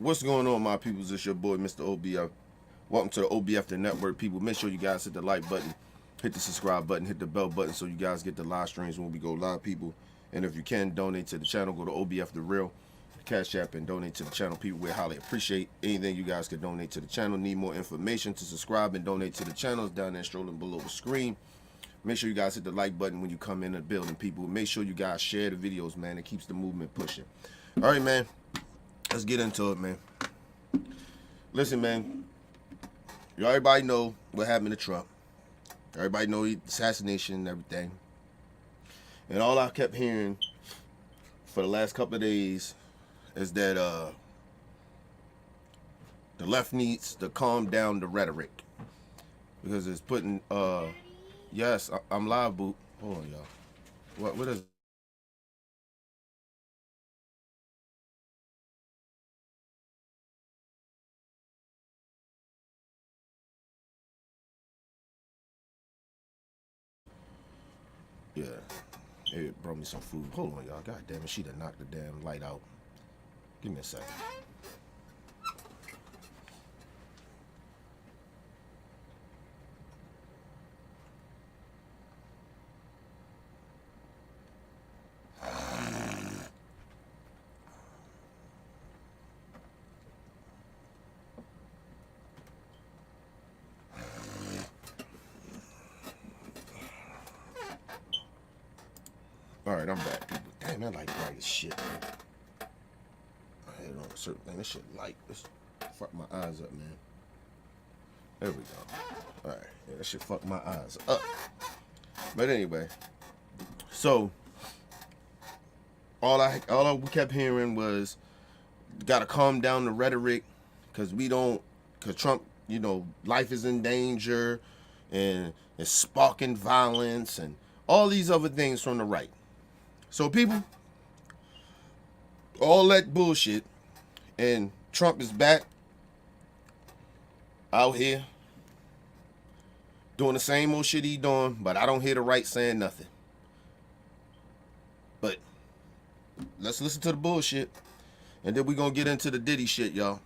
What's going on, my peoples? It's your boy, Mr. OBF. Welcome to the OBF the Network, people. Make sure you guys hit the like button, hit the subscribe button, hit the bell button so you guys get the live streams when we go live, people. And if you can, donate to the channel. Go to OBF the Real, Cash App, and donate to the channel, people. We highly appreciate anything you guys can donate to the channel. Need more information to subscribe and donate to the channels down there strolling below the screen. Make sure you guys hit the like button when you come in the building, people. Make sure you guys share the videos, man. It keeps the movement pushing. All right, man. Let's get into it, man. Listen, man. Everybody know what happened to Trump. Everybody know the assassination and everything. And all I kept hearing for the last couple of days is that the left needs to calm down the rhetoric. Because it's putting, yes, I'm live, boot. Hold on, y'all. What is it? Yeah, it brought me some food. Hold on, y'all. God damn it, she done knocked the damn light out. Give me a second. All right, I'm back, people. Damn, that light bright as shit, man. I had on a certain thing. This shit light. This fuck my eyes up, man. There we go. All right, yeah, that shit fuck my eyes up. But anyway, so all we kept hearing was gotta calm down the rhetoric, cause Trump, you know, life is in danger, and it's sparking violence and all these other things from the right. So people, all that bullshit, and Trump is back out here doing the same old shit he doing, but I don't hear the right saying nothing. But let's listen to the bullshit, and then we're gonna get into the Diddy shit, y'all.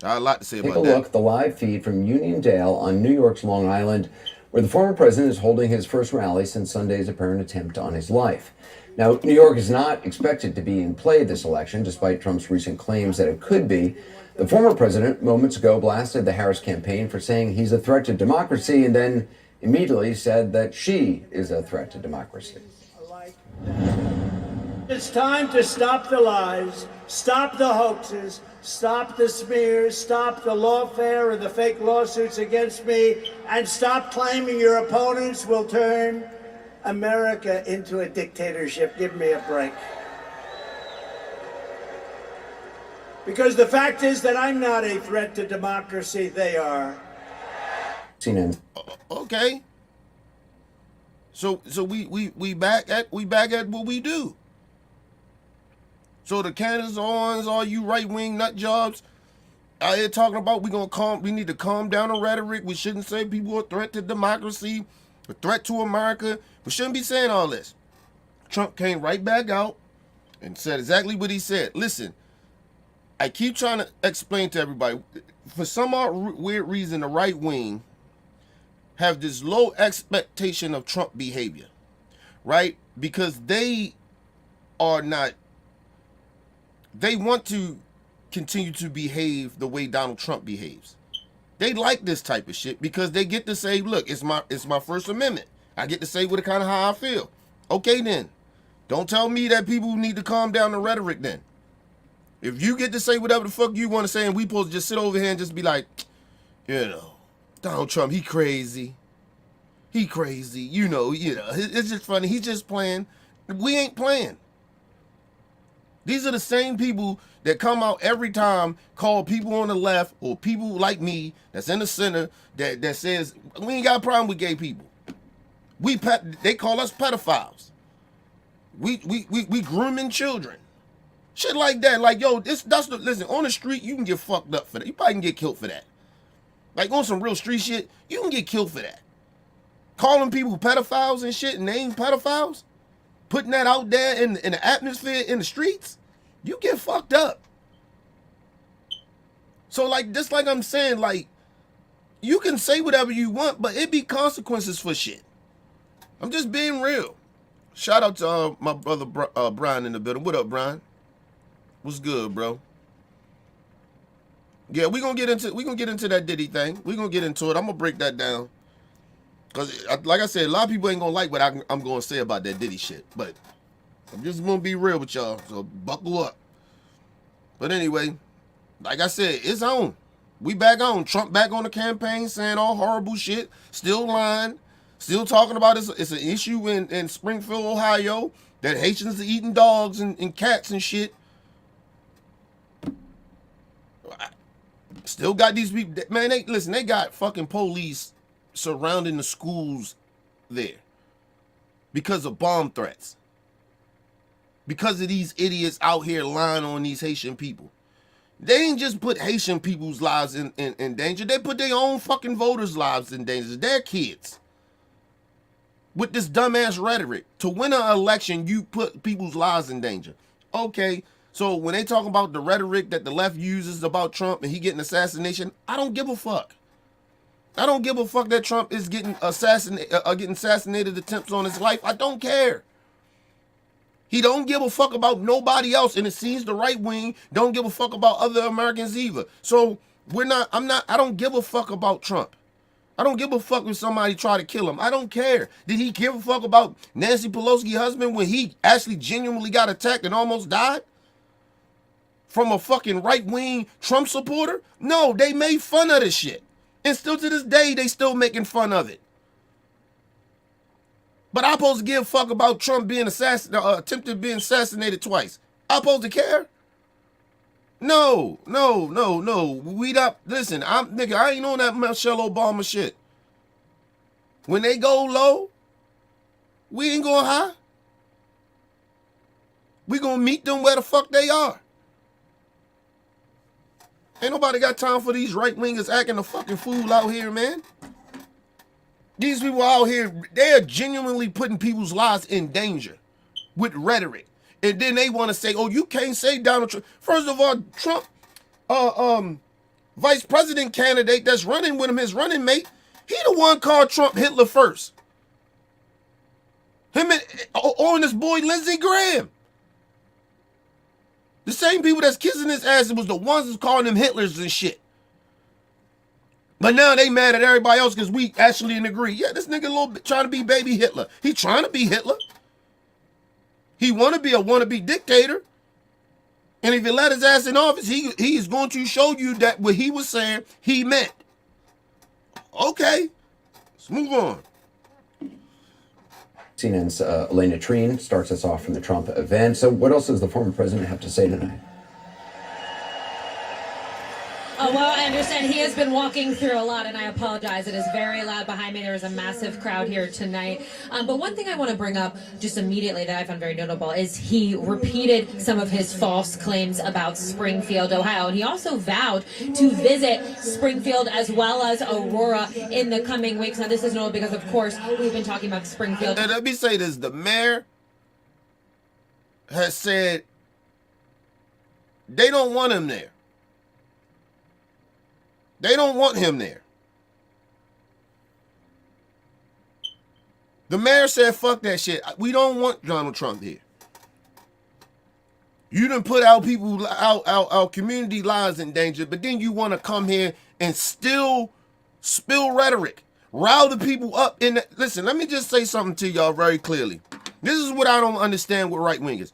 I have a lot to say about that. Take a look at the live feed from Uniondale on New York's Long Island, where the former president is holding his first rally since Sunday's apparent attempt on his life. Now, New York is not expected to be in play this election, despite Trump's recent claims that it could be. The former president moments ago blasted the Harris campaign for saying he's a threat to democracy, and then immediately said that she is a threat to democracy. It's time to stop the lies, stop the hoaxes, stop the smears, stop the lawfare and the fake lawsuits against me, and stop claiming your opponents will turn America into a dictatorship. Give me a break. Because the fact is that I'm not a threat to democracy, they are. Okay. So we back at what we do. So the Candace Owens, all you right-wing nut jobs out here talking about we need to calm down the rhetoric. We shouldn't say people are a threat to democracy, a threat to America. We shouldn't be saying all this. Trump came right back out and said exactly what he said. Listen, I keep trying to explain to everybody, for some weird reason, the right wing have this low expectation of Trump behavior, right? Because they want to continue to behave the way Donald Trump behaves. They like this type of shit because they get to say, look, it's my First Amendment. I get to say what kind of how I feel. Okay, then. Don't tell me that people need to calm down the rhetoric then. If you get to say whatever the fuck you want to say and we supposed to just sit over here and just be like, you know, Donald Trump, he crazy. He crazy. You know, it's just funny. He's just playing. We ain't playing. These are the same people that come out every time, call people on the left or people like me that's in the center that says we ain't got a problem with gay people. They call us pedophiles. We grooming children. Shit like that. Like, yo, listen, on the street, you can get fucked up for that. You probably can get killed for that. Like, on some real street shit, you can get killed for that. Calling people pedophiles and shit and they ain't pedophiles, putting that out there in the atmosphere, in the streets, you get fucked up. So like, just like I'm saying, like, you can say whatever you want, but it be consequences for shit. I'm just being real. Shout out to my brother Brian in the building. What up, Brian? What's good, bro? Yeah, we gonna get into that Diddy thing. We gonna get into it. I'm gonna break that down. Cause like I said, a lot of people ain't gonna like what I'm gonna say about that Diddy shit. But I'm just gonna be real with y'all. So buckle up. But anyway, like I said, it's on. We back on. Trump back on the campaign saying all horrible shit. Still lying. Still talking about it's an issue in Springfield, Ohio, that Haitians are eating dogs and cats and shit. Still got these people, man, they got fucking police surrounding the schools there because of bomb threats. Because of these idiots out here lying on these Haitian people. They ain't just put Haitian people's lives in danger. They put their own fucking voters' lives in danger. Their kids. With this dumbass rhetoric. To win an election, you put people's lives in danger. Okay, so when they talk about the rhetoric that the left uses about Trump and he getting assassination, I don't give a fuck. I don't give a fuck that Trump is getting assassinated attempts on his life. I don't care. He don't give a fuck about nobody else, and it seems the right wing don't give a fuck about other Americans either. So I don't give a fuck about Trump. I don't give a fuck if somebody try to kill him. I don't care. Did he give a fuck about Nancy Pelosi's husband when he actually genuinely got attacked and almost died? From a fucking right-wing Trump supporter? No, they made fun of this shit. And still to this day, they still making fun of it. But I'm supposed to give a fuck about Trump being attempted being assassinated twice. I'm supposed to care? No. We not, listen, I ain't on that Michelle Obama shit. When they go low, we ain't going high. We gonna meet them where the fuck they are. Ain't nobody got time for these right-wingers acting a fucking fool out here, man. These people out here, they're genuinely putting people's lives in danger with rhetoric. And then they want to say, oh, you can't say Donald Trump. First of all, Trump, vice president candidate that's running with him, his running mate, he the one called Trump Hitler first. Him and his boy Lindsey Graham. The same people that's kissing his ass was the ones that's calling him Hitlers and shit. But now they mad at everybody else because we actually agree. Yeah, this nigga a little bit trying to be baby Hitler. He trying to be Hitler. He want to be a wannabe dictator. And if you let his ass in office, he is going to show you that what he was saying, he meant. Okay, let's move on. CNN's Elena Treen starts us off from the Trump event. So what else does the former president have to say tonight? Oh, well, I understand he has been walking through a lot, and I apologize. It is very loud behind me. There is a massive crowd here tonight. But one thing I want to bring up just immediately that I found very notable is he repeated some of his false claims about Springfield, Ohio. And he also vowed to visit Springfield as well as Aurora in the coming weeks. Now, this is notable because, of course, we've been talking about Springfield. And let me say this. The mayor has said they don't want him there. They don't want him there. The mayor said, fuck that shit. We don't want Donald Trump here. You done put our people, our community lives in danger, but then you want to come here and still spill rhetoric. Rile the people up in the, listen, let me just say something to y'all very clearly. This is what I don't understand with right-wingers.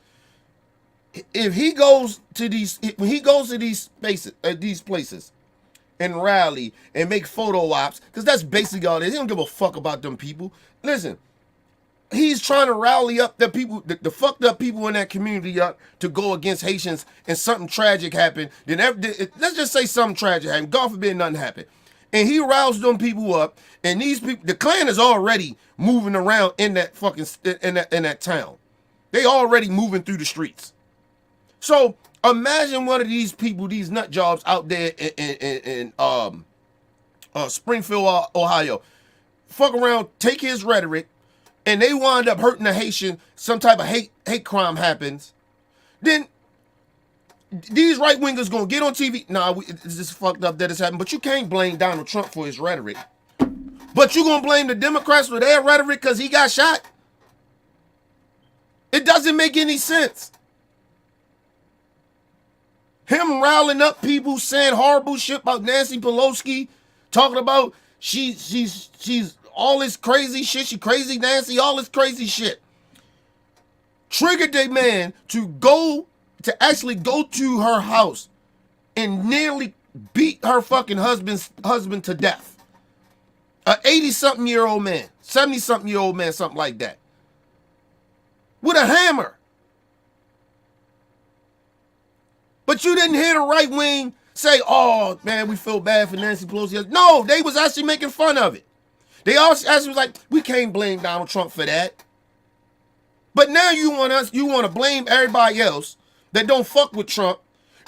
If he goes to when he goes to these spaces, these places, and rally and make photo ops, because that's basically all it is. He don't give a fuck about them people. Listen, he's trying to rally up the people, the fucked up people in that community up to go against Haitians, and something tragic happened. Then let's just say something tragic happened. God forbid nothing happened. And he roused them people up, and these people, the Klan is already moving around in that fucking in that town. They already moving through the streets. So imagine one of these people, these nut jobs out there in Springfield, Ohio, fuck around, take his rhetoric, and they wind up hurting a Haitian, some type of hate crime happens. Then these right wingers gonna get on TV. Nah, it's just fucked up that it's happened. But you can't blame Donald Trump for his rhetoric. But you gonna blame the Democrats for their rhetoric because he got shot? It doesn't make any sense. Him riling up people saying horrible shit about Nancy Pelosi, talking about she's all this crazy shit. She crazy Nancy, all this crazy shit. Triggered a man to actually go to her house and nearly beat her fucking husband to death. A 80-something-year-old man, 70-something-year-old man, something like that. With a hammer. But you didn't hear the right wing say, oh, man, we feel bad for Nancy Pelosi. No, they was actually making fun of it. They also actually was like, we can't blame Donald Trump for that. But now you want to blame everybody else that don't fuck with Trump.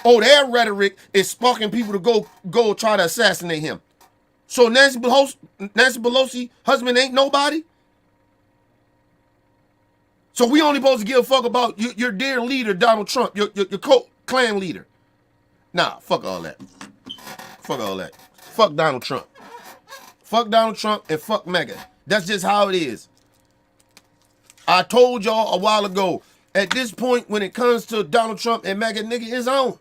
Oh, their rhetoric is sparking people to go try to assassinate him. So Nancy Pelosi husband ain't nobody? So we only supposed to give a fuck about your dear leader, Donald Trump, your clan leader. Nah, fuck all that. Fuck all that. Fuck Donald Trump. Fuck Donald Trump and fuck Maga. That's just how it is. I told y'all a while ago, at this point when it comes to Donald Trump and Maga, nigga, it's on.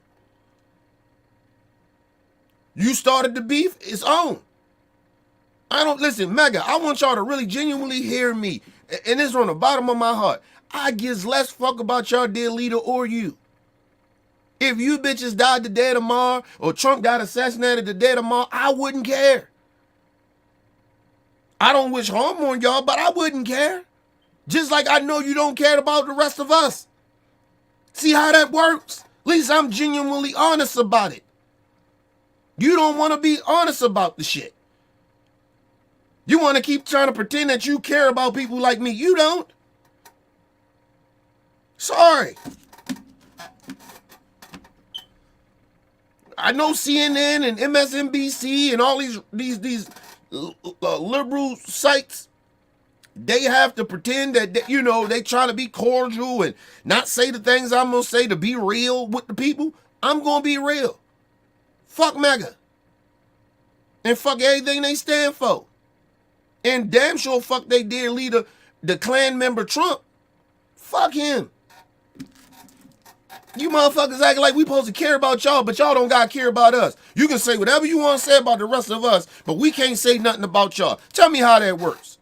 You started the beef, it's on. Listen, Maga, I want y'all to really genuinely hear me. And it's from the bottom of my heart. I gives less fuck about y'all dear leader or you. If you bitches died today tomorrow, or Trump got assassinated today tomorrow, I wouldn't care. I don't wish harm on y'all, but I wouldn't care. Just like I know you don't care about the rest of us. See how that works? At least I'm genuinely honest about it. You don't want to be honest about the shit. You want to keep trying to pretend that you care about people like me. You don't. Sorry. I know CNN and MSNBC and all these liberal sites, they have to pretend that, they trying to be cordial and not say the things I'm going to say to be real with the people. I'm going to be real. Fuck Maga. And fuck everything they stand for. And damn sure fuck they dear leader, the Klan member Trump. Fuck him. You motherfuckers acting like we supposed to care about y'all, but y'all don't gotta care about us. You can say whatever you want to say about the rest of us, but we can't say nothing about y'all. Tell me how that works.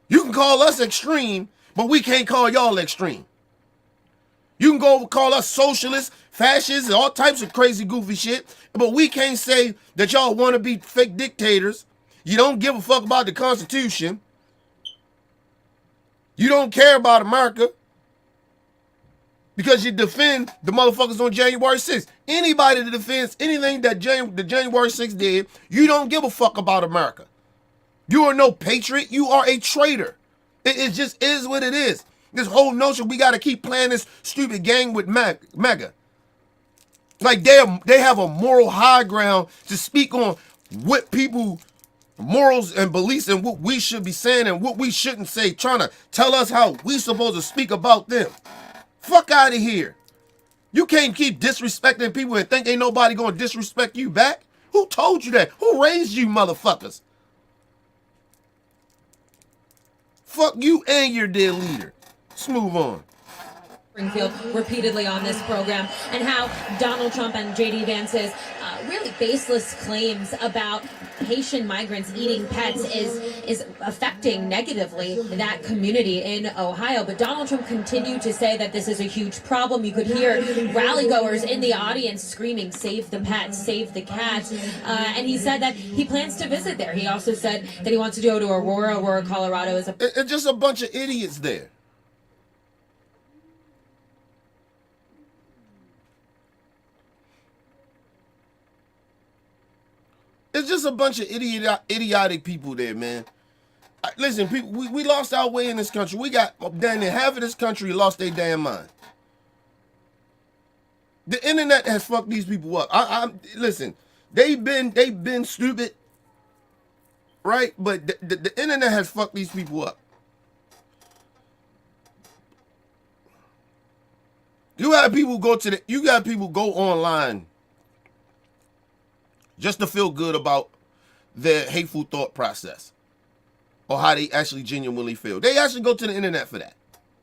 You can call us extreme, but we can't call y'all extreme. You can go call us socialists, fascists, and all types of crazy, goofy shit, but we can't say that y'all want to be fake dictators. You don't give a fuck about the Constitution. You don't care about America because you defend the motherfuckers on January 6th. Anybody that defends anything that the January 6th did, you don't give a fuck about America. You are no patriot. You are a traitor. It just is what it is. This whole notion we got to keep playing this stupid game with Maga. Like they have a moral high ground to speak on what people morals and beliefs and what we should be saying and what we shouldn't say, trying to tell us how we supposed to speak about them. Fuck out of here. You can't keep disrespecting people and think ain't nobody gonna disrespect you back. Who told you that? Who raised you motherfuckers? Fuck you and your dear leader. Let's move on. Springfield repeatedly on this program, and how Donald Trump and J.D. Vance's really baseless claims about Haitian migrants eating pets is affecting negatively that community in Ohio. But Donald Trump continued to say that this is a huge problem. You could hear rally goers in the audience screaming, "Save the pets, save the cats," and he said that he plans to visit there. He also said that he wants to go to Aurora, where Colorado is It's just a bunch of idiots there. It's just a bunch of idiotic people there, man. Listen, people, we lost our way in this country. We got damn near half of this country lost their damn mind. The internet has fucked these people up. Listen, they've been stupid, right? But the internet has fucked these people up. You got people go online just to feel good about their hateful thought process or how they actually genuinely feel. They actually go to the internet for that.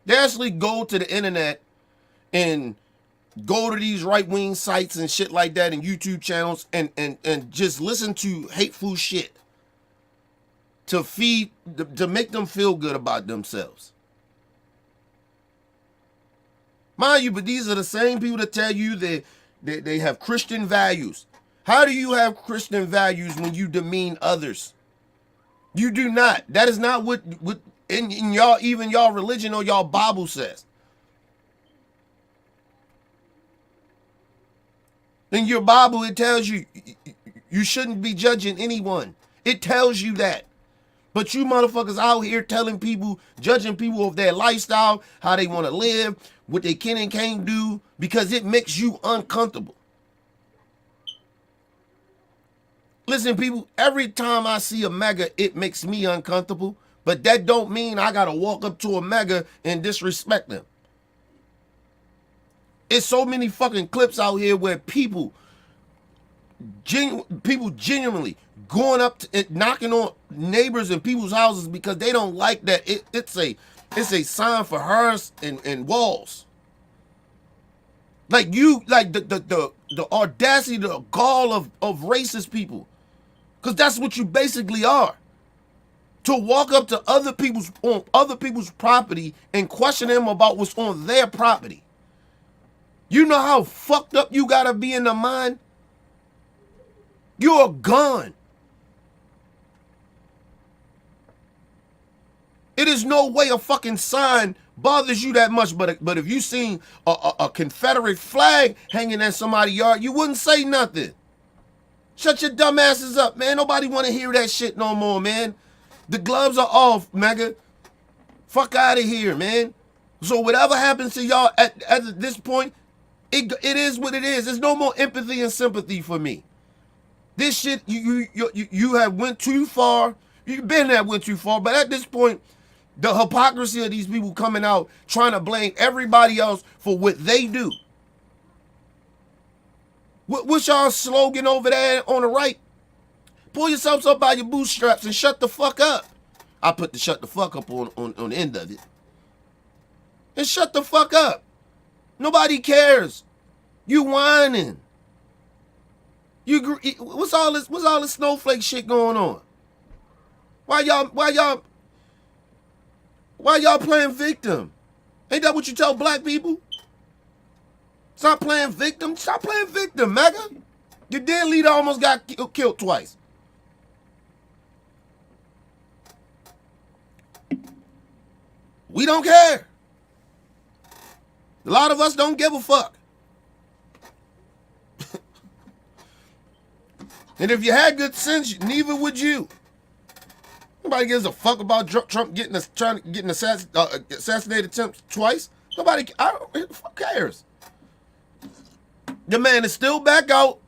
They actually go to the internet and go to these right-wing sites and shit like that and YouTube channels and just listen to hateful shit to make them feel good about themselves. Mind you, but these are the same people that tell you they have Christian values. How do you have Christian values when you demean others? You do not. That is not what in y'all, even y'all religion or y'all Bible says. In your Bible, it tells you you shouldn't be judging anyone. It tells you that. But you motherfuckers out here telling people, judging people of their lifestyle, how they want to live, what they can and can't do, because it makes you uncomfortable. Listen, people, every time I see a Maga, it makes me uncomfortable. But that don't mean I got to walk up to a Maga and disrespect them. It's so many fucking clips out here where people genuinely going up to knocking on neighbors and people's houses because they don't like that. It's a sign for hers and walls. Like the audacity, the gall of racist people. Because that's what you basically are. To walk up to other people's property and question them about what's on their property. You know how fucked up you gotta be in the mind? You're gone. It is no way a fucking sign bothers you that much, but if you seen a Confederate flag hanging in somebody's yard, you wouldn't say nothing. Shut your dumb asses up, man. Nobody want to hear that shit no more, man. The gloves are off, Maga. Fuck out of here, man. So whatever happens to y'all at this point, it is what it is. There's no more empathy and sympathy for me. This shit, you have went too far. You've been there, went too far. But at this point, the hypocrisy of these people coming out trying to blame everybody else for what they do. What's y'all slogan over there on the right? Pull yourselves up by your bootstraps and shut the fuck up. I put the shut the fuck up on the end of it. And shut the fuck up. Nobody cares. You whining. What's all this snowflake shit going on? Why y'all playing victim? Ain't that what you tell black people? Stop playing victim. Stop playing victim, Maga. Your dead leader almost got killed twice. We don't care. A lot of us don't give a fuck. And if you had good sense, neither would you. Nobody gives a fuck about Trump getting assassinated attempts twice. Nobody. Who cares? The man is still back out,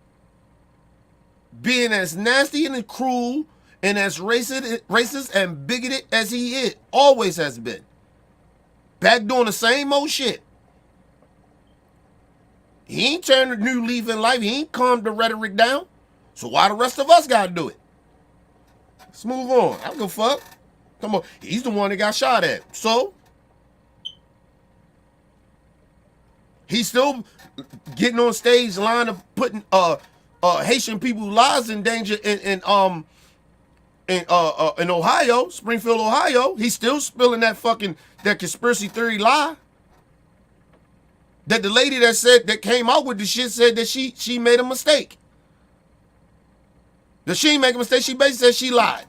being as nasty and as cruel and as racist and bigoted as he is, always has been. Back doing the same old shit. He ain't turned a new leaf in life. He ain't calmed the rhetoric down. So why the rest of us gotta do it? Let's move on. I don't give a fuck. Come on. He's the one that got shot at. So he's still getting on stage line of putting Haitian people's lives in danger in Ohio, Springfield, Ohio. He's still spilling that conspiracy theory lie. That the lady that came out with the shit said that she made a mistake. That she didn't make a mistake, she basically said she lied.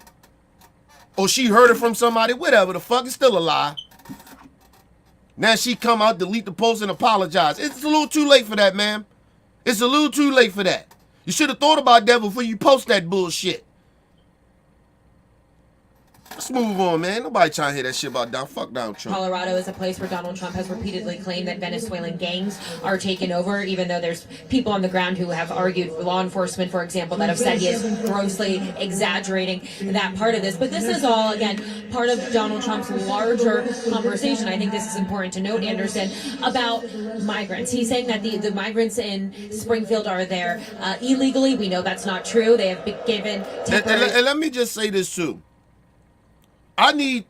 Or she heard it from somebody, whatever the fuck, it's still a lie. Now she come out, delete the post, and apologize. It's a little too late for that, man. It's a little too late for that. You should have thought about that before you post that bullshit. Let's move on, man. Nobody trying to hear that shit about fuck Donald Trump. Colorado is a place where Donald Trump has repeatedly claimed that Venezuelan gangs are taking over, even though there's people on the ground who have argued, law enforcement, for example, that have said he is grossly exaggerating that part of this. But this is all, again, part of Donald Trump's larger conversation. I think this is important to note, Anderson, about migrants. He's saying that the migrants in Springfield are there illegally. We know that's not true. They have been given temporary... And let me just say this too. I need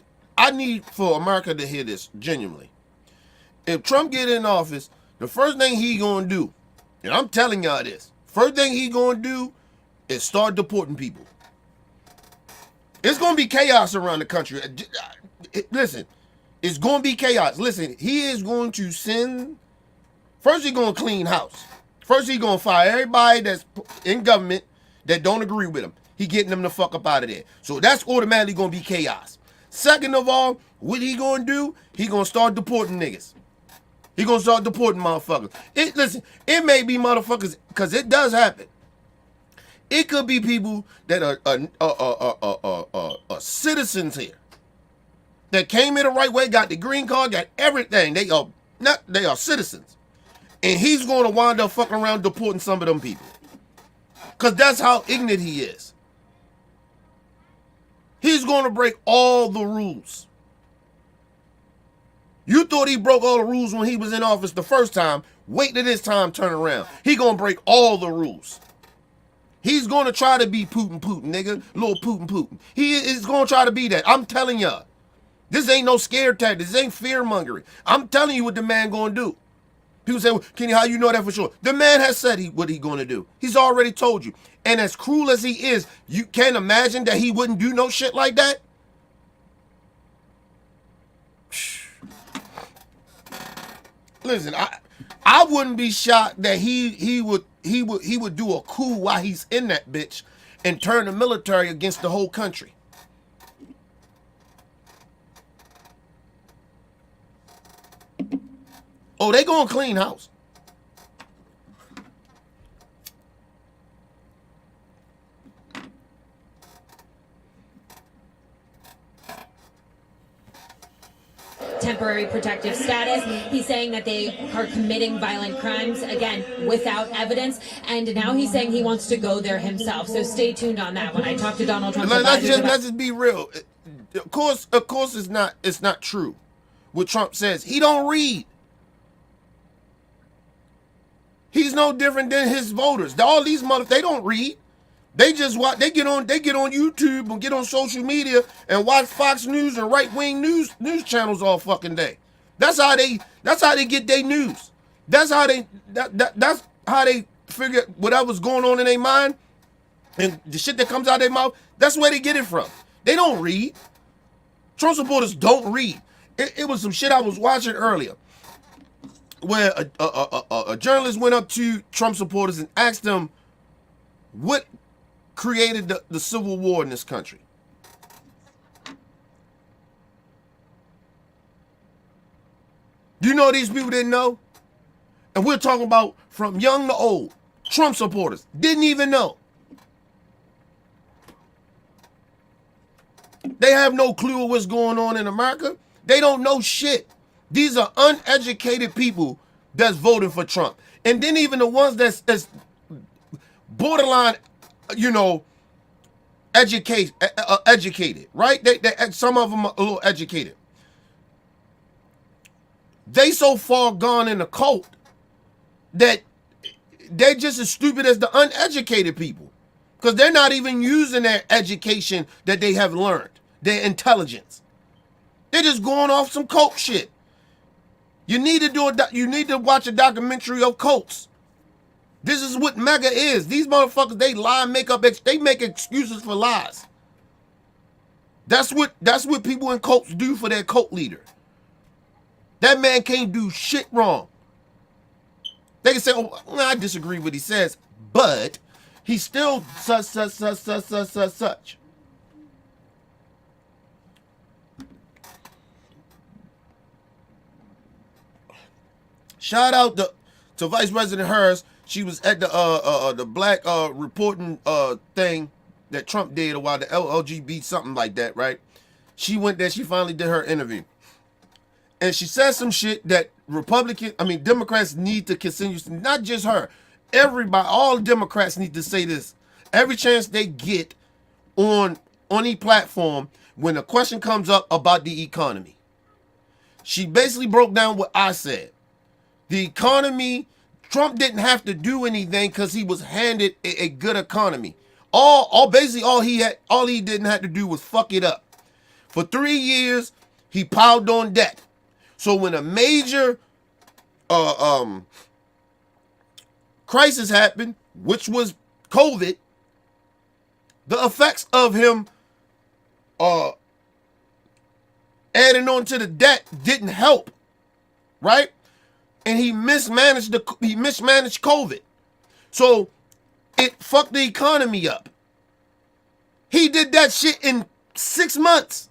for America to hear this genuinely. If Trump get in office, the first thing he gonna do, and I'm telling y'all this, first thing he gonna do is start deporting people. It's gonna be chaos around the country. Listen, it's gonna be chaos. Listen, he is going to send. First, he's gonna clean house. First, he's gonna fire everybody that's in government that don't agree with him. He getting them the fuck up out of there. So that's automatically gonna be chaos. Second of all, what he gonna do? He gonna start deporting niggas. He gonna start deporting motherfuckers. Listen, it may be motherfuckers, because it does happen. It could be people that are citizens here, that came in the right way, got the green card, got everything. They are citizens. And he's gonna wind up fucking around deporting some of them people. Because that's how ignorant he is. He's going to break all the rules. You thought he broke all the rules when he was in office the first time. Wait till this time turn around. He going to break all the rules. He's going to try to be Putin, nigga. Little Putin. He is going to try to be that. I'm telling y'all. This ain't no scare tactic. This ain't fear mongering. I'm telling you what the man going to do. People say, well, Kenny, how you know that for sure? The man has said what he going to do. He's already told you. And as cruel as he is, you can't imagine that he wouldn't do no shit like that? Listen, I wouldn't be shocked that he would do a coup while he's in that bitch and turn the military against the whole country. Oh, they gonna clean house. Temporary protective status. He's saying that they are committing violent crimes, again, without evidence. And now he's saying he wants to go there himself. So stay tuned on that. When I talk to Donald Trump, let's just be real. Of course, it's not true what Trump says. He don't read. He's no different than his voters. All these they don't read. They just watch. They get on YouTube and get on social media and watch Fox News and right-wing news channels all fucking day. That's how they get their news. That's how they figure whatever's going on in their mind and the shit that comes out of their mouth. That's where they get it from. They don't read. Trump supporters don't read. It was some shit I was watching earlier, where a journalist went up to Trump supporters and asked them what created the Civil War in this country. Do you know these people didn't know? And we're talking about from young to old. Trump supporters didn't even know. They have no clue of what's going on in America. They don't know shit. These are uneducated people that's voting for Trump. And then even the ones that's borderline, educated, right? They some of them are a little educated. They so far gone in the cult that they're just as stupid as the uneducated people, because they're not even using their education that they have learned, their intelligence. They're just going off some cult shit. You need to watch a documentary of cults. This is what Maga is. These motherfuckers, they lie, they make excuses for lies. That's what people in cults do for their cult leader. That man can't do shit wrong. They can say, oh, I disagree with what he says, but he's still such. Shout out to Vice President Harris. She was at the black reporting thing that Trump did, or while the LGB something like that, right? she went there. She finally did her interview, and she said some shit that Democrats need to continue. Not just her, everybody, all Democrats need to say this every chance they get on any platform when a question comes up about the economy. She basically broke down what I said. The economy, Trump didn't have to do anything because he was handed a good economy. All he didn't have to do was fuck it up. For 3 years, he piled on debt. So when a major crisis happened, which was COVID, the effects of him adding on to the debt didn't help, right? And he mismanaged COVID. So it fucked the economy up. He did that shit in 6 months.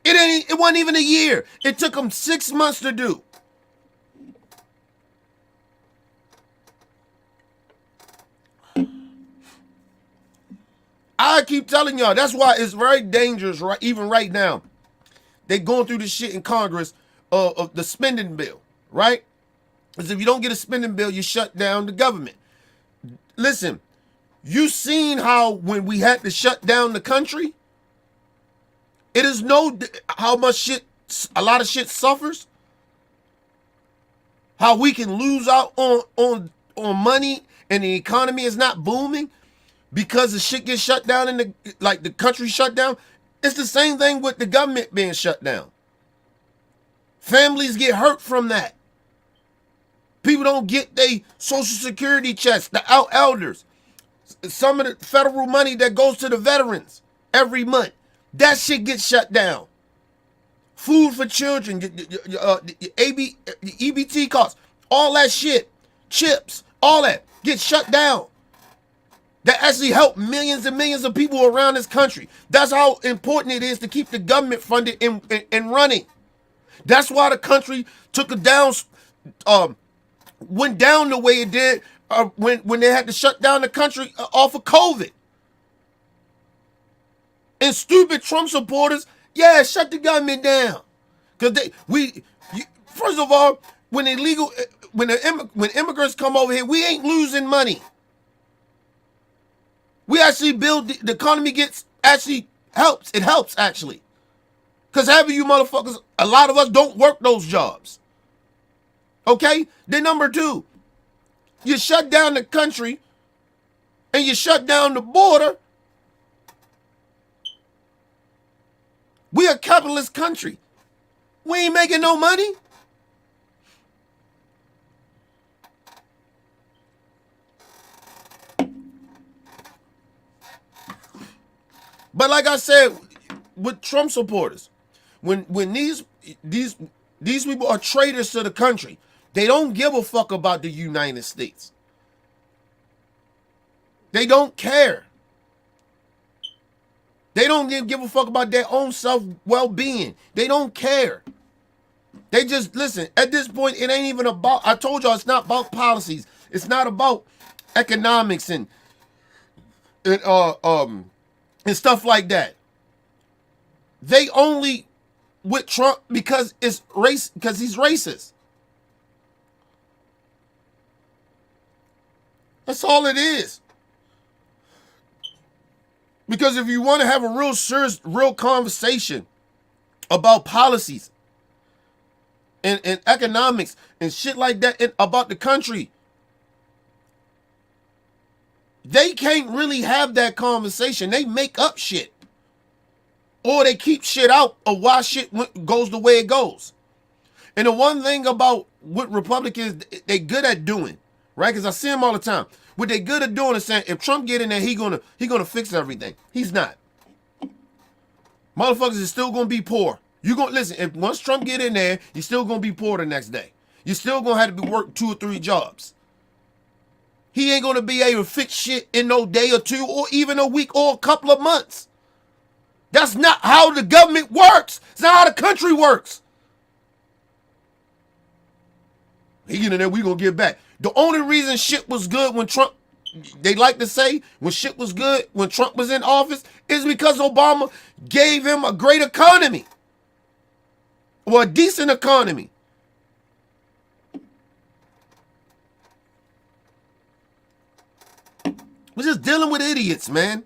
It wasn't even a year. It took him 6 months to do. I keep telling y'all, that's why it's very dangerous, right? Even right now, they going through this shit in Congress of the spending bill, right? Because if you don't get a spending bill, you shut down the government. Listen, you seen how when we had to shut down the country, it is how much shit, a lot of shit suffers. How we can lose out on money and the economy is not booming because the shit gets shut down and the country shut down. It's the same thing with the government being shut down. Families get hurt from that. People don't get their Social Security checks, the elders. Some of the federal money that goes to the veterans every month. That shit gets shut down. Food for children, EBT costs, all that shit, chips, all that gets shut down. That actually help millions and millions of people around this country. That's how important it is to keep the government funded and running. That's why the country took a down, went down the way it did when they had to shut down the country off of COVID. And stupid Trump supporters, shut the government down. Because first of all, when immigrants come over here, we ain't losing money. We actually build the economy helps. It helps actually. Because half of you motherfuckers, a lot of us don't work those jobs. Okay? Then number two, you shut down the country and you shut down the border. We a capitalist country. We ain't making no money. But like I said, with Trump supporters, when these people are traitors to the country, they don't give a fuck about the United States. They don't care. They don't give a fuck about their own self-well-being. They don't care. They just, listen, at this point, it ain't even about, I told y'all, it's not about policies. It's not about economics and stuff like that. They only with Trump because he's racist. That's all it is. Because if you want to have a real serious, real conversation about policies and economics and shit like that about the country, they can't really have that conversation. They make up shit. Or they keep shit out of why shit goes the way it goes. And the one thing about what Republicans, they good at doing, right? Because I see them all the time. What they good at doing is saying, if Trump get in there, he gonna fix everything. He's not. Motherfuckers is still gonna be poor. You gonna listen, if once Trump get in there, you're still gonna be poor the next day. You're still gonna have to be working 2 or 3 jobs. He ain't gonna be able to fix shit in no day or two or even a week or a couple of months. That's not how the government works. It's not how the country works. He get in there, we gonna get back. The only reason shit was good when Trump they like to say when shit was good, when Trump was in office, is because Obama gave him a great economy. Or a decent economy. We're just dealing with idiots, man.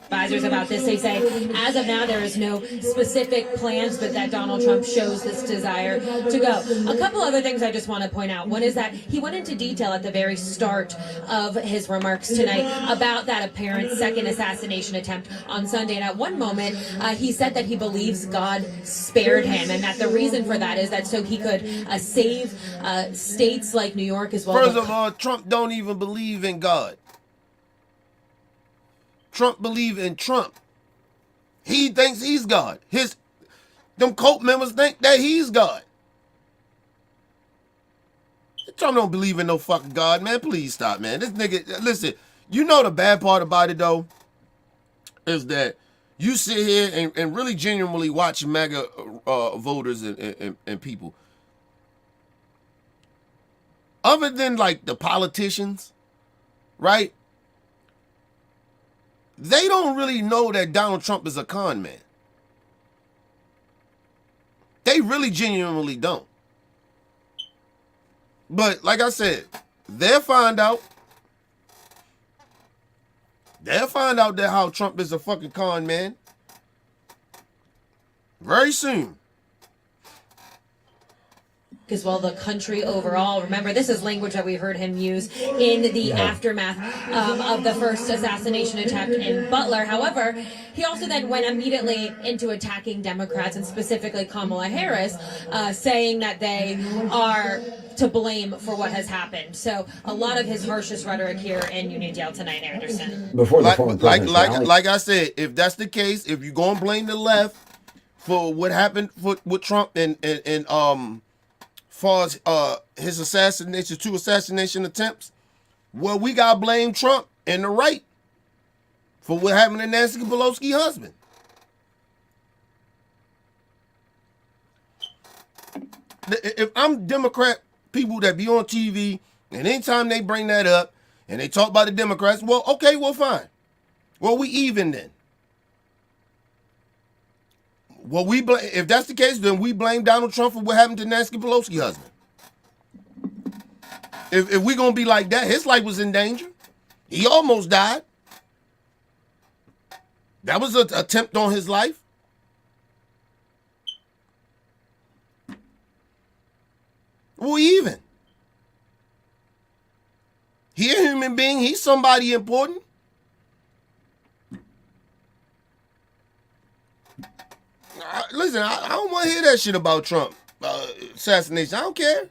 Advisors about this, they say as of now there is no specific plans, but that Donald Trump shows this desire to go. A couple other things I just want to point out. One is that he went into detail at the very start of his remarks tonight about that apparent second assassination attempt on Sunday. And at one moment, he said that he believes God spared him, and that the reason for that is that so he could save states like New York as well. First of all, Trump don't even believe in God. Trump believe in Trump. He thinks he's God. Them cult members think that he's God. Trump don't believe in no fucking God, man. Please stop, man. This nigga, listen, you know the bad part about it, though, is that you sit here and really genuinely watch Maga voters and people. Other than, like, the politicians, right? They don't really know that Donald Trump is a con man. They really genuinely don't. But like I said, they'll find out. They'll find out that how Trump is a fucking con man very soon. As well, the country overall. Remember, this is language that we heard him use in the aftermath of the first assassination attempt in Butler. However, he also then went immediately into attacking Democrats, and specifically Kamala Harris, saying that they are to blame for what has happened. So a lot of his harshest rhetoric here in Uniondale tonight, Anderson. Before the former president's rally. Like I said, if that's the case, if you're gonna blame the left for what happened with Trump and far as his assassination, 2 assassination attempts, well, we gotta blame Trump and the right for what happened to Nancy Pelosi's husband. If I'm Democrat people that be on TV, and anytime they bring that up and they talk about the Democrats, well, okay, well, fine. Well, we even then. Well, if that's the case, then we blame Donald Trump for what happened to Nancy Pelosi's husband. If we're going to be like that, his life was in danger. He almost died. That was an attempt on his life. Well, even. He a human being. He's somebody important. Listen, I don't want to hear that shit about Trump assassination. I don't care.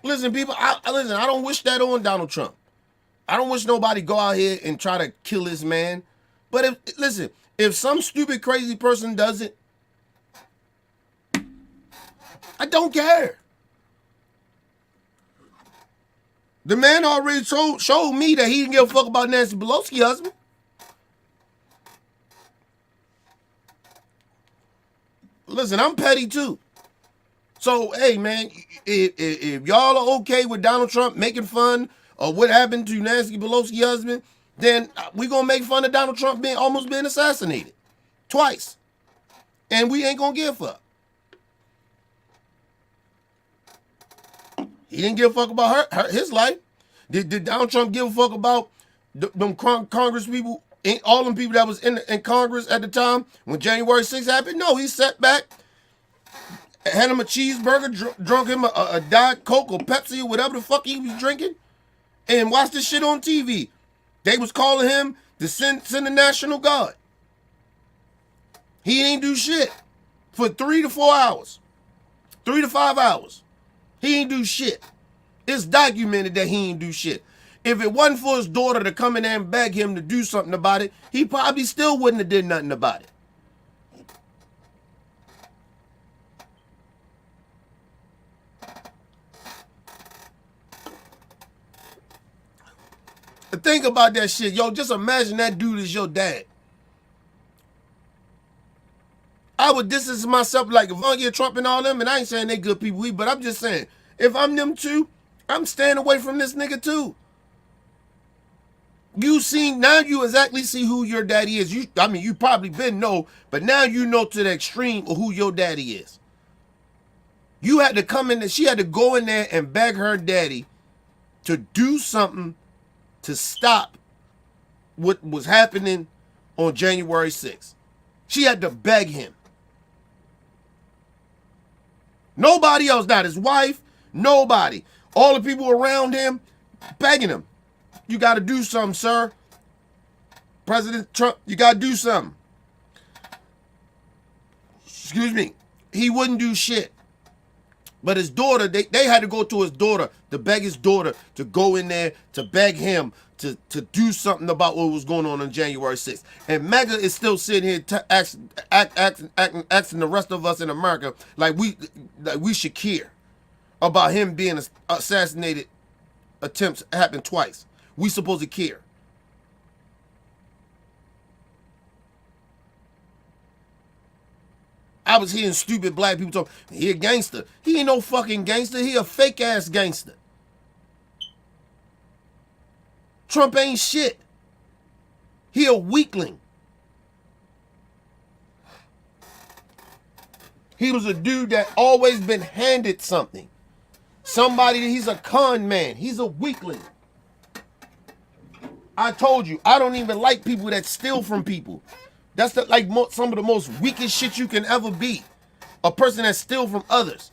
Listen, people, I don't wish that on Donald Trump. I don't wish nobody go out here and try to kill this man. But if some stupid, crazy person does it, I don't care. The man already showed me that he didn't give a fuck about Nancy Pelosi's husband. Listen, I'm petty too. So, hey, man, if y'all are okay with Donald Trump making fun of what happened to Nancy Pelosi's husband, then we're going to make fun of Donald Trump almost being assassinated twice. And we ain't going to give a fuck. He didn't give a fuck about his life. Did Donald Trump give a fuck about them Congress people, all them people that was in Congress at the time when January 6th happened? No, he sat back, had him a cheeseburger, drunk him a Diet Coke or Pepsi or whatever the fuck he was drinking, and watched this shit on TV. They was calling him to send the National Guard. He ain't do shit for 3 to 4 hours, 3 to 5 hours. He ain't do shit. It's documented that he ain't do shit. If it wasn't for his daughter to come in there and beg him to do something about it, he probably still wouldn't have did nothing about it. Think about that shit, yo. Just imagine that dude is your dad. I would distance myself like if I get Trump and all them, and I ain't saying they good people, but I'm just saying, if I'm them two, I'm staying away from this nigga too. Now you exactly see who your daddy is. You probably been know, but now you know to the extreme of who your daddy is. You had to come in there, she had to go in there and beg her daddy to do something to stop what was happening on January 6th. She had to beg him. Nobody else, not his wife, nobody. All the people around him begging him. You got to do something, sir. President Trump, you got to do something. Excuse me. He wouldn't do shit. But his daughter, they had to go to his daughter to beg his daughter to go in there to beg him to do something about what was going on January 6th. And Maga is still sitting here asking the rest of us in America like we should care about him being assassinated. Attempts happened twice. We supposed to care. I was hearing stupid black people talk, he a gangster. He ain't no fucking gangster. He a fake ass gangster. Trump ain't shit. He a weakling. He was a dude that always been handed something. He's a con man. He's a weakling. I told you, I don't even like people that steal from people. That's some of the most weakest shit you can ever be. A person that steals from others.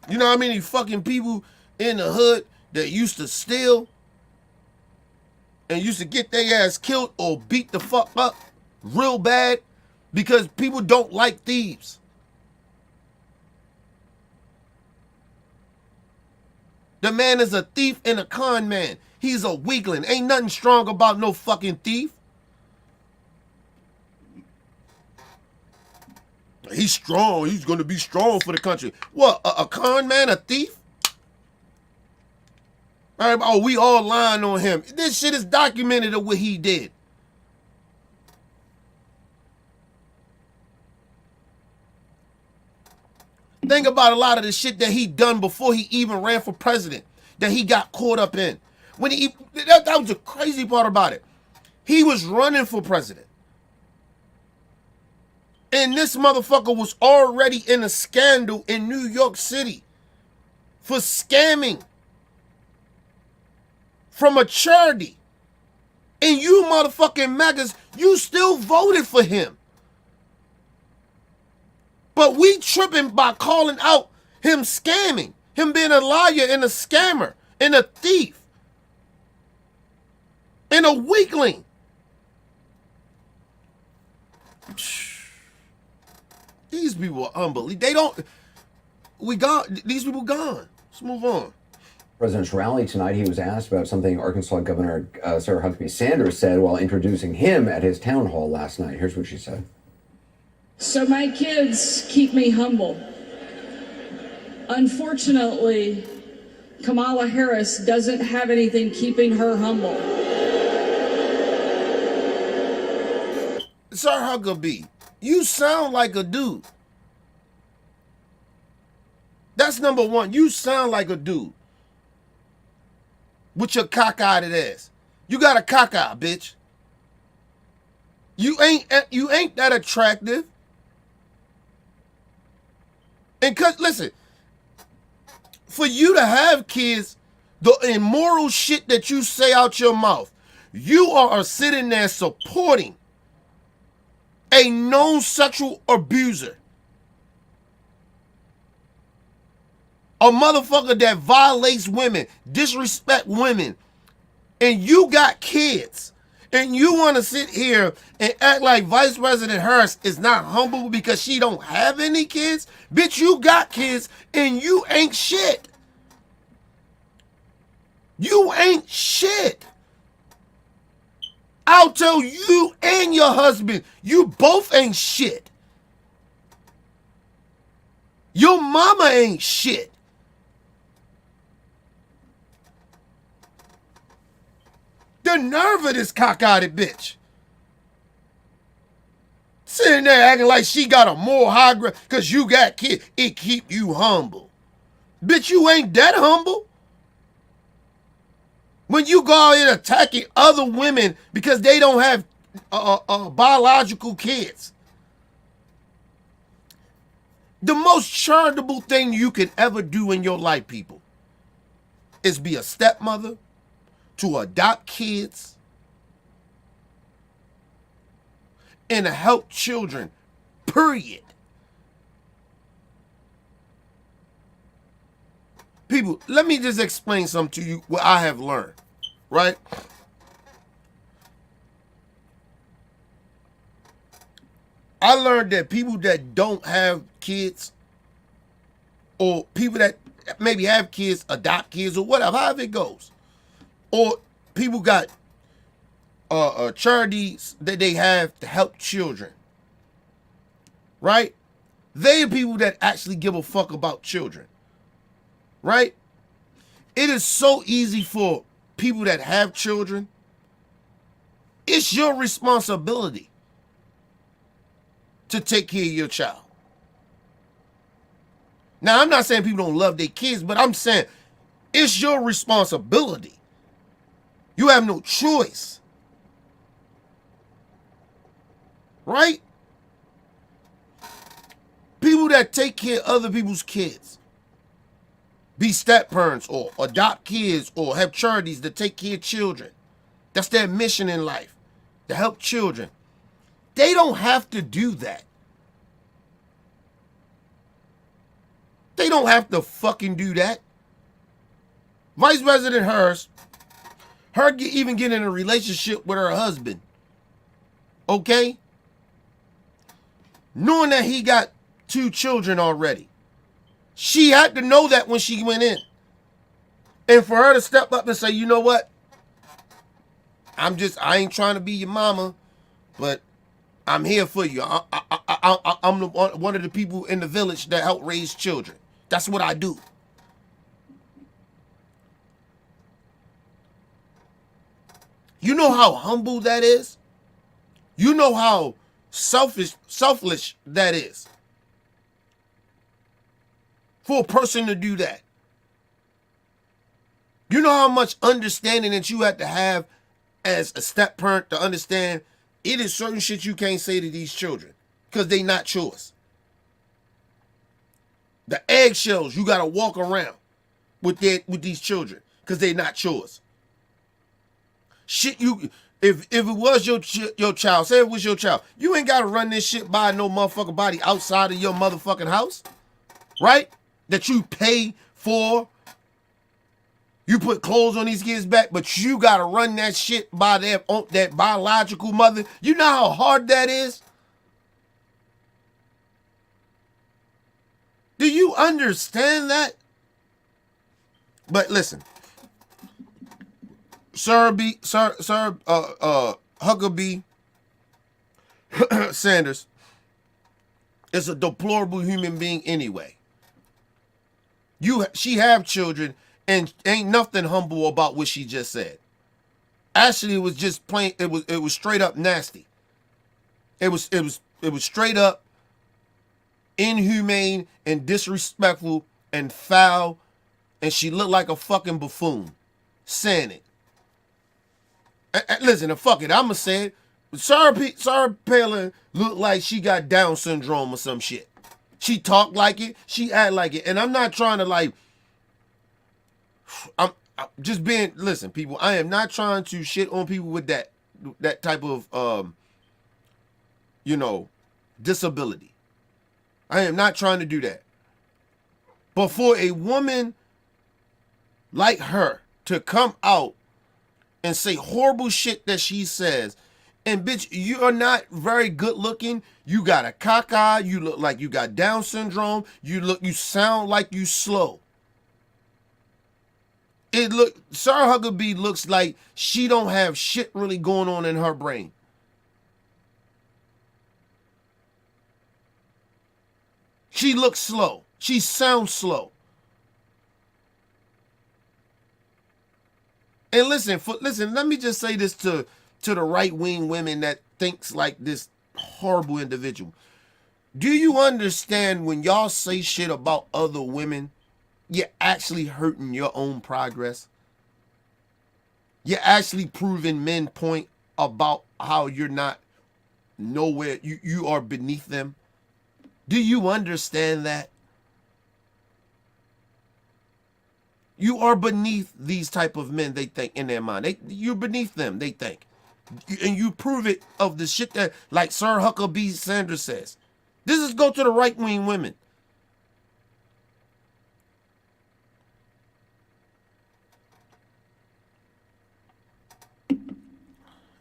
You know how many fucking people in the hood that used to steal and used to get their ass killed or beat the fuck up real bad because people don't like thieves. The man is a thief and a con man. He's a weakling. Ain't nothing strong about no fucking thief. He's strong. He's going to be strong for the country. What, a con man, a thief? Oh, we all lying on him. This shit is documented of what he did. Think about a lot of the shit that he done before he even ran for president, that he got caught up in. That was the crazy part about it. He was running for president. And this motherfucker was already in a scandal in New York City for scamming from a charity. And you motherfucking Magas, you still voted for him. But we tripping by calling out him scamming, him being a liar and a scammer and a thief and a weakling. These people are unbelievable. These people gone. Let's move on. President's rally tonight, he was asked about something Arkansas Governor Sarah Huckabee Sanders said while introducing him at his town hall last night. Here's what she said. So my kids keep me humble. Unfortunately, Kamala Harris doesn't have anything keeping her humble. Sir Huckabee, you sound like a dude. That's number one. You sound like a dude. With your cockeyed ass. You got a cockeye, bitch. You ain't that attractive. And listen, for you to have kids, the immoral shit that you say out your mouth, you are sitting there supporting a known sexual abuser. A motherfucker that violates women, disrespect women, and you got kids. And you want to sit here and act like Vice President Harris is not humble because she don't have any kids? Bitch, you got kids and you ain't shit. You ain't shit. I'll tell you and your husband, you both ain't shit. Your mama ain't shit. The nerve of this cockeyed bitch. Sitting there acting like she got a more high ground because you got kids. It keep you humble. Bitch, you ain't that humble. When you go out here attacking other women because they don't have biological kids. The most charitable thing you could ever do in your life, people, is be a stepmother, to adopt kids, and to help children, period. People, let me just explain something to you what I have learned, right? I learned that people that don't have kids, or people that maybe have kids, adopt kids, or whatever, however it goes, or people got charities that they have to help children, right? They are people that actually give a fuck about children, right? It is so easy for people that have children. It's your responsibility to take care of your child. Now, I'm not saying people don't love their kids, but I'm saying it's your responsibility. You have no choice. Right? People that take care of other people's kids, be step parents or adopt kids or have charities that take care of children. That's their mission in life, to help children. They don't have to do that. They don't have to fucking do that. Vice President Harris, even get in a relationship with her husband, okay? Knowing that he got 2 children already. She had to know that when she went in. And for her to step up and say, you know what? I ain't trying to be your mama, but I'm here for you. I'm one of the people in the village that help raise children. That's what I do. You know how humble that is? You know how selfish that is for a person to do that. You know how much understanding that you have to have as a step parent to understand it is certain shit you can't say to these children because they not yours. The eggshells you gotta walk around with these children because they not yours. Shit, if it was your child, say it was your child, you ain't gotta run this shit by no motherfucking body outside of your motherfucking house, right? That you pay for. You put clothes on these kids' back, but you gotta run that shit by that biological mother. You know how hard that is? Do you understand that? But listen, Huckabee Sanders is a deplorable human being anyway. She have children and ain't nothing humble about what she just said. Actually, it was just plain. It was straight up nasty. It was straight up inhumane and disrespectful and foul, and she looked like a fucking buffoon saying it. Listen, fuck it, I'ma say it. Sarah Palin looked like she got Down syndrome or some shit. She talked like it, she act like it, and I'm not trying to I'm just being, listen, people, I am not trying to shit on people with that type of disability. I am not trying to do that. But for a woman like her to come out and say horrible shit that she says, and bitch, you are not very good looking. You got a cock eye. You look like you got Down syndrome. You sound like you slow. Sarah Huckabee looks like she don't have shit really going on in her brain. She looks slow. She sounds slow. And listen, let me just say this to the right-wing women that thinks like this horrible individual. Do you understand when y'all say shit about other women, you're actually hurting your own progress? You're actually proving men point about how you're not nowhere, you are beneath them. Do you understand that? You are beneath these type of men, they think, in their mind. You're beneath them, they think. And you prove it of the shit that, like Sir Huckabee Sanders says. This is go to the right-wing women.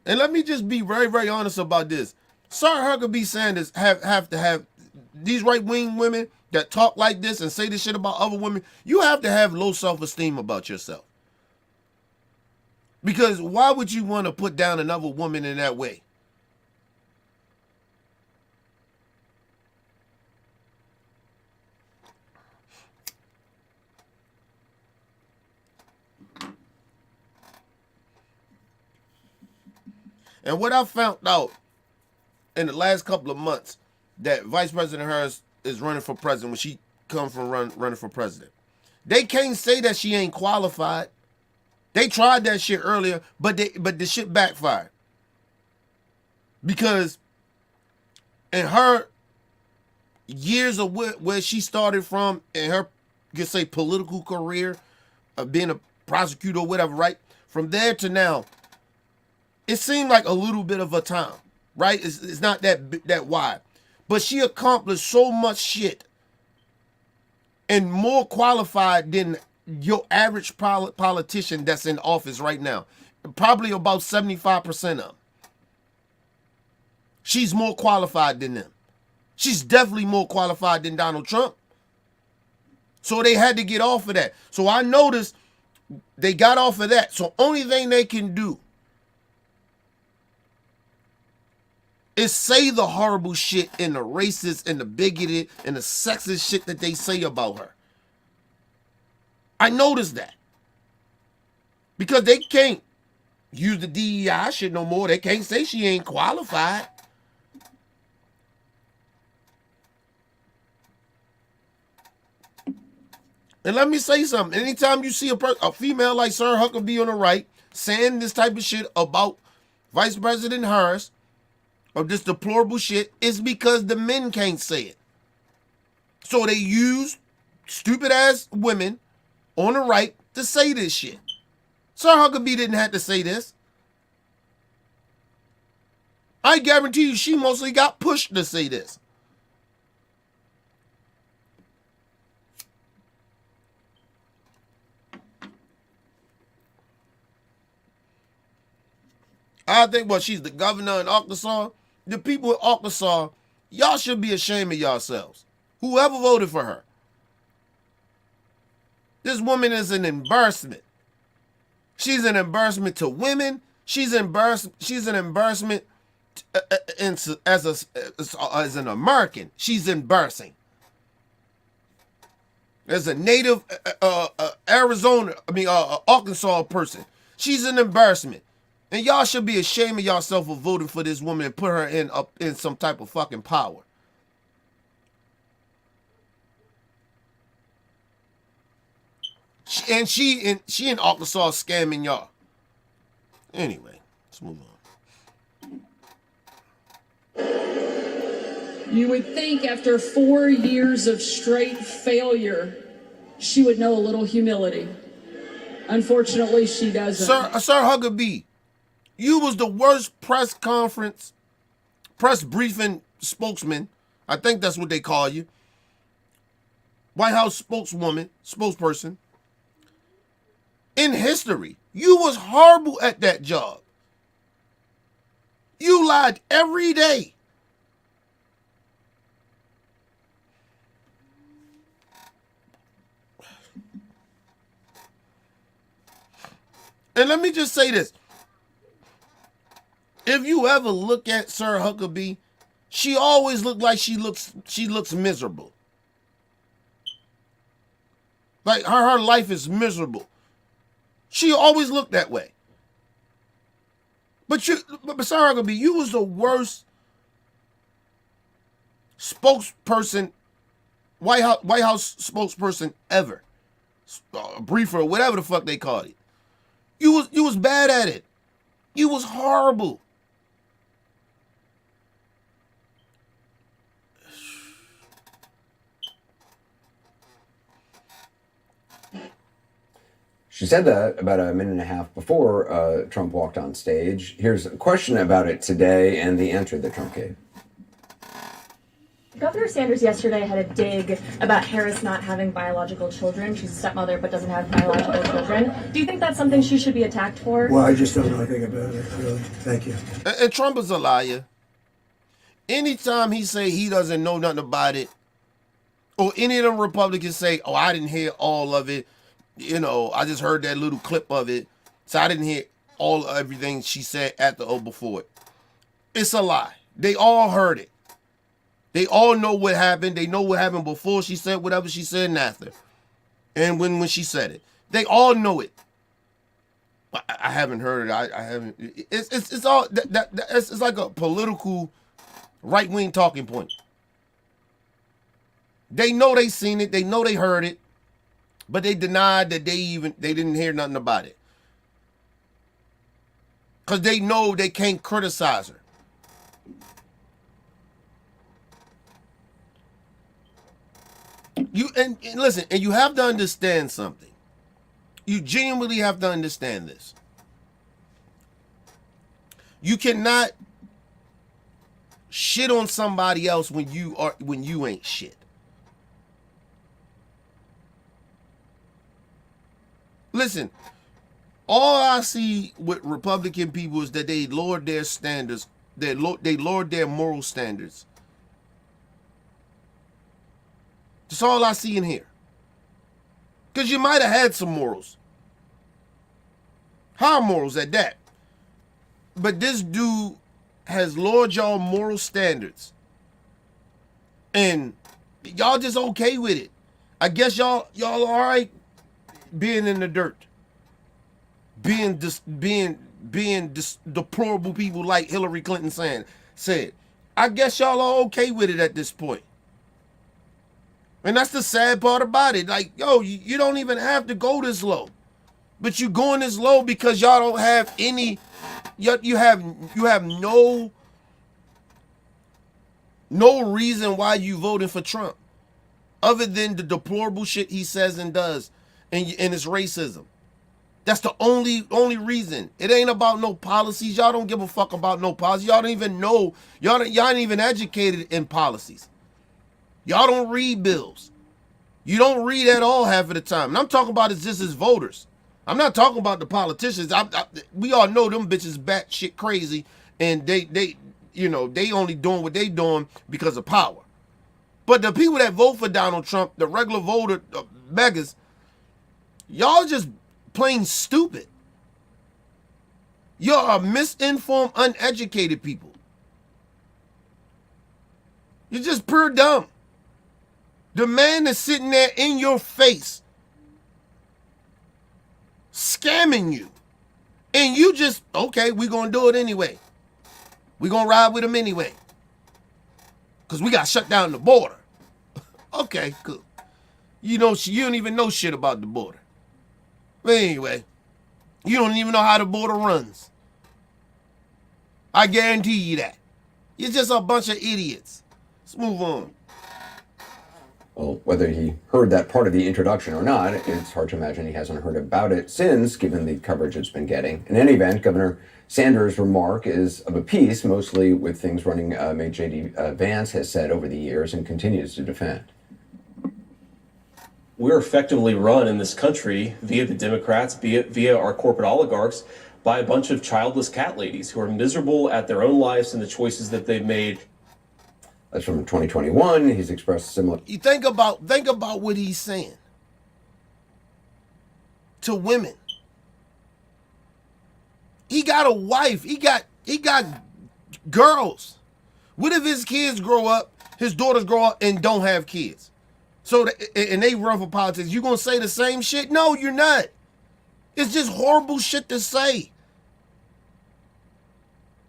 And let me just be very, very honest about this. Sir Huckabee Sanders have to have these right-wing women that talk like this and say this shit about other women. You have to have low self-esteem about yourself. Because why would you want to put down another woman in that way? And what I found out in the last couple of months, that Vice President Harris is running for president when she comes from running for president. They can't say that she ain't qualified. They tried that shit earlier, but the shit backfired. Because in her years of where she started from, in her, you could say, political career, of being a prosecutor or whatever, right? From there to now, it seemed like a little bit of a time, right? It's not that wide. But she accomplished so much shit and more qualified than your average politician that's in office right now. Probably about 75% of them. She's more qualified than them. She's definitely more qualified than Donald Trump. So they had to get off of that. So I noticed they got off of that. So only thing they can do is say the horrible shit and the racist and the bigoted and the sexist shit that they say about her. I noticed that. Because they can't use the DEI shit no more. They can't say she ain't qualified. And let me say something. Anytime you see a female like Sir Huckabee on the right saying this type of shit about Vice President Harris, of this deplorable shit, is because the men can't say it. So they use stupid ass women on the right to say this shit. Sir Huckabee didn't have to say this. I guarantee you she mostly got pushed to say this. I think, well, she's the governor in Arkansas. The people in Arkansas, y'all should be ashamed of yourselves. Whoever voted for her. This woman is an embarrassment. She's an embarrassment to women. She's an embarrassment as an American. She's embarrassing. As a native Arkansas person, she's an embarrassment. And y'all should be ashamed of yourself for voting for this woman and put her in some type of fucking power. She in Arkansas scamming y'all. Anyway, let's move on. You would think after 4 years of straight failure, she would know a little humility. Unfortunately, she doesn't. Sir Huckabee, you was the worst press briefing spokesman. I think that's what they call you. White House spokesperson. In history. You was horrible at that job. You lied every day. And let me just say this. If you ever look at Sir Huckabee, she always looked like she looks miserable. Like her life is miserable. She always looked that way. But Sir Huckabee, you was the worst spokesperson, White House spokesperson ever, briefer or whatever the fuck they called it. You was bad at it. You was horrible. She said that about a minute and a half before Trump walked on stage. Here's a question about it today and the answer that Trump gave. Governor Sanders yesterday had a dig about Harris not having biological children. She's a stepmother but doesn't have biological children. Do you think that's something she should be attacked for? Well, I just don't know anything about it, really. Thank you. And Trump is a liar. Anytime he say he doesn't know nothing about it, or any of them Republicans say, oh, I didn't hear all of it, you know, I just heard that little clip of it, so I didn't hear everything she said after or before it. It's a lie. They all heard it. They all know what happened. They know what happened before she said whatever she said and after. And when she said it. They all know it. I haven't heard it. I haven't. It's all it's like a political right-wing talking point. They know they seen it. They know they heard it. But they denied that they didn't hear nothing about it. Because they know they can't criticize her. And listen, and you have to understand something. You genuinely have to understand this. You cannot shit on somebody else when you ain't shit. Listen, all I see with Republican people is that they lowered their standards. They lowered their moral standards. That's all I see in here. Because you might have had some morals. High morals at that. But this dude has lowered y'all moral standards. And y'all just okay with it. I guess y'all all right being in the dirt. Being deplorable people like Hillary Clinton said. I guess y'all are okay with it at this point. And that's the sad part about it. Like, yo, you don't even have to go this low. But you going this low because y'all don't have any, you have no reason why you voting for Trump. Other than the deplorable shit he says and does and his racism. That's the only reason. It ain't about no policies. Y'all don't give a fuck about no policies. Y'all don't even know. Y'all ain't even educated in policies. Y'all don't read bills. You don't read at all half of the time. And I'm talking about it's just as voters. I'm not talking about the politicians. We all know them bitches batshit crazy, and they only doing what they doing because of power. But the people that vote for Donald Trump, the regular voter, beggars, y'all just plain stupid. You're a misinformed, uneducated people. You're just pure dumb. The man is sitting there in your face, scamming you. And you just, okay, we're going to do it anyway. We're going to ride with him anyway. Because we got to shut down the border. Okay, cool. You don't even know shit about the border. But anyway, you don't even know how the border runs. I guarantee you that. You're just a bunch of idiots. Let's move on. Well, whether he heard that part of the introduction or not, it's hard to imagine he hasn't heard about it since, given the coverage it's been getting. In any event, Governor Sanders' remark is of a piece, mostly with things running mate J.D. Vance has said over the years and continues to defend. We're effectively run in this country via the Democrats, via our corporate oligarchs, by a bunch of childless cat ladies who are miserable at their own lives and the choices that they've made. That's from 2021. He's expressed similar. You think about what he's saying to women. He got a wife. He got girls. What if his kids grow up, his daughters grow up and don't have kids? So and they run for politics. You gonna say the same shit? No, you're not. It's just horrible shit to say.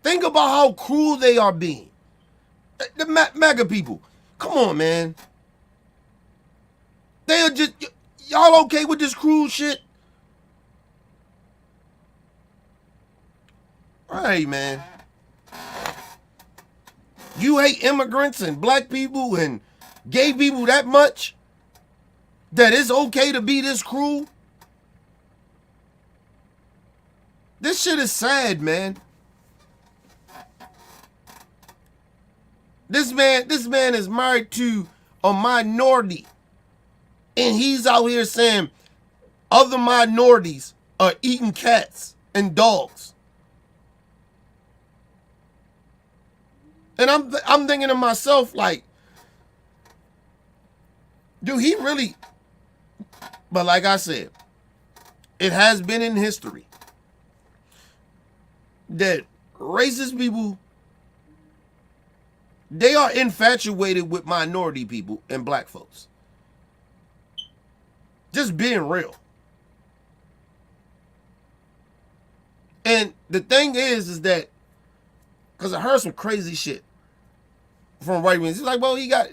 Think about how cruel they are being. The MAGA people, Come on, man. They are just, y'all okay with this cruel shit? All right, man. You hate immigrants and black people and gay people that much that it's okay to be this cruel? This shit is sad, man. This man is married to a minority, and he's out here saying other minorities are eating cats and dogs. And I'm thinking to myself, like, do he really? But like I said, it has been in history that racist people, they are infatuated with minority people and black folks. Just being real. And the thing is that, because I heard some crazy shit from white men. It's like, well, he got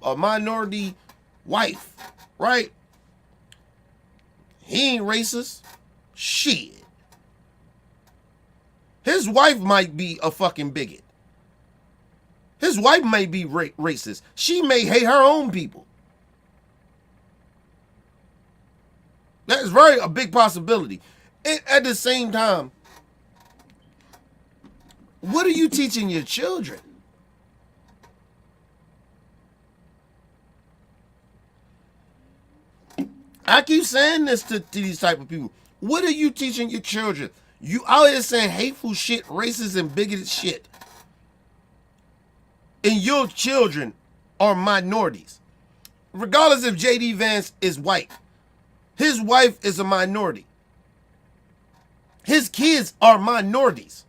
a minority wife, right? He ain't racist. Shit. His wife might be a fucking bigot. His wife may be racist. She may hate her own people. That's a big possibility. And at the same time, what are you teaching your children? I keep saying this to these type of people. What are you teaching your children? You out here saying hateful shit, racist and bigoted shit. And your children are minorities. Regardless if J.D. Vance is white. His wife is a minority. His kids are minorities.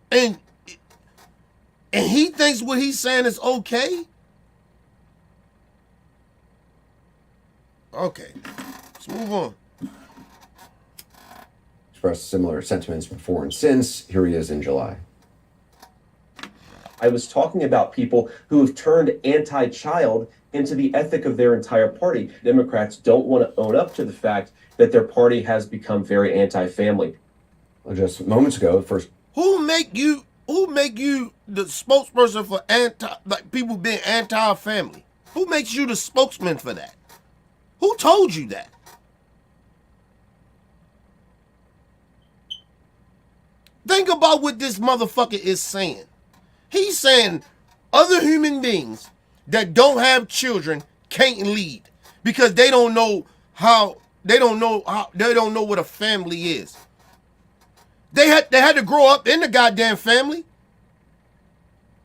And he thinks what he's saying is okay? Okay, let's move on. Expressed similar sentiments before and since. Here he is in July. I was talking about people who have turned anti-child into the ethic of their entire party. Democrats don't want to own up to the fact that their party has become very anti-family. Well, just moments ago, first. Who make you the spokesperson for people being anti-family? Who makes you the spokesman for that? Who told you that? Think about what this motherfucker is saying. He's saying other human beings that don't have children can't lead because they don't know what a family is. They had to grow up in the goddamn family.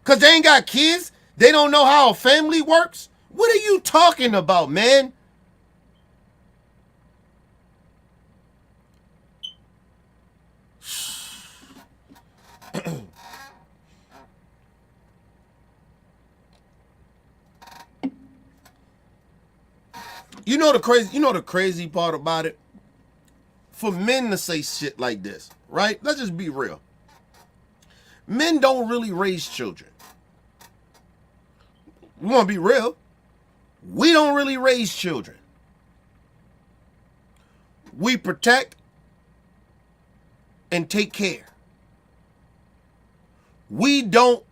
Cause they ain't got kids. They don't know how a family works. What are you talking about, man? You know the crazy part about it? For men to say shit like this, right? Let's just be real. Men don't really raise children. We want to be real. We don't really raise children. We protect and take care. We don't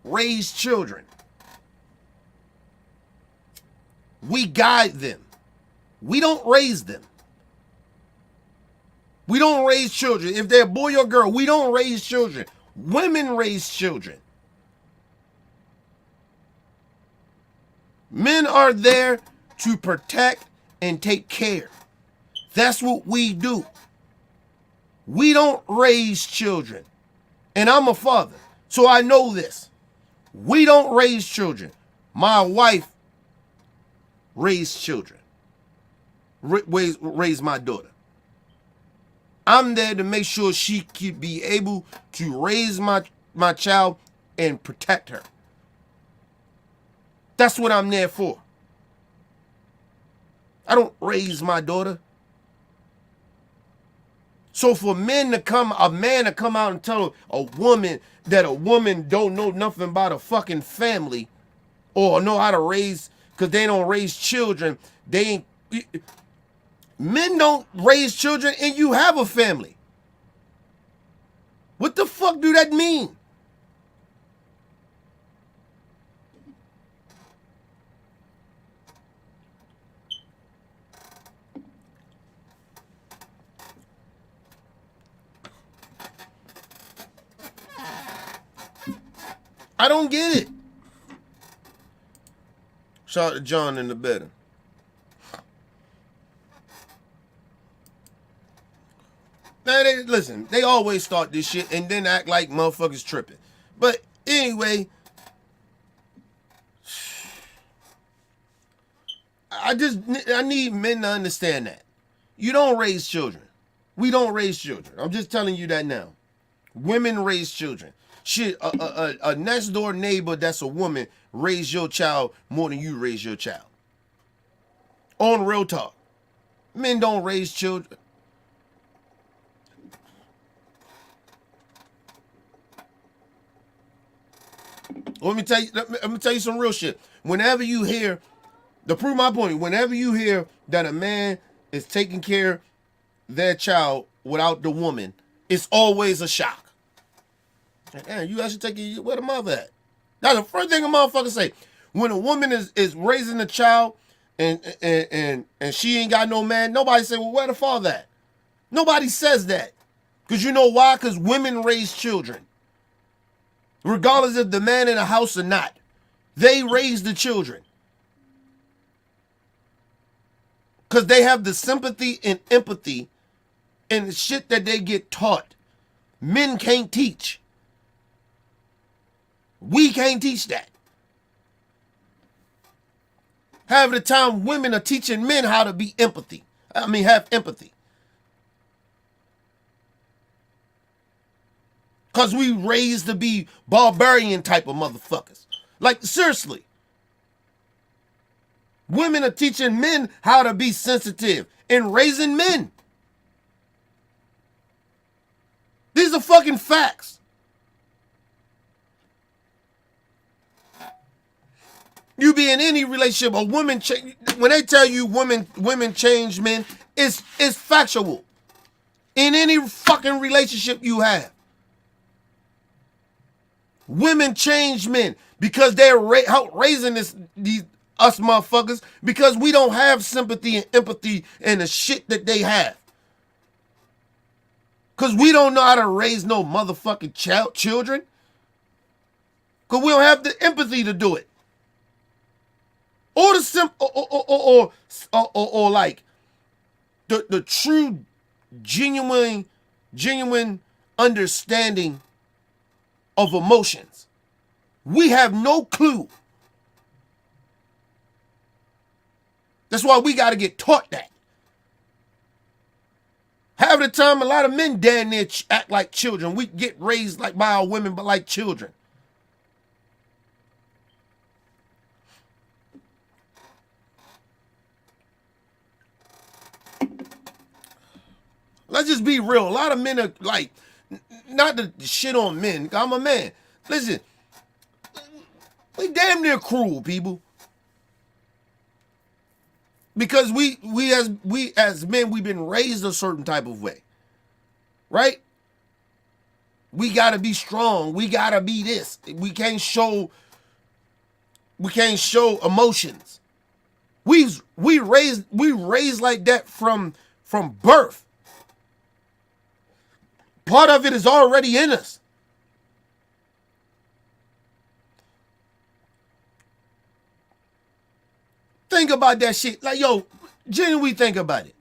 raise children. We guide them. We don't raise them. We don't raise children. If they're a boy or girl, we don't raise children. Women raise children. Men are there to protect and take care. That's what we do. We don't raise children. And I'm a father, so I know this. We don't raise children. My wife raised children. Raised my daughter. I'm there to make sure she could be able to raise my child and protect her. That's what I'm there for. I don't raise my daughter. So for a man to come out and tell a woman that a woman don't know nothing about a fucking family or know how to raise, because they don't raise children, they ain't, men don't raise children and you have a family. What the fuck do that mean? I don't get it. Shout out to John in the bedroom. Now, listen, they always start this shit and then act like motherfuckers tripping. But anyway, I need men to understand that. You don't raise children. We don't raise children. I'm just telling you that now. Women raise children. Shit, a next door neighbor that's a woman raise your child more than you raise your child. On real talk. Men don't raise children. Let me tell you some real shit. Whenever you hear, to prove my point, whenever you hear that a man is taking care of their child without the woman, it's always a shock. Damn, you actually taking where the mother at? That's the first thing a motherfucker say. When a woman is raising a child and she ain't got no man, nobody say, well, where the father at? Nobody says that. Because you know why? Because women raise children. Regardless if the man in the house or not. They raise the children. Because they have the sympathy and empathy and the shit that they get taught. Men can't teach. We can't teach that. Half the time, women are teaching men how to be empathy. Have empathy. Because we raised to be barbarian type of motherfuckers. Like, seriously. Women are teaching men how to be sensitive and raising men. These are fucking facts. You be in any relationship, a woman when they tell you women change men, it's factual. In any fucking relationship you have. Women change men because they're raising these us motherfuckers because we don't have sympathy and empathy and the shit that they have. Because we don't know how to raise no motherfucking children. Because we don't have the empathy to do it. Or the or like the true genuine understanding of emotions. We have no clue. That's why we got to get taught that. Half the time, a lot of men damn near act like children. We get raised like by our women, but like children. Let's just be real. A lot of men are like, not to shit on men. I'm a man. Listen, we damn near cruel, people. Because we as men, we've been raised a certain type of way. Right? We gotta be strong. We gotta be this. We can't show emotions. We raised like that from birth. Part of it is already in us. Think about that shit. Like, yo, genuinely think about it.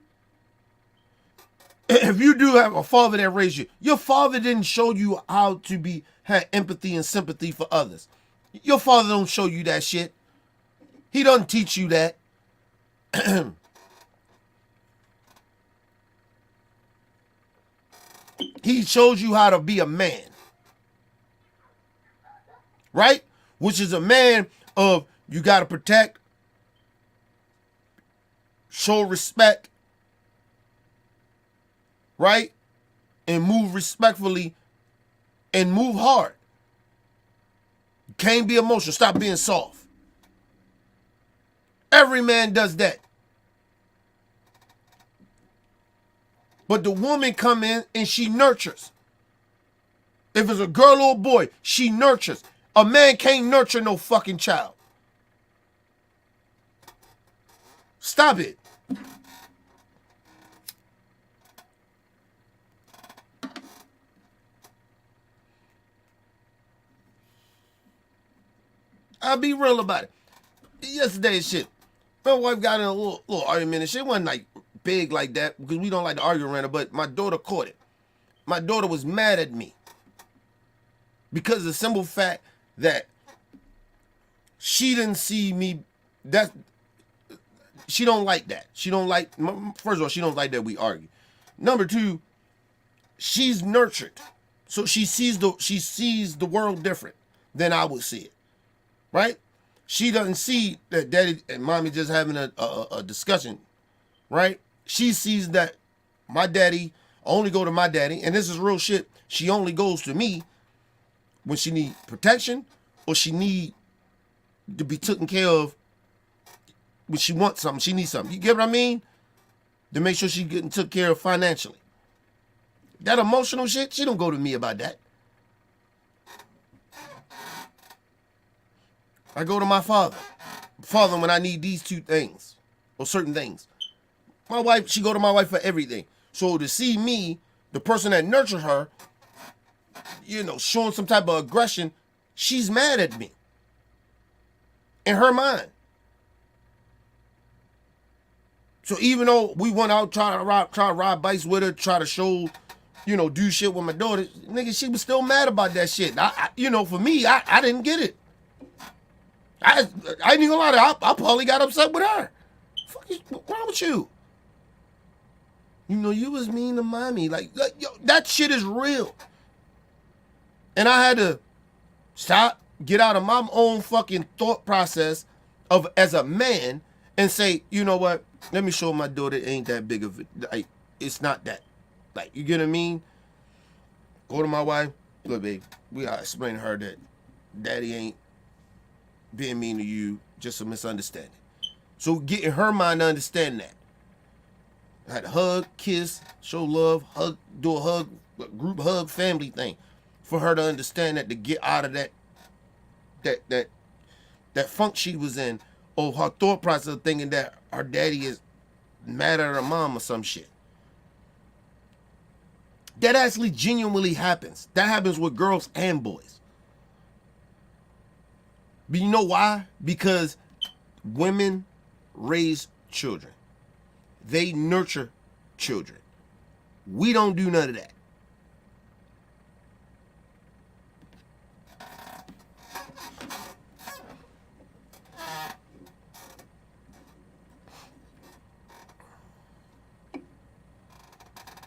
If you do have a father that raised you, your father didn't show you how to have empathy and sympathy for others. Your father don't show you that shit. He doesn't teach you that. He shows you how to be a man. Right? Which is a man of you got to protect, show respect, right? and move respectfully and move hard. You can't be emotional. Stop being soft. Every man does that. But the woman come in and she nurtures. If it's a girl or a boy, she nurtures. A man can't nurture no fucking child. Stop it. I'll be real about it. Yesterday's shit. My wife got in a little argument and shit. It wasn't like big like that because we don't like to argue around it, but my daughter caught it. My daughter was mad at me because of the simple fact that she didn't see me. That she don't like that. She don't like. First of all, she don't like that we argue. Number two, she's nurtured, so she sees the world different than I would see it. Right? She doesn't see that daddy and mommy just having a discussion. Right? She sees that my daddy only go to my daddy, and this is real shit. She only goes to me when she need protection or she need to be taken care of when she wants something, she needs something. You get what I mean? To make sure she getting took care of financially. That emotional shit, she don't go to me about that. I go to my father. Father, when I need these two things or certain things. My wife, she go to my wife for everything. So to see me, the person that nurtured her, showing some type of aggression, she's mad at me. In her mind. So even though we went out try to ride bikes with her, try to show, do shit with my daughter, nigga, she was still mad about that shit. For me, I didn't get it. I ain't even gonna lie to you, I probably got upset with her. Fuck is what's wrong with you? You was mean to mommy. Like yo, that shit is real. And I had to stop, get out of my own fucking thought process of as a man and say, you know what? Let me show my daughter it ain't that big of it. Like, it's not that. Like, you get what I mean? Go to my wife. Look, babe, we gotta explain to her that daddy ain't being mean to you, just a misunderstanding. So get in her mind to understand that. I had to hug, kiss, show love, hug, do a hug, group hug, family thing. For her to understand that, to get out of that funk she was in, or her thought process of thinking that her daddy is mad at her mom or some shit. That actually genuinely happens. That happens with girls and boys. But you know why? Because women raise children. They nurture children. We don't do none of that.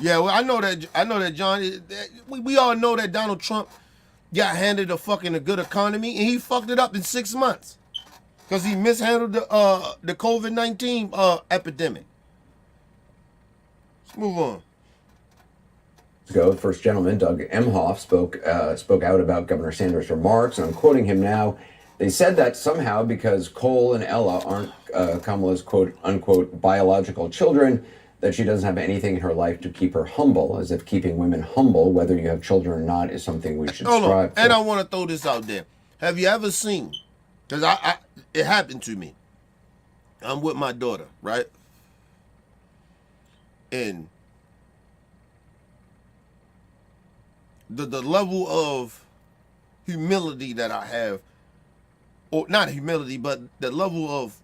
Yeah, well, I know that, John. We all know that Donald Trump got handed a good economy, and he fucked it up in 6 months because he mishandled the COVID-19 epidemic. Let's move on. Ago, First Gentleman Doug Emhoff spoke out about Governor Sanders' remarks, and I'm quoting him now. They said that somehow because Cole and Ella aren't Kamala's quote unquote biological children, that she doesn't have anything in her life to keep her humble, as if keeping women humble, whether you have children or not, is something we should strive for. And I want to throw this out there. Have you ever seen, because it happened to me. I'm with my daughter, right? And the level of humility that I have, or not humility, but the level of,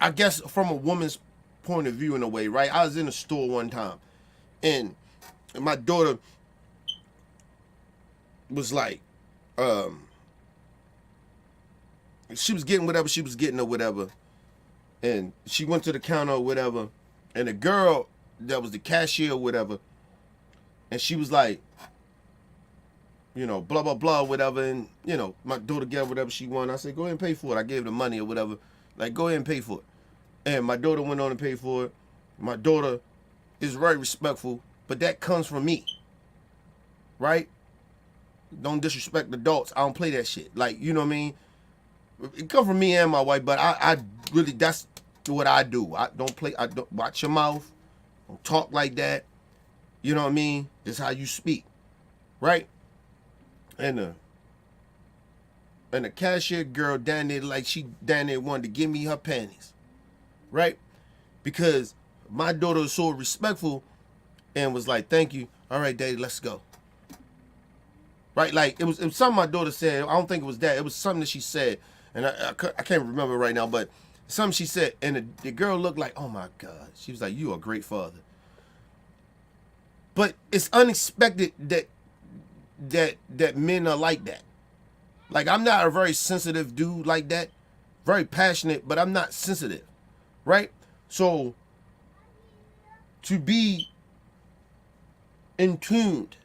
I guess from a woman's point of view in a way, right? I was in a store one time and my daughter was like, she was getting whatever she was getting or whatever. And she went to the counter or whatever. And the girl that was the cashier or whatever, and she was like, blah, blah, blah, whatever. And, my daughter got whatever she wanted. I said, go ahead and pay for it. I gave her the money or whatever. Like, go ahead and pay for it. And my daughter went on and paid for it. My daughter is very respectful, but that comes from me, right? Don't disrespect adults. I don't play that shit. Like, you know what I mean? It comes from me and my wife, but I really, that's what I do. I don't watch your mouth. Don't talk like that. You know what I mean? This is how you speak, right? And the cashier girl down there, like she down there wanted to give me her panties, right? Because my daughter was so respectful and was like, "Thank you. All right, daddy, let's go." Right? Like it was something my daughter said. I don't think it was that. It was something that she said, and I can't remember right now, but something she said, and the girl looked like, "Oh my God." She was like, "You are a great father." But it's unexpected that men are like that. Like, I'm not a very sensitive dude like that. Very passionate, but I'm not sensitive. Right? So, to be in tuned,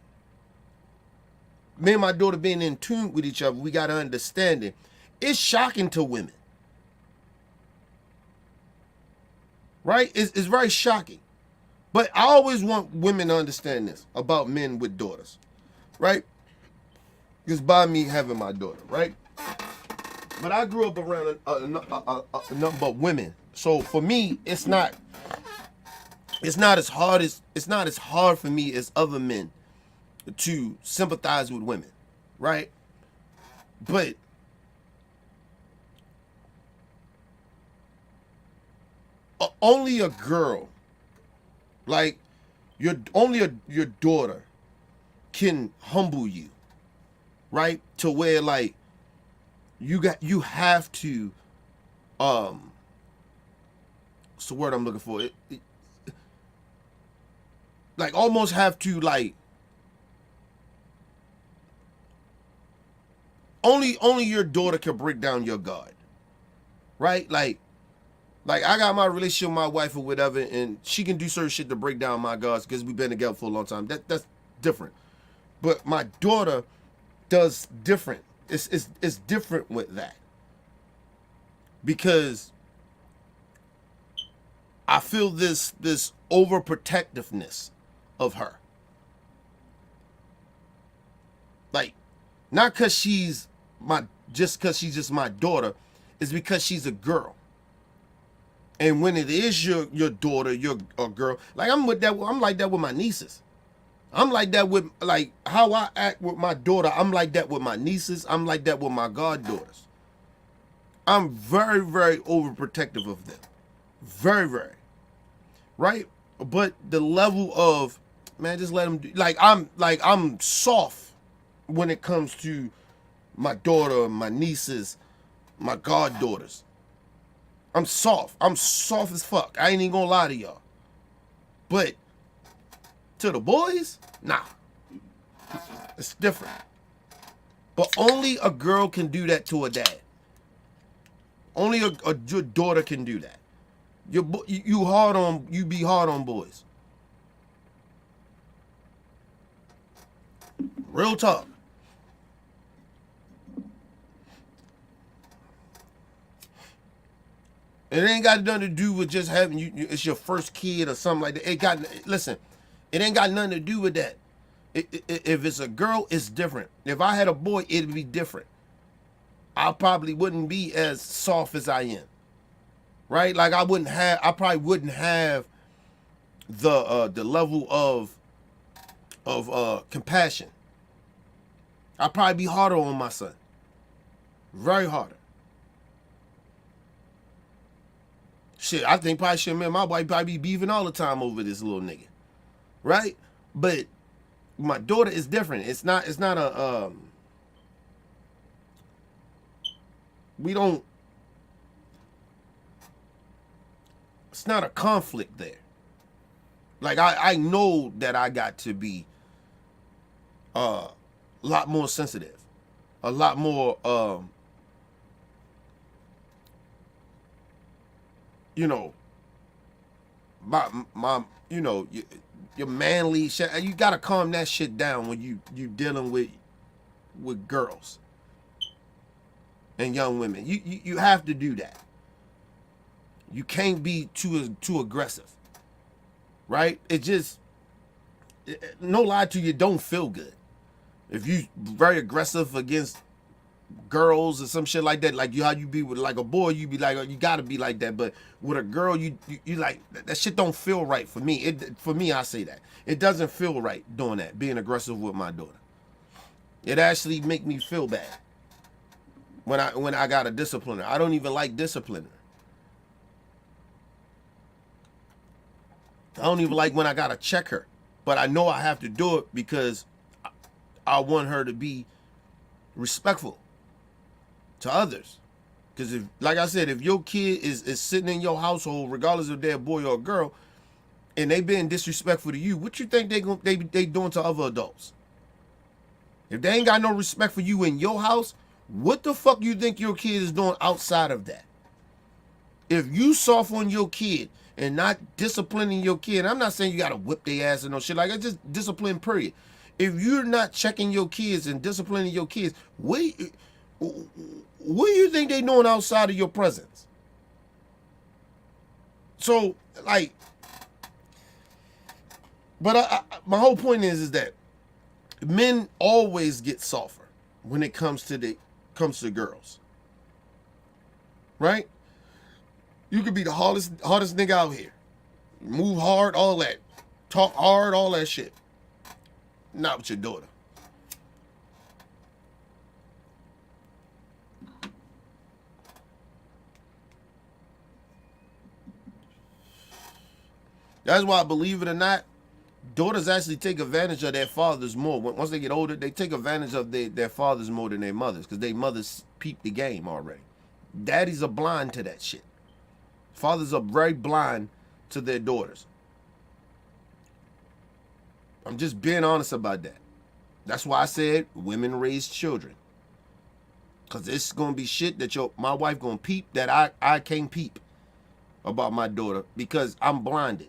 me and my daughter being in tune with each other, we got to understand it. It's shocking to women. Right? It's very shocking. But I always want women to understand this about men with daughters. Right? It's by me having my daughter, right? But I grew up around a number of women, so for me, it's not as hard for me as other men to sympathize with women, right? But only a girl, like your daughter, can humble you. Right? To where like you have to what's the word I'm looking for? Like almost have to like only your daughter can break down your guard. Right? Like I got my relationship with my wife or whatever, and she can do certain shit to break down my guards because we've been together for a long time. That's different. But my daughter does different. It's different with that. Because I feel this overprotectiveness of her. Like, not because she's just my daughter, it's because she's a girl. And when it is your daughter, you're a girl. Like I'm like that with my nieces. I'm like that with, like, how I act with my daughter. I'm like that with my nieces. I'm like that with my goddaughters. I'm very, very overprotective of them. Very, very. Right? But the level of, man, just let them do, I'm soft when it comes to my daughter, my nieces, my goddaughters. I'm soft. I'm soft as fuck. I ain't even gonna lie to y'all. But to the boys, nah. It's different. But only a girl can do that to a dad. Only your daughter can do that. You be hard on boys. Real talk. It ain't got nothing to do with just having it's your first kid or something like that. Listen, it ain't got nothing to do with that. If it's a girl, it's different. If I had a boy, it'd be different. I probably wouldn't be as soft as I am. Right? Like I probably wouldn't have the level of compassion. I'd probably be harder on my son. Very harder. Shit, I think probably shit, man, my wife probably be beefing all the time over this little nigga. Right? But my daughter is different. It's not a it's not a conflict there. Like I know that I got to be a lot more sensitive, a lot more my your manly shit. You gotta calm that shit down when you dealing with girls and young women. You have to do that. You can't be too aggressive. right? It just, no lie to you, don't feel good. If you very aggressive against girls or some shit like that, like how you be with like a boy, you be like, you gotta be like that. But with a girl, you like that shit don't feel right for me. For me, I say that it doesn't feel right doing that, being aggressive with my daughter. It actually make me feel bad when I gotta discipline her. I don't even like disciplining her. I don't even like when I gotta check her, but I know I have to do it because I want her to be respectful to others. Because if, like I said, if your kid is sitting in your household, regardless if they're a boy or a girl, and they being disrespectful to you, what you think they doing to other adults? If they ain't got no respect for you in your house, what the fuck you think your kid is doing outside of that? If you soft on your kid and not disciplining your kid, I'm not saying you gotta whip their ass and no shit like that, just discipline, period. If you're not checking your kids and disciplining your kids, what do you think they doing outside of your presence? So, like, but my whole point is that men always get softer when it comes to girls, right? You could be the hardest nigga out here, move hard, all that, talk hard, all that shit. Not with your daughter. That's why, believe it or not, daughters actually take advantage of their fathers more. Once they get older, they take advantage of their fathers more than their mothers, because their mothers peep the game already. Daddies are blind to that shit. Fathers are very blind to their daughters. I'm just being honest about that. That's why I said women raise children. Because it's going to be shit that my wife going to peep that I can't peep about my daughter because I'm blinded.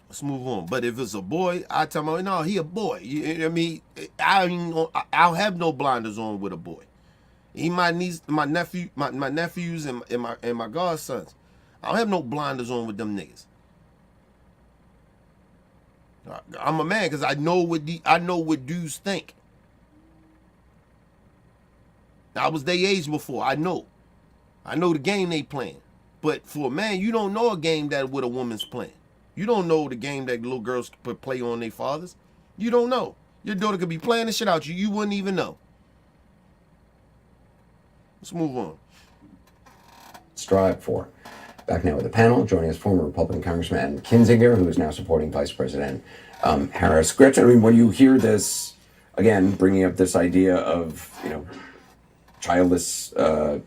Let's move on. But if it's a boy, I tell my, no, he a boy. You know what I mean? I'll have no blinders on with a boy. He my niece, my nephews and my godsons. I don't have no blinders on with them niggas. I'm a man because I know what dudes think. I was their age before. I know the game they playing. But for a man, you don't know a game that with a woman's playing. You don't know the game that little girls play on their fathers. You don't know. Your daughter could be playing the shit out you. You wouldn't even know. Let's move on. Strive for. Back now with the panel, joining us former Republican Congressman Kinzinger, who is now supporting Vice President Harris. Gretchen, I mean, when you hear this, again, bringing up this idea of, childless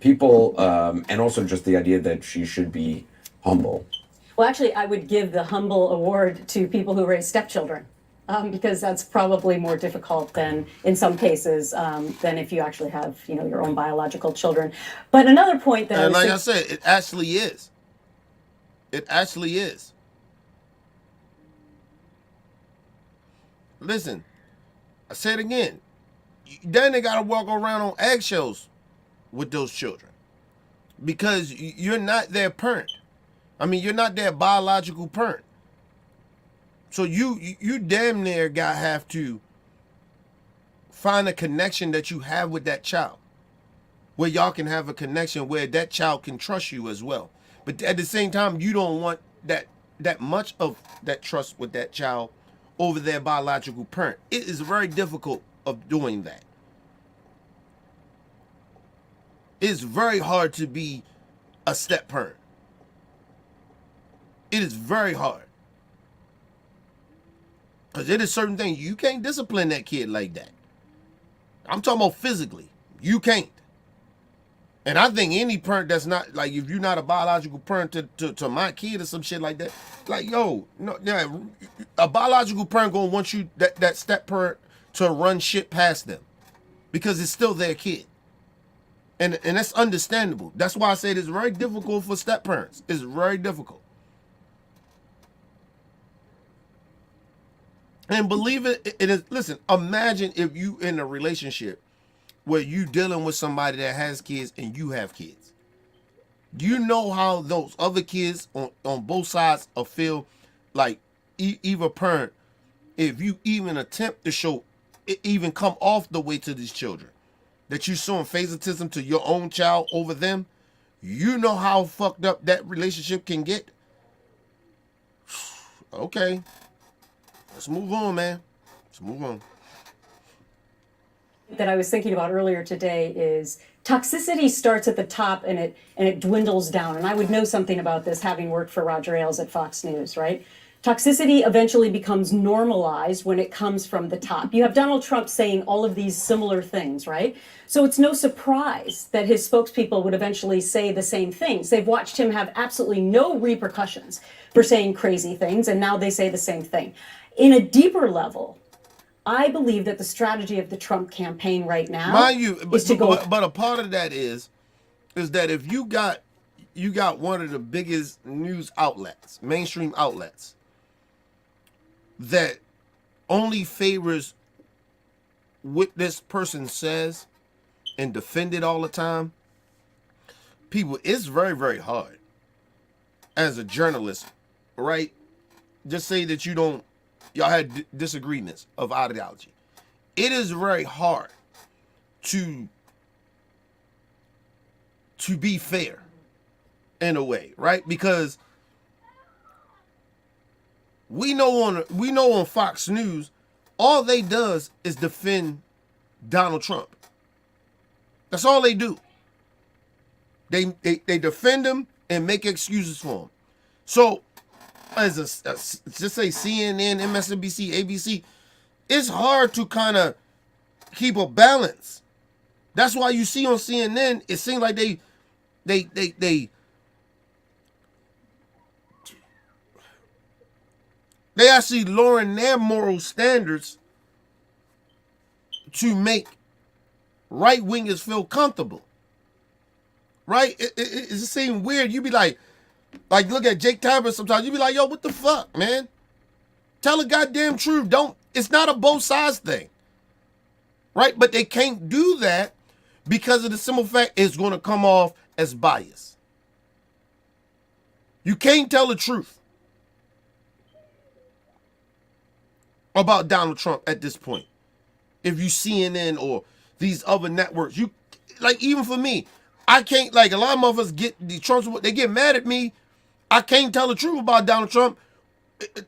people, and also just the idea that she should be humble. Well, actually, I would give the humble award to people who raise stepchildren, because that's probably more difficult than, in some cases, than if you actually have, your own biological children. But another point that I said, it actually is. It actually is. Listen, I said it again. Then they got to walk around on eggshells with those children because you're not their parent. I mean, you're not their biological parent. So you damn near have to find a connection that you have with that child, where y'all can have a connection where that child can trust you as well. But at the same time, you don't want that much of that trust with that child over their biological parent. It is very difficult of doing that. It's very hard to be a step parent. It is very hard. Because it is certain things. You can't discipline that kid like that. I'm talking about physically. You can't. And I think any parent that's not, like, if you're not a biological parent to my kid or some shit like that, like, yo, no, a biological parent gonna want you, that step parent, to run shit past them. Because it's still their kid. And that's understandable. That's why I say it's very difficult for step parents. It's very difficult. And believe it is, listen, imagine if you in a relationship where you dealing with somebody that has kids and you have kids. You know how those other kids on both sides will feel like either parent, if you even attempt to show, even come off the way to these children, that you're showing favoritism to your own child over them, you know how fucked up that relationship can get. Okay, let's move on, man. Let's move on. That I was thinking about earlier today is toxicity starts at the top and it dwindles down. And I would know something about this having worked for Roger Ailes at Fox News, right? Toxicity eventually becomes normalized when it comes from the top. You have Donald Trump saying all of these similar things, right? So it's no surprise that his spokespeople would eventually say the same things. They've watched him have absolutely no repercussions for saying crazy things, and now they say the same thing. In a deeper level, I believe that the strategy of the Trump campaign right now Mind you, is to go. but a part of that is that if you got one of the biggest news outlets, mainstream outlets, that only favors what this person says and defend it all the time, people, it's very, very hard as a journalist, right? Just say that y'all had disagreements of ideology. It is very hard to be fair in a way, right? Because we know on Fox News, all they does is defend Donald Trump. That's all they do. They defend him and make excuses for him. So, as just say CNN, MSNBC, ABC, it's hard to kind of keep a balance. That's why you see on CNN, it seems like they actually lowering their moral standards to make right-wingers feel comfortable. Right? It just seems weird. You be like look at Jake Tapper sometimes. You be like, yo, what the fuck, man? Tell the goddamn truth. It's not a both sides thing. Right? But they can't do that because of the simple fact it's going to come off as bias. You can't tell the truth about Donald Trump at this point. If you CNN or these other networks, you like, even for me, I can't, like, a lot of motherfuckers get the Trumps, they get mad at me. I can't tell the truth about Donald Trump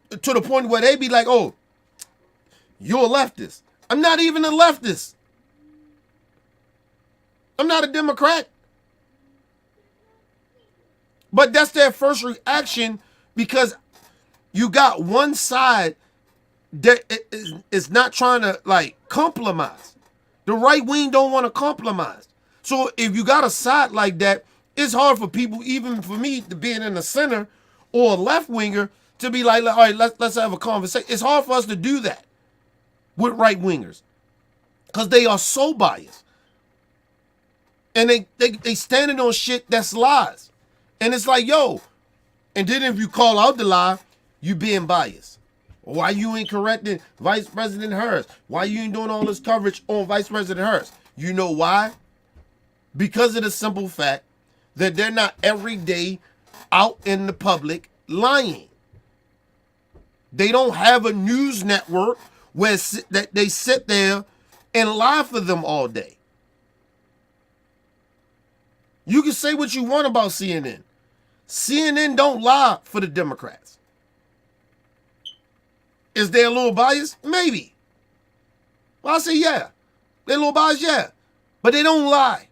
to the point where they be like, oh, you're a leftist. I'm not even a leftist. I'm not a Democrat. But that's their first reaction because you got one side that is not trying to, like, compromise. The right wing don't want to compromise. So if you got a side like that, it's hard for people, even for me, to being in the center or a left winger, to be like, all right, let's have a conversation. It's hard for us to do that with right wingers because they are so biased. And they standing on shit that's lies. And it's like, yo, and then if you call out the lie, you being biased. Why you ain't correcting Vice President Harris? Why you ain't doing all this coverage on Vice President Harris? You know why? Because of the simple fact that they're not every day out in the public lying. They don't have a news network where that they sit there and lie for them all day. You can say what you want about CNN. CNN don't lie for the Democrats. Is there a little bias? Maybe. Well, I say yeah. They're a little biased, yeah. But they don't lie.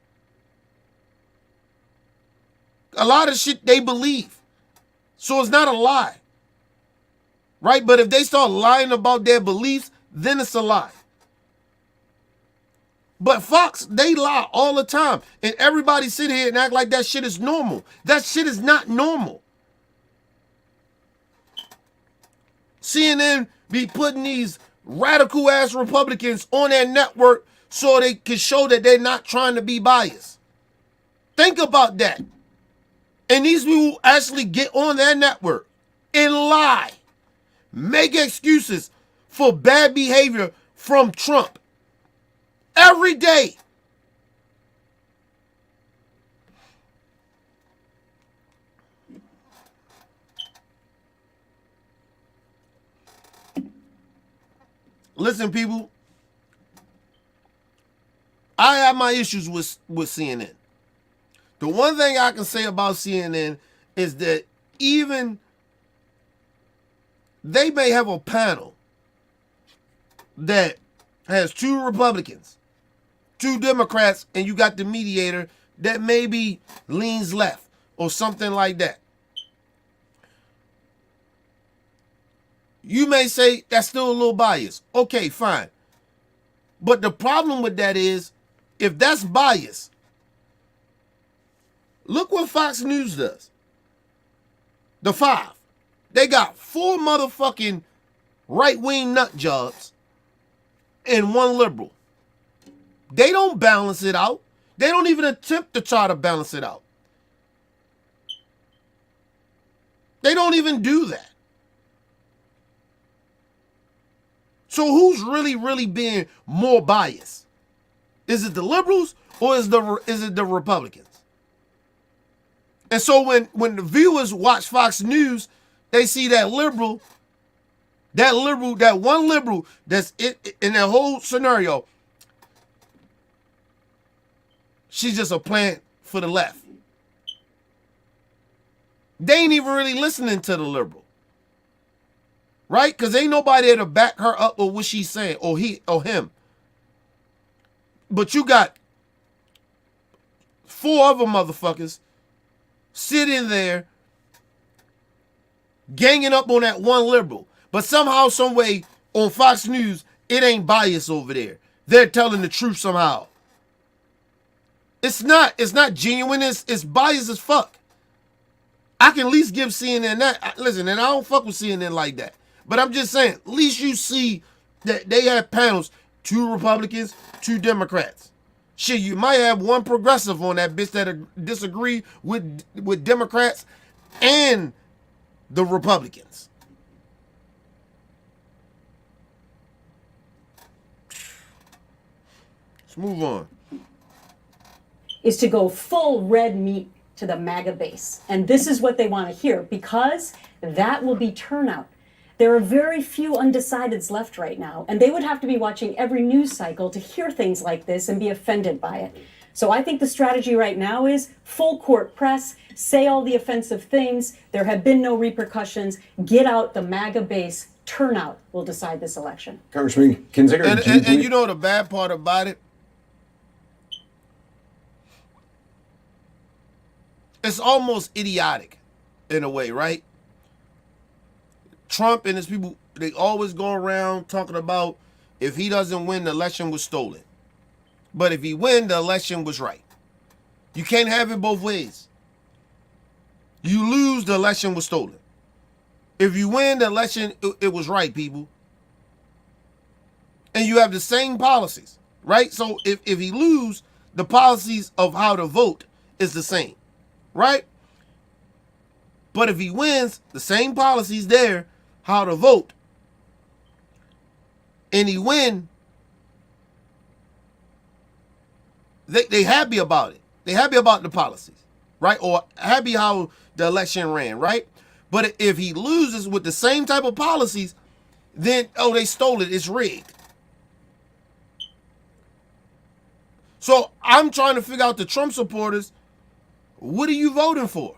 A lot of shit they believe. So it's not a lie. Right? But if they start lying about their beliefs, then it's a lie. But Fox, they lie all the time. And everybody sit here and act like that shit is normal. That shit is not normal. CNN be putting these radical ass Republicans on their network so they can show that they're not trying to be biased. Think about that. And these people actually get on their network and lie. Make excuses for bad behavior from Trump. Every day. listen, people. I have my issues with CNN. The one thing I can say about CNN is that even they may have a panel that has 2 Republicans, 2 Democrats, and you got the mediator that maybe leans left or something like that. You may say that's still a little biased. Okay, fine. But the problem with that is, if that's bias, look what Fox News does. The 5. They got 4 motherfucking right-wing nut jobs and 1 liberal. They don't balance it out. They don't even attempt to try to balance it out. They don't even do that. So who's really being more biased? Is it the liberals or is it the Republicans? And so when the viewers watch Fox News, they see that one liberal that's in that whole scenario, she's just a plant for the left. They ain't even really listening to the liberal. Right? Because ain't nobody there to back her up with what she's saying, or he or him. But you got 4 other motherfuckers sitting there ganging up on that one liberal. But somehow, some way, on Fox News, it ain't biased over there. They're telling the truth somehow. It's not genuine. It's biased as fuck. I can at least give CNN that. Listen, and I don't fuck with CNN like that. But I'm just saying, at least you see that they have panels, 2 Republicans, 2 Democrats. Shit, you might have 1 progressive on that bitch that disagree with Democrats and the Republicans. Let's move on. Is to go full red meat to the MAGA base. And this is what they want to hear, because that will be turnout. There are very few undecideds left right now, and they would have to be watching every news cycle to hear things like this and be offended by it. So I think the strategy right now is full court press, say all the offensive things, there have been no repercussions, get out the MAGA base, turnout will decide this election. Congressman Kinzinger, and you know the bad part about it? It's almost idiotic in a way, right? Trump and his people, they always go around talking about if he doesn't win, the election was stolen. But if he wins, the election was right. You can't have it both ways. You lose, the election was stolen. If you win the election, it was right, people. And you have the same policies, right? So if he lose, the policies of how to vote is the same, right? But if he wins, the same policies there, how to vote, and he win, they happy about it. They happy about the policies, right? Or happy how the election ran, right? But if he loses with the same type of policies, then, oh, they stole it, it's rigged. So I'm trying to figure out the Trump supporters, what are you voting for?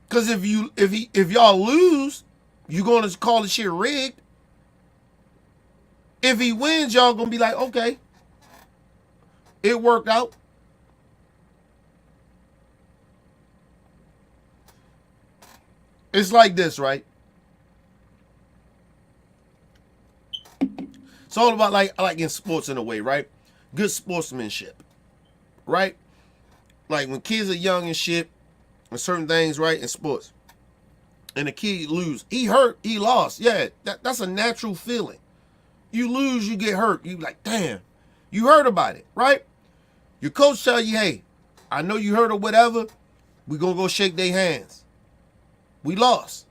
Because if y'all lose, you're going to call the shit rigged. If he wins, y'all going to be like, okay, it worked out. It's like this, right? It's all about like in sports in a way, right? Good sportsmanship, right? Like when kids are young and shit, and certain things, right, in sports, and the kid lose, he hurt, he lost. Yeah, that's a natural feeling. You lose, you get hurt. You like, damn, you heard about it, right? Your coach tell you, hey, I know you hurt or whatever. We gonna go shake their hands. We lost.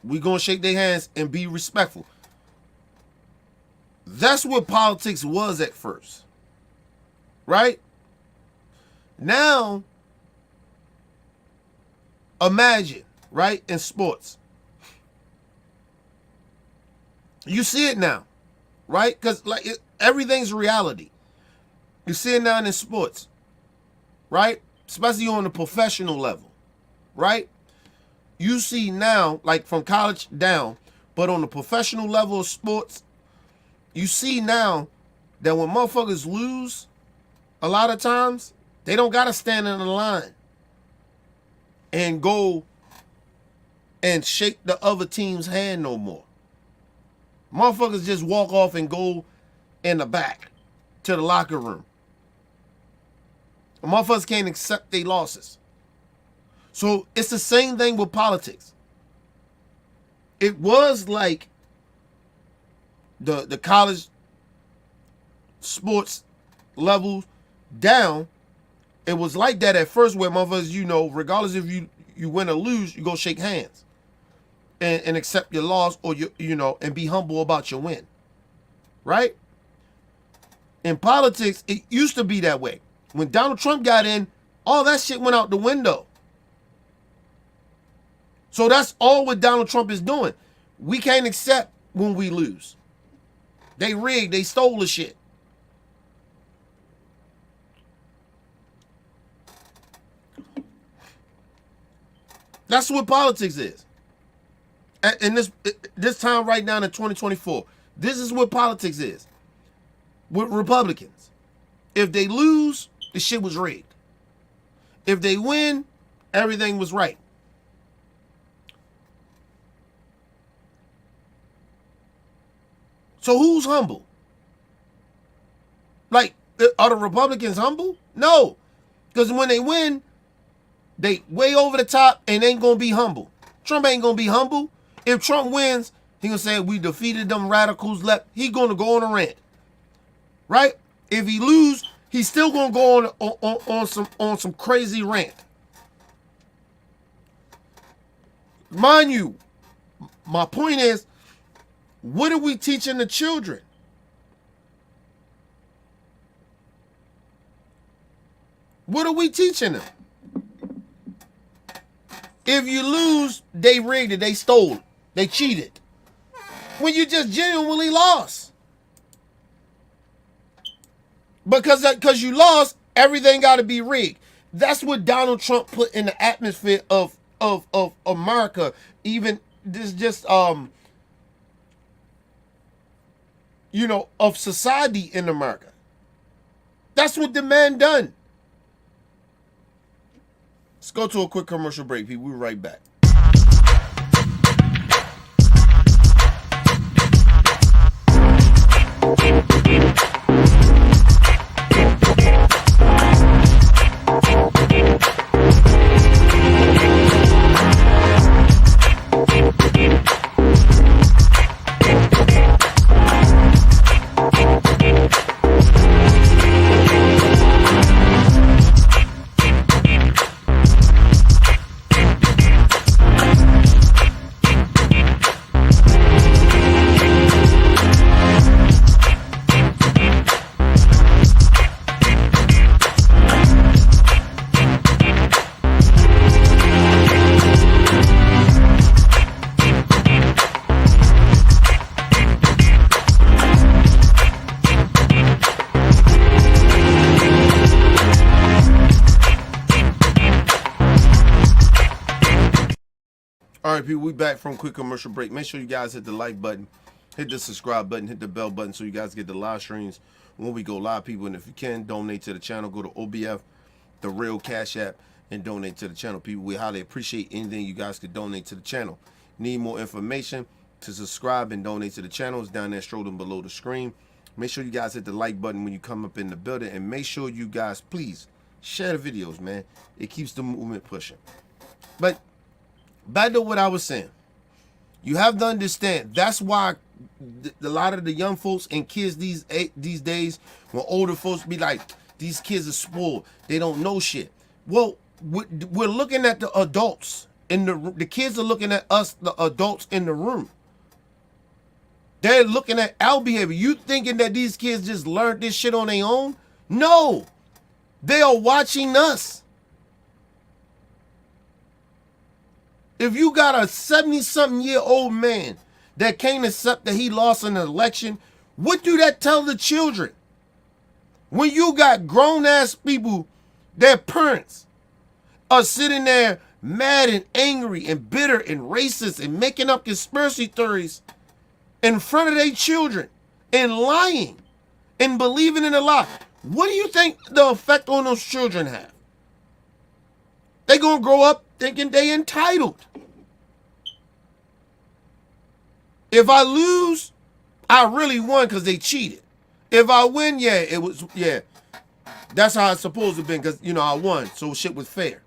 We gonna shake their hands and be respectful. That's what politics was at first. Right? Now, Imagine, right, in sports. You see it now, right? Because like everything's reality. You see it now in sports, right? Especially on the professional level, right? You see now, like from college down, but on the professional level of sports, you see now that when motherfuckers lose, a lot of times, they don't got to stand in the line and go and shake the other team's hand no more. Motherfuckers just walk off and go in the back to the locker room. Motherfuckers can't accept their losses. So it's the same thing with politics. It was like the college sports level down. It was like that at first where motherfuckers, you know, regardless if you win or lose, you go shake hands and accept your loss, or you know, and be humble about your win. Right? In politics, it used to be that way. When Donald Trump got in, all that shit went out the window. So that's all what Donald Trump is doing. We can't accept when we lose. They rigged, they stole the shit. That's what politics is. And this time right now in 2024, this is what politics is. With Republicans. If they lose, the shit was rigged. If they win, everything was right. So who's humble? Like, are the Republicans humble? No. Because when they win, they way over the top and ain't going to be humble. Trump ain't going to be humble. If Trump wins, he going to say, we defeated them radicals left. He going to go on a rant. Right? If he lose, he's still going to go on some crazy rant. Mind you, my point is, what are we teaching the children? What are we teaching them? If you lose, they rigged it, they stole it, they cheated. When you just genuinely lost. Because you lost, everything got to be rigged. That's what Donald Trump put in the atmosphere of America. Even this just you know, of society in America. That's what the man done. Let's go to a quick commercial break, people. We'll be right back. All right, people, we back from quick commercial break. Make sure you guys hit the like button, hit the subscribe button, hit the bell button so you guys get the live streams when we go live, people. And if you can, donate to the channel. Go to OBF, the real Cash App, and donate to the channel, people. We highly appreciate anything you guys could donate to the channel. Need more information to subscribe and donate to the channel? It's down there strolling below the screen. Make sure you guys hit the like button when you come up in the building. And make sure you guys, please, share the videos, man. It keeps the movement pushing. But back to what I was saying. You have to understand, that's why a lot of the young folks and kids these days, when older folks be like, these kids are spoiled, they don't know shit. Well, we're looking at the adults in the kids are looking at us, the adults in the room. They're looking at our behavior. You thinking that these kids just learned this shit on their own? No, they are watching us. If you got a 70-something-year-old man that can't accept that he lost an election, what do that tell the children? When you got grown-ass people, their parents are sitting there mad and angry and bitter and racist and making up conspiracy theories in front of their children and lying and believing in a lie. What do you think the effect on those children have? They gonna grow up thinking they entitled. If I lose, I really won because they cheated. If I win, that's how it's supposed to be because, I won, so shit was fair.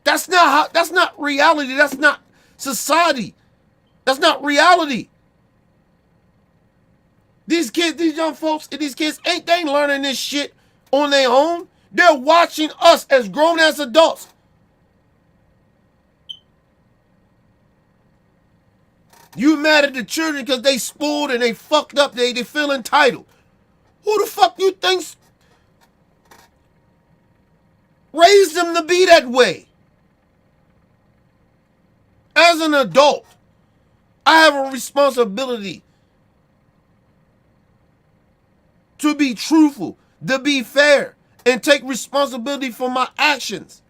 That's not reality. That's not society. That's not reality. These kids, these young folks, and these kids they ain't learning this shit on their own. They're watching us as grown-ass adults. You mad at the children because they spoiled and they fucked up, they feel entitled. Who the fuck you think raised them to be that way? As an adult, I have a responsibility to be truthful, to be fair, and take responsibility for my actions,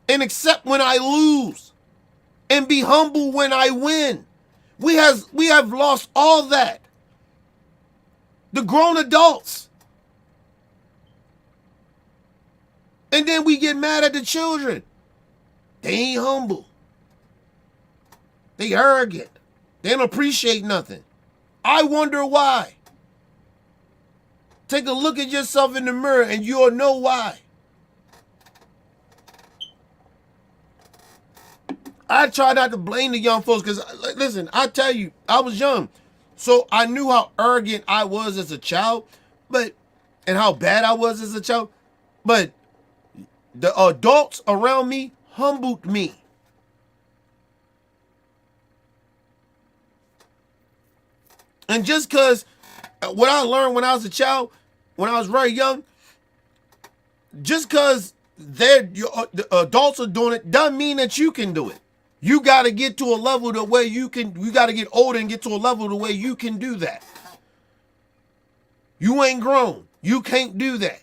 and accept when I lose, and be humble when I win. We have lost all that. The grown adults. And then we get mad at the children. They ain't humble. They arrogant. They don't appreciate nothing. I wonder why. Take a look at yourself in the mirror and you'll know why. I try not to blame the young folks because, listen, I tell you, I was young. So I knew how arrogant I was as a child, and how bad I was as a child. But the adults around me humbled me. And just because what I learned when I was a child, when I was very young, just because the adults are doing it doesn't mean that you can do it. You got to get to a level the way you got to get older and get to a level the way you can do that. You ain't grown. You can't do that.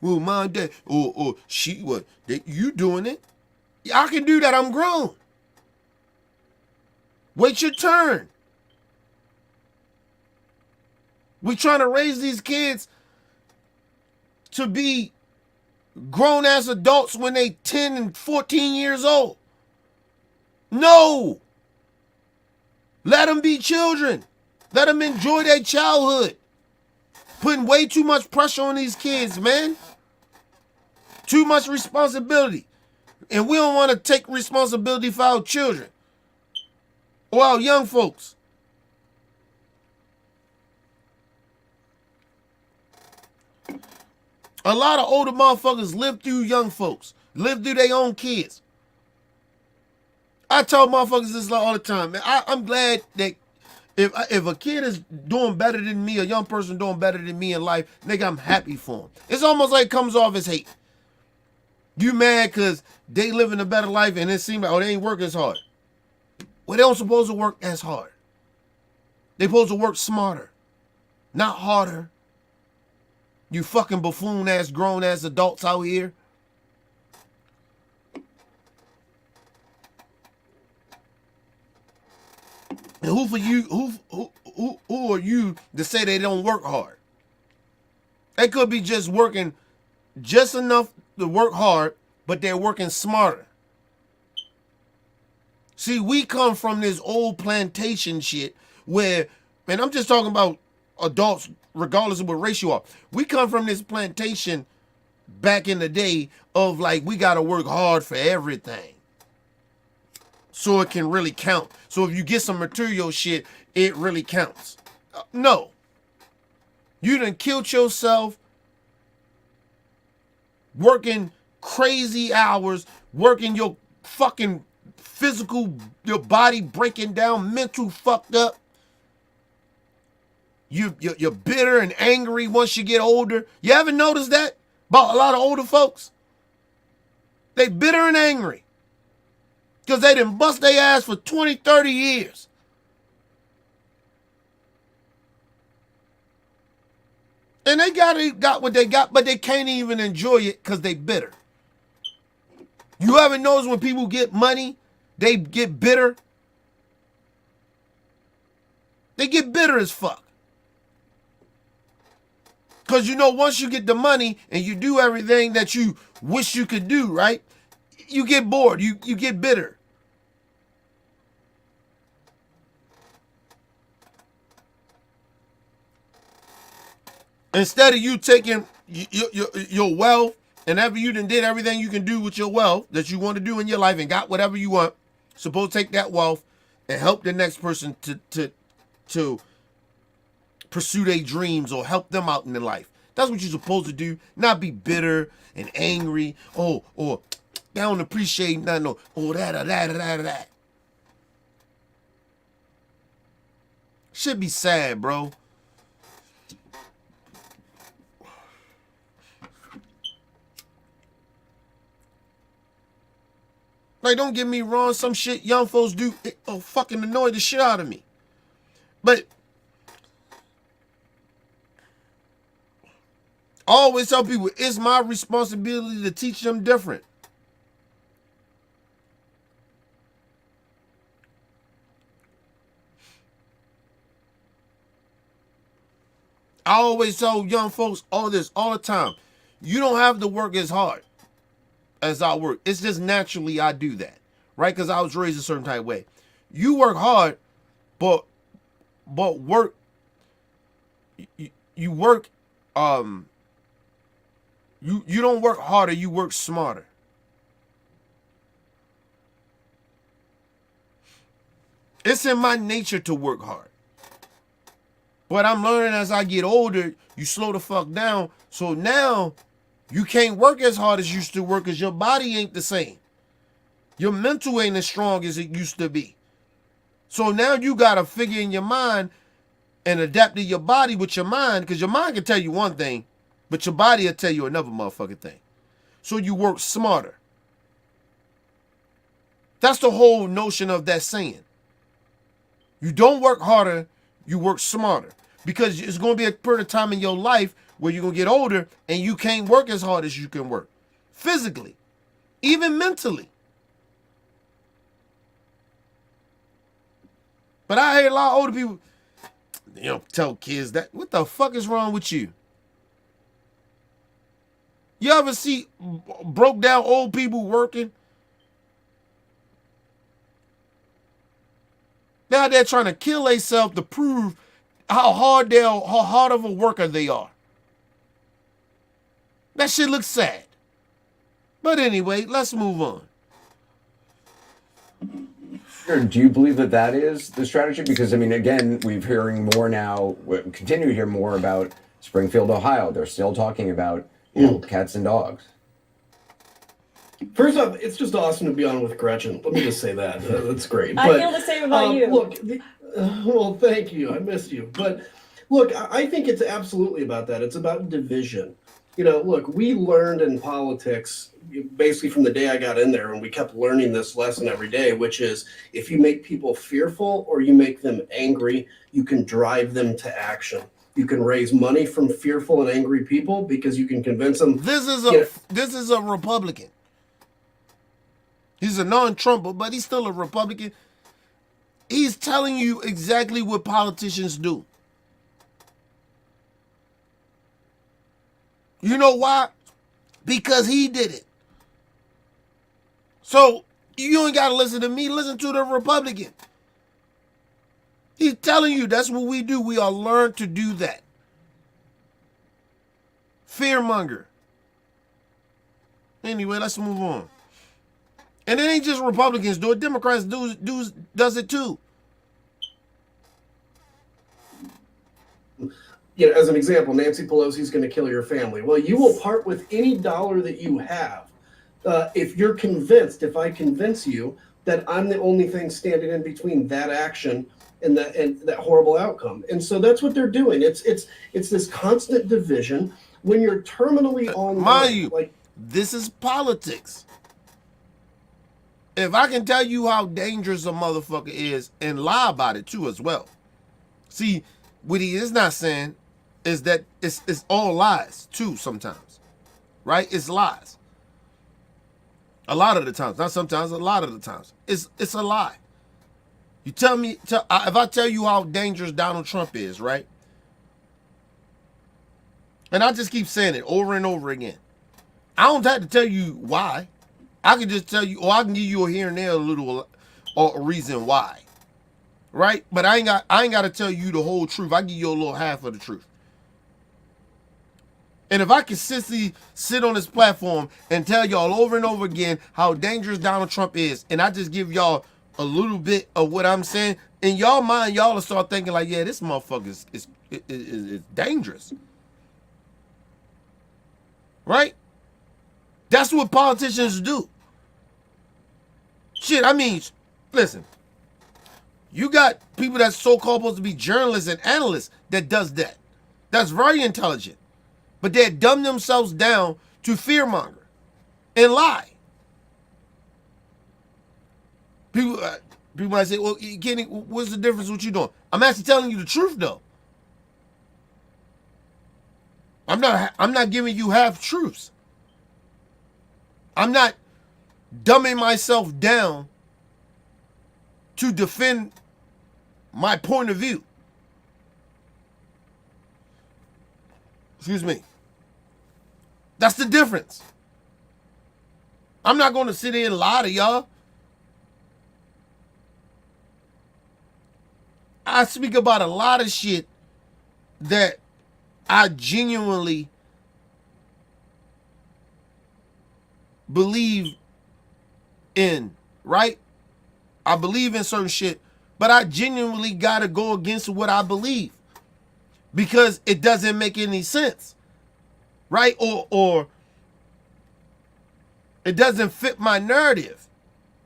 Mom, dad, or she, you doing it? I can do that. I'm grown. Wait your turn. We're trying to raise these kids to be grown-ass adults when they 10 and 14 years old. No. Let them be children. Let them enjoy their childhood. Putting way too much pressure on these kids, man. Too much responsibility. And we don't want to take responsibility for our children or our young folks. A lot of older motherfuckers live through young folks, live through their own kids. I tell motherfuckers this all the time, man. I'm glad that if a kid is doing better than me, a young person doing better than me in life, nigga, I'm happy for him. It's almost like it comes off as hate. You mad because they living a better life and it seems like, they ain't working as hard. Well, they don't supposed to work as hard. They supposed to work smarter, not harder. You fucking buffoon-ass, grown-ass adults out here. And who are you to say they don't work hard? They could be just working just enough to work hard, but they're working smarter. See, we come from this old plantation shit where, and I'm just talking about adults, regardless of what race you are. We come from this plantation back in the day of like, we got to work hard for everything so it can really count. So if you get some material shit, it really counts. No. You done killed yourself working crazy hours, working your fucking physical, your body breaking down, mental fucked up. You're bitter and angry once you get older. You ever notice that about a lot of older folks? They bitter and angry because they done bust their ass for 20, 30 years. And they got what they got, but they can't even enjoy it because they bitter. You ever notice when people get money, they get bitter? They get bitter as fuck. Because once you get the money and you do everything that you wish you could do, right? You get bored. You get bitter. Instead of you taking your wealth and after you done did everything you can do with your wealth that you want to do in your life and got whatever you want, supposed to take that wealth and help the next person to pursue their dreams or help them out in their life. That's what you're supposed to do. Not be bitter and angry. Or they don't appreciate nothing. Or that. Should be sad, bro. Like, don't get me wrong. Some shit young folks do fucking annoy the shit out of me. But I always tell people, it's my responsibility to teach them different. I always tell young folks all this all the time. You don't have to work as hard as I work. It's just naturally I do that, right? Because I was raised a certain type of way. You work hard, but work. You work. You don't work harder, you work smarter. It's in my nature to work hard. But I'm learning as I get older, you slow the fuck down. So now you can't work as hard as you used to work because your body ain't the same. Your mental ain't as strong as it used to be. So now you got to figure in your mind and adapt to your body with your mind, because your mind can tell you one thing, but your body will tell you another motherfucking thing. So you work smarter. That's the whole notion of that saying. You don't work harder, you work smarter. Because it's going to be a period of time in your life where you're going to get older and you can't work as hard as you can work. Physically. Even mentally. But I hear a lot of older people, tell kids that. What the fuck is wrong with you? You ever see broke down old people working? They're out there trying to kill themselves to prove how hard of a worker they are. That shit looks sad. But anyway, let's move on. Do you believe that is the strategy? Because, again, we're hearing more now, we continue to hear more about Springfield, Ohio. They're still talking about, cats and dogs. First off, it's just awesome to be on with Gretchen. Let me just say that. That's great. I feel the same about you. Look, well, thank you. I missed you. But look, I think it's absolutely about that. It's about division. Look, we learned in politics, basically from the day I got in there, and we kept learning this lesson every day, which is if you make people fearful or you make them angry, you can drive them to action. You can raise money from fearful and angry people because you can convince them. This is a Republican. He's a non-Trumper, but he's still a Republican. He's telling you exactly what politicians do. You know why? Because he did it. So you ain't got to listen to me. Listen to the Republican. He's telling you that's what we do. We are learned to do that. Fearmonger. Anyway, let's move on. And it ain't just Republicans do it. Democrats does it too. As an example, Nancy Pelosi's going to kill your family. Well, you will part with any dollar that you have. If I convince you that I'm the only thing standing in between that action and that horrible outcome. And so that's what they're doing. It's this constant division when you're terminally on Mind you, like this is politics. If I can tell you how dangerous a motherfucker is and lie about it too as well. See, what he is not saying is that it's all lies too sometimes. Right? It's lies. A lot of the times. Not sometimes, a lot of the times. It's a lie. You tell me, if I tell you how dangerous Donald Trump is, right? And I just keep saying it over and over again. I don't have to tell you why. I can just tell you, or I can give you a here and there a little or a reason why. Right? But I ain't got to tell you the whole truth. I give you a little half of the truth. And if I consistently sit on this platform and tell y'all over and over again how dangerous Donald Trump is, and I just give y'all a little bit of what I'm saying, in y'all mind, y'all will start thinking like, yeah, this motherfucker is dangerous. Right? That's what politicians do. Shit, I mean, listen. You got people that's so-called supposed to be journalists and analysts that does that. That's very intelligent. But they dumb themselves down to fearmonger and lie. People might say, well, Kenny, what's the difference with you doing? I'm actually telling you the truth, though. I'm not giving you half truths. I'm not dumbing myself down to defend my point of view. Excuse me. That's the difference. I'm not going to sit here and lie to y'all. I speak about a lot of shit that I genuinely believe in, right? I believe in certain shit, but I genuinely got to go against what I believe because it doesn't make any sense, right? Or it doesn't fit my narrative,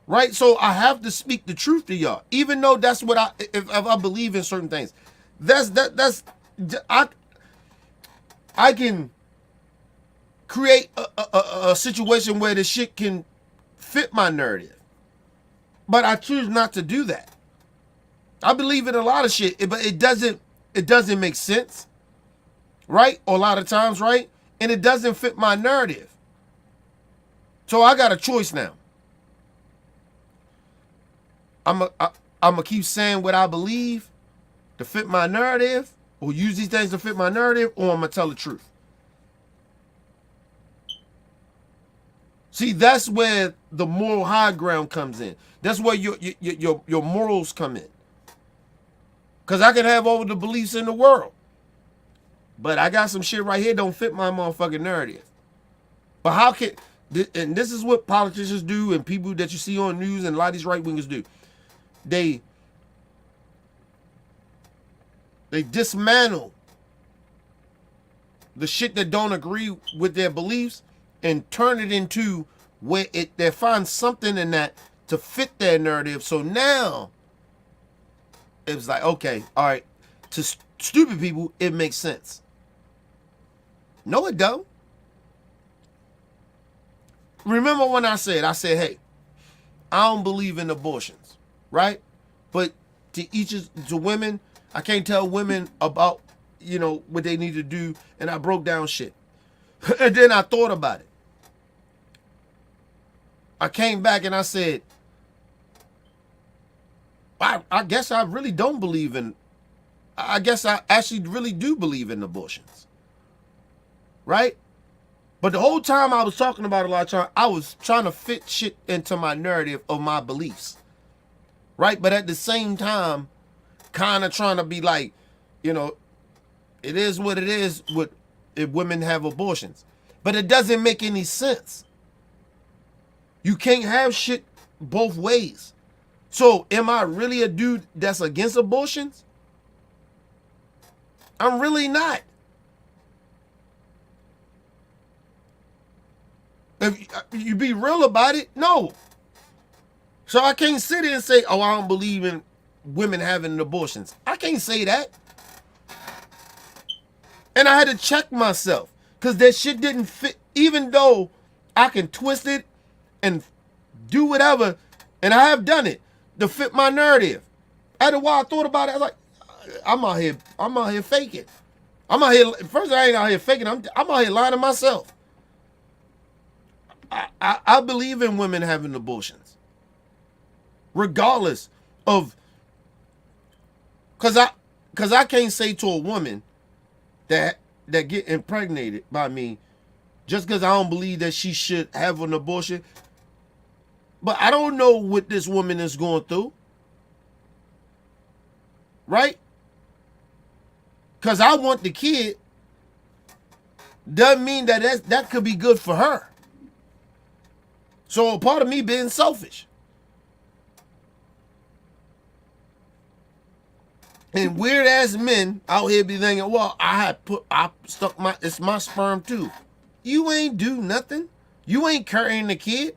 right? So I have to speak the truth to y'all, even though that's what if I believe in certain things. I can create a situation where the shit can fit my narrative, but I choose not to do that. I believe in a lot of shit, but it doesn't make sense, right? Or a lot of times, right? And it doesn't fit my narrative. So I got a choice now. I'm gonna keep saying what I believe to fit my narrative, or use these things to fit my narrative, or I'm gonna tell the truth. See, that's where the moral high ground comes in. That's where your morals come in. Because I can have all the beliefs in the world, but I got some shit right here don't fit my motherfucking narrative. But how can, and this is what politicians do and people that you see on news and a lot of these right-wingers do. They dismantle the shit that don't agree with their beliefs and turn it into where they find something in that to fit their narrative. So now it's like, okay, all right, to stupid people, it makes sense. No, it don't. Remember when I said, hey, I don't believe in abortions, right? But to women, I can't tell women about, what they need to do. And I broke down shit. And then I thought about it. I came back and I said, I guess I really don't believe in, I guess I actually really do believe in abortions. Right? But the whole time I was talking about it a lot of time, I was trying to fit shit into my narrative of my beliefs. Right? But at the same time, kind of trying to be like, it is what it is if women have abortions. But it doesn't make any sense. You can't have shit both ways. So am I really a dude that's against abortions? I'm really not. If you be real about it, no. So I can't sit here and say, oh, I don't believe in women having abortions. I can't say that. And I had to check myself because that shit didn't fit. Even though I can twist it and do whatever, and I have done it to fit my narrative. After a while, I thought about it. I was like, I'm out here faking. I'm out here. First, I ain't out here faking. I'm out here lying to myself. I believe in women having abortions, regardless of. Cause I can't say to a woman that get impregnated by me just because I don't believe that she should have an abortion. But I don't know what this woman is going through. Right? Because I want the kid doesn't mean that could be good for her. So a part of me being selfish. And weird ass men out here be thinking, well, it's my sperm too. You ain't do nothing. You ain't carrying the kid.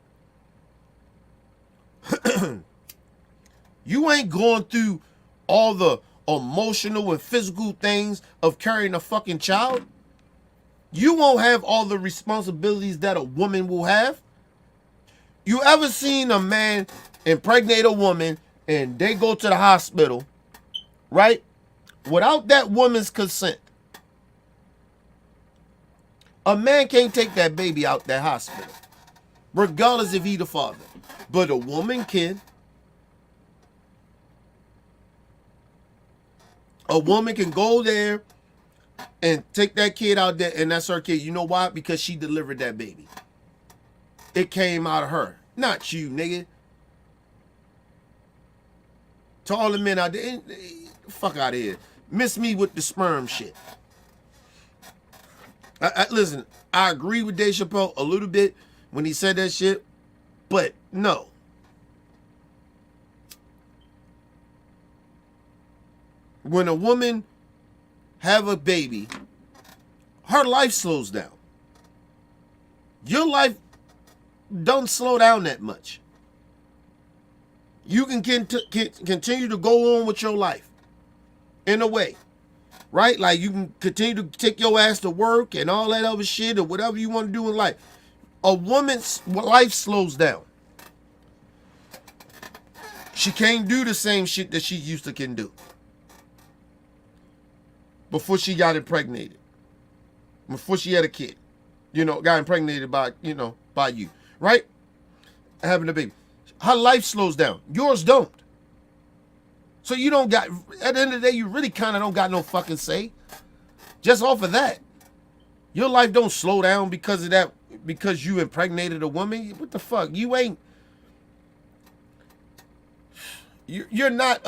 You ain't going through all the emotional and physical things of carrying a fucking child. You won't have all the responsibilities that a woman will have. You ever seen a man impregnate a woman and they go to the hospital, right? Without that woman's consent. A man can't take that baby out that hospital, regardless if he the father. But a woman can. A woman can go there and take that kid out there, and that's her kid. You know why? Because she delivered that baby. It came out of her. Not you, nigga. To all the men out there, fuck out of here. Miss me with the sperm shit. Listen, I agree with Dave Chappelle a little bit when he said that shit, but no. When a woman have a baby, her life slows down. Your life don't slow down that much. You can continue to go on with your life in a way, right? Like you can continue to take your ass to work and all that other shit or whatever you want to do in life. A woman's life slows down. She can't do the same shit that she used to can do before she got impregnated, before she had a kid, got impregnated by you, right? Having a baby. Her life slows down. Yours don't. So you don't got, at the end of the day, you really kind of don't got no fucking say. Just off of that. Your life don't slow down because of that, because you impregnated a woman. What the fuck? You ain't, you're not,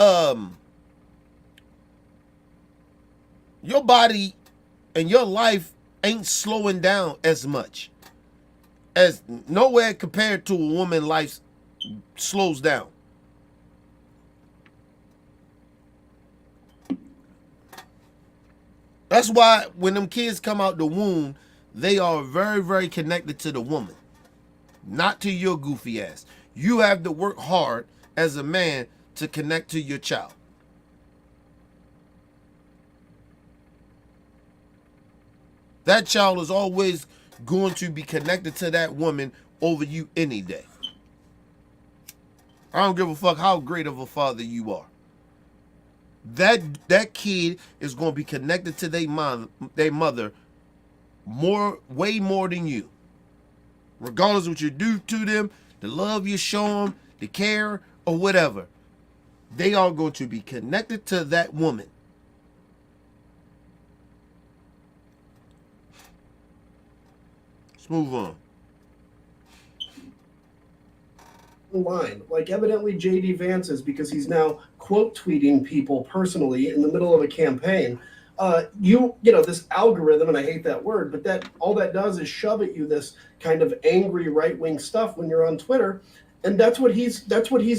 your body and your life ain't slowing down as much as nowhere compared to a woman's life slows down. That's why when them kids come out the womb, they are very, very connected to the woman, not to your goofy ass. You have to work hard as a man to connect to your child. That child is always going to be connected to that woman over you any day. I don't give a fuck how great of a father you are. That kid is going to be connected to their mother way more than you. Regardless of what you do to them, the love you show them, the care, or whatever. They are going to be connected to that woman. Let's move on. Line. Like evidently JD Vance is, because he's now quote tweeting people personally in the middle of a campaign. This algorithm, and I hate that word, but all that does is shove at you this kind of angry right-wing stuff when you're on Twitter. And that's what he's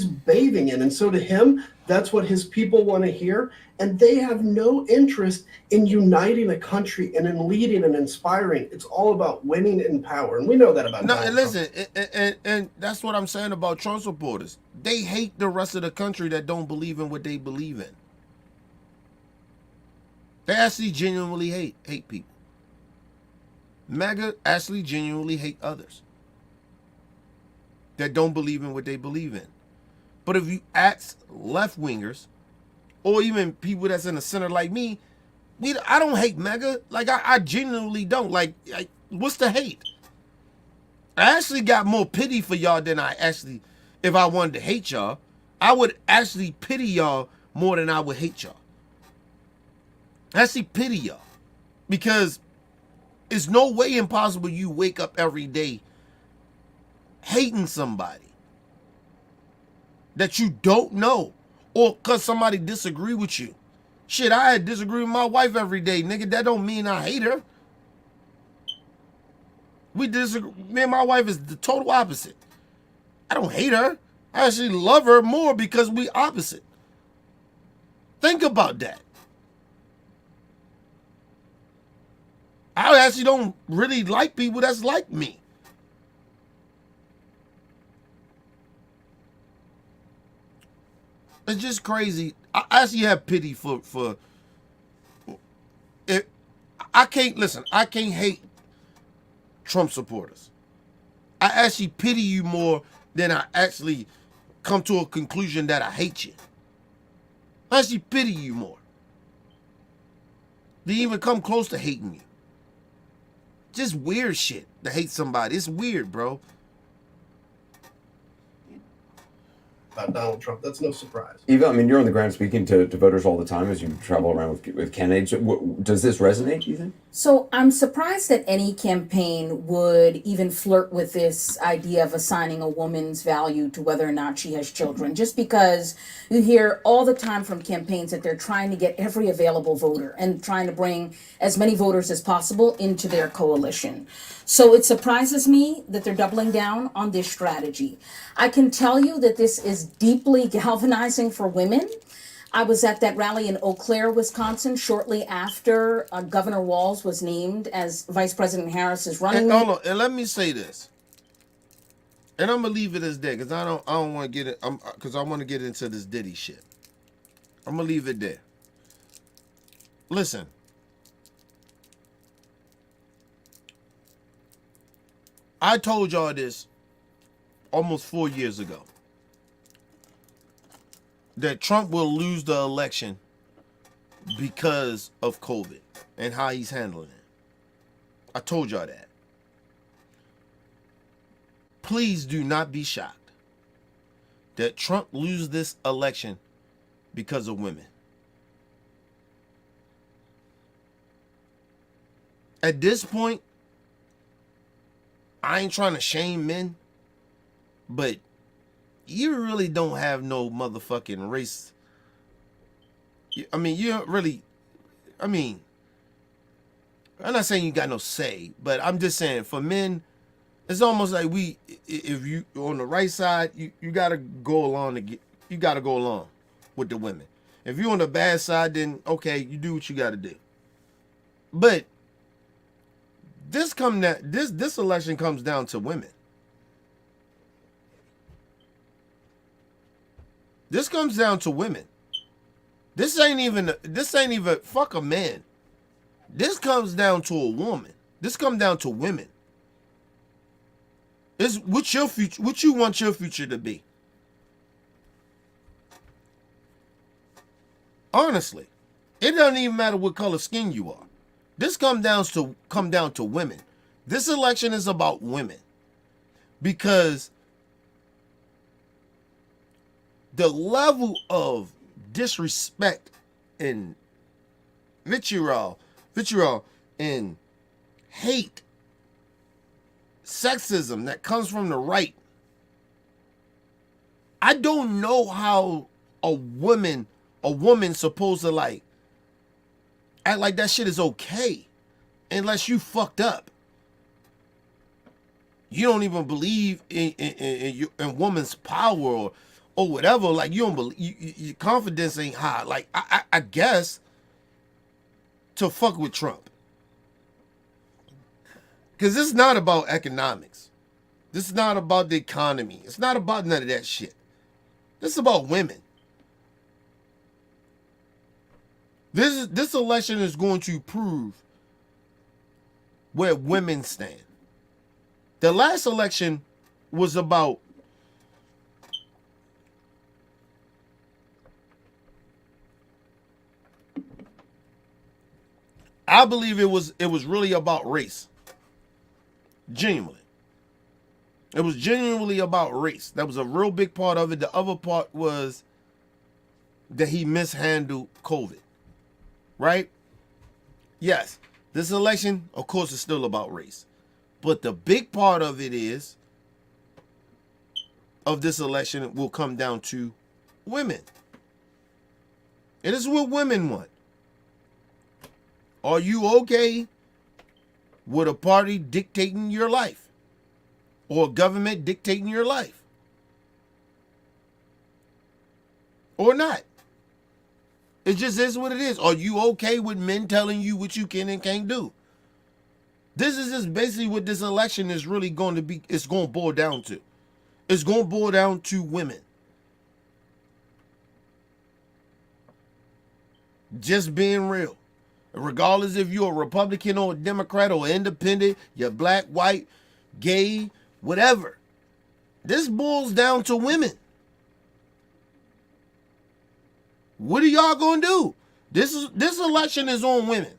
bathing in. And so to him, that's what his people want to hear. And they have no interest in uniting a country and in leading and inspiring. It's all about winning and power. And we know that about No, Donald and listen, and that's what I'm saying about Trump supporters. They hate the rest of the country that don't believe in what they believe in. They actually genuinely hate people. MAGA actually genuinely hate others that don't believe in what they believe in. But if you ask left-wingers, or even people that's in the center like me, I don't hate MAGA. Like, I genuinely don't. Like, what's the hate? I actually got more pity for y'all than I actually, if I wanted to hate y'all, I would actually pity y'all more than I would hate y'all. I actually pity y'all. Because it's no way impossible you wake up every day hating somebody that you don't know, or because somebody disagree with you. Shit, I disagree with my wife every day, nigga. That don't mean I hate her. We disagree. Me and my wife is the total opposite. I don't hate her. I actually love her more because we opposite. Think about that. I actually don't really like people that's like me. It's just crazy. I actually have pity for it. I can't hate Trump supporters. I actually pity you more than I actually come to a conclusion that I hate you. I actually pity you more. They even come close to hating you. Just weird shit to hate somebody. It's weird, bro. about Donald Trump. That's no surprise. Eva, I mean, you're on the ground speaking to voters all the time as you travel around with candidates. Does this resonate, do you think? So I'm surprised that any campaign would even flirt with this idea of assigning a woman's value to whether or not she has children, just because you hear all the time from campaigns that they're trying to get every available voter and trying to bring as many voters as possible into their coalition. So it surprises me that they're doubling down on this strategy. I can tell you that this is deeply galvanizing for women. I was at that rally in Eau Claire, Wisconsin, shortly after Governor Walz was named as Vice President Harris's running mate. Hold on, and let me say this, and I'm gonna leave it as there because I don't want to get it. Because I want to get into this Diddy shit. I'm gonna leave it there. Listen, I told y'all this almost 4 years ago, that Trump will lose the election because of COVID and how he's handling it. I told y'all that. Please do not be shocked that Trump loses this election because of women. At this point, I ain't trying to shame men, but you really don't have no motherfucking race. I mean, you don't really, I mean, I'm not saying you got no say, but I'm just saying for men, it's almost like if you on the right side, you gotta go along with the women. If you're on the bad side, then okay, you do what you gotta do. But this election comes down to women. This comes down to women. This ain't even fuck a man. This comes down to a woman. This comes down to women. It's what's your future, what you want your future to be. Honestly, it doesn't even matter what color skin you are. This come down to women. This election is about women. Because the level of disrespect and vitriol and hate, sexism that comes from the right. I don't know how a woman supposed to like act like that shit is okay unless you fucked up. You don't even believe in woman's power or whatever. Like, you don't believe, your confidence ain't high. Like, I guess to fuck with Trump. Because this is not about economics. This is not about the economy. It's not about none of that shit. This is about women. This election is going to prove where women stand. The last election was about I believe it was really about race. Genuinely. It was genuinely about race. That was a real big part of it. The other part was that he mishandled COVID. Right? Yes. This election, of course, is still about race. But the big part of it is, of this election, will come down to women. It is what women want. Are you okay with a party dictating your life? Or a government dictating your life? Or not? It just is what it is. Are you okay with men telling you what you can and can't do? This is just basically what this election is really going to be. It's going to boil down to. It's going to boil down to women. Just being real. Regardless if you're a Republican or a Democrat or independent, you're black, white, gay, whatever. This boils down to women. What are y'all going to do? This election is on women.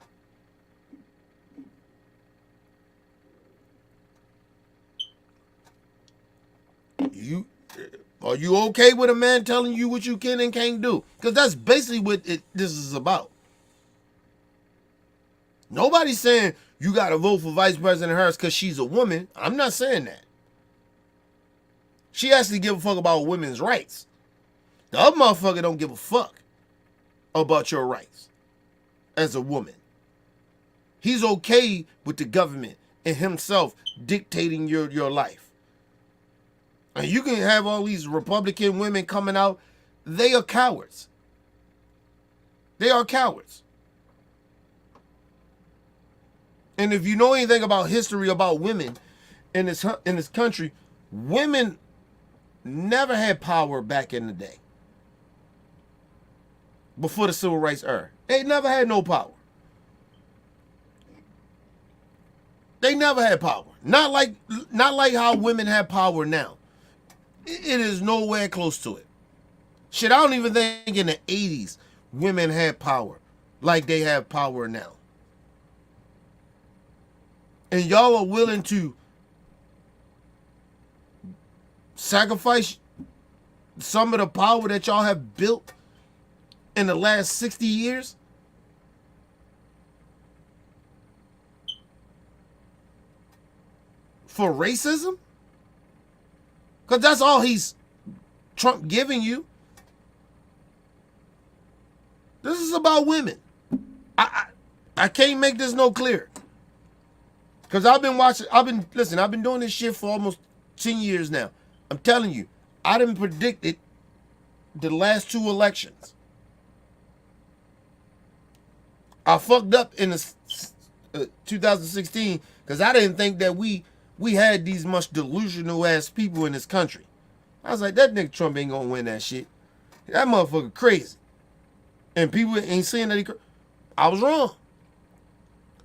Are you okay with a man telling you what you can and can't do? Because that's basically what this is about. Nobody's saying you got to vote for Vice President Harris because she's a woman. I'm not saying that. She has to give a fuck about women's rights. The other motherfucker don't give a fuck about your rights as a woman. He's okay with the government and himself dictating your life. And you can have all these Republican women coming out. They are cowards. They are cowards. And if you know anything about history about women in this country, women never had power back in the day. Before the Civil Rights era. They never had no power. They never had power. Not like how women have power now. It is nowhere close to it. Shit, I don't even think in the 80s women had power like they have power now. And y'all are willing to sacrifice some of the power that y'all have built in the last 60 years? For racism? Because that's all Trump giving you. This is about women. I can't make this no clearer. Because I've been doing this shit for almost 10 years now. I'm telling you, I didn't predict it the last two elections. I fucked up in the 2016 because I didn't think that we had these much delusional ass people in this country. I was like, that nigga Trump ain't gonna win that shit. That motherfucker crazy. And people ain't saying that I was wrong.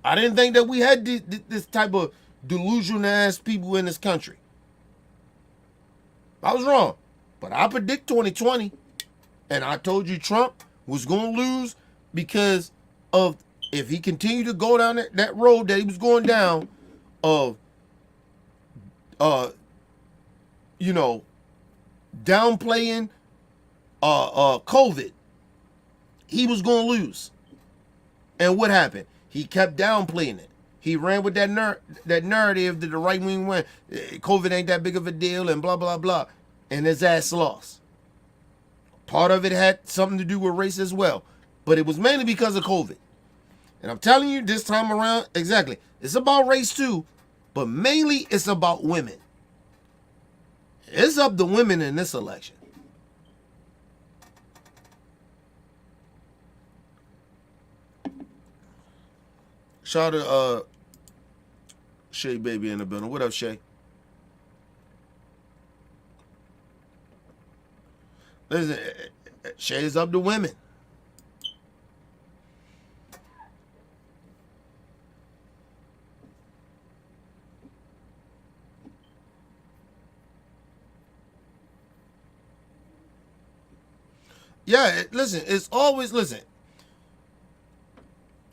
I didn't think that we had this type of delusional ass people in this country. I was wrong. But I predict 2020. And I told you Trump was going to lose because of if he continued to go down that road that he was going down of, downplaying COVID, he was going to lose. And what happened? He kept downplaying it. He ran with that narrative that the right wing went. COVID ain't that big of a deal and blah, blah, blah. And his ass lost. Part of it had something to do with race as well. But it was mainly because of COVID. And I'm telling you, this time around, exactly. It's about race too. but mainly it's about women. It's up to women in this election. Shout out to Shay Baby in the building. What up, Shay? Listen, Shay's up to women. Yeah, listen, it's always, listen.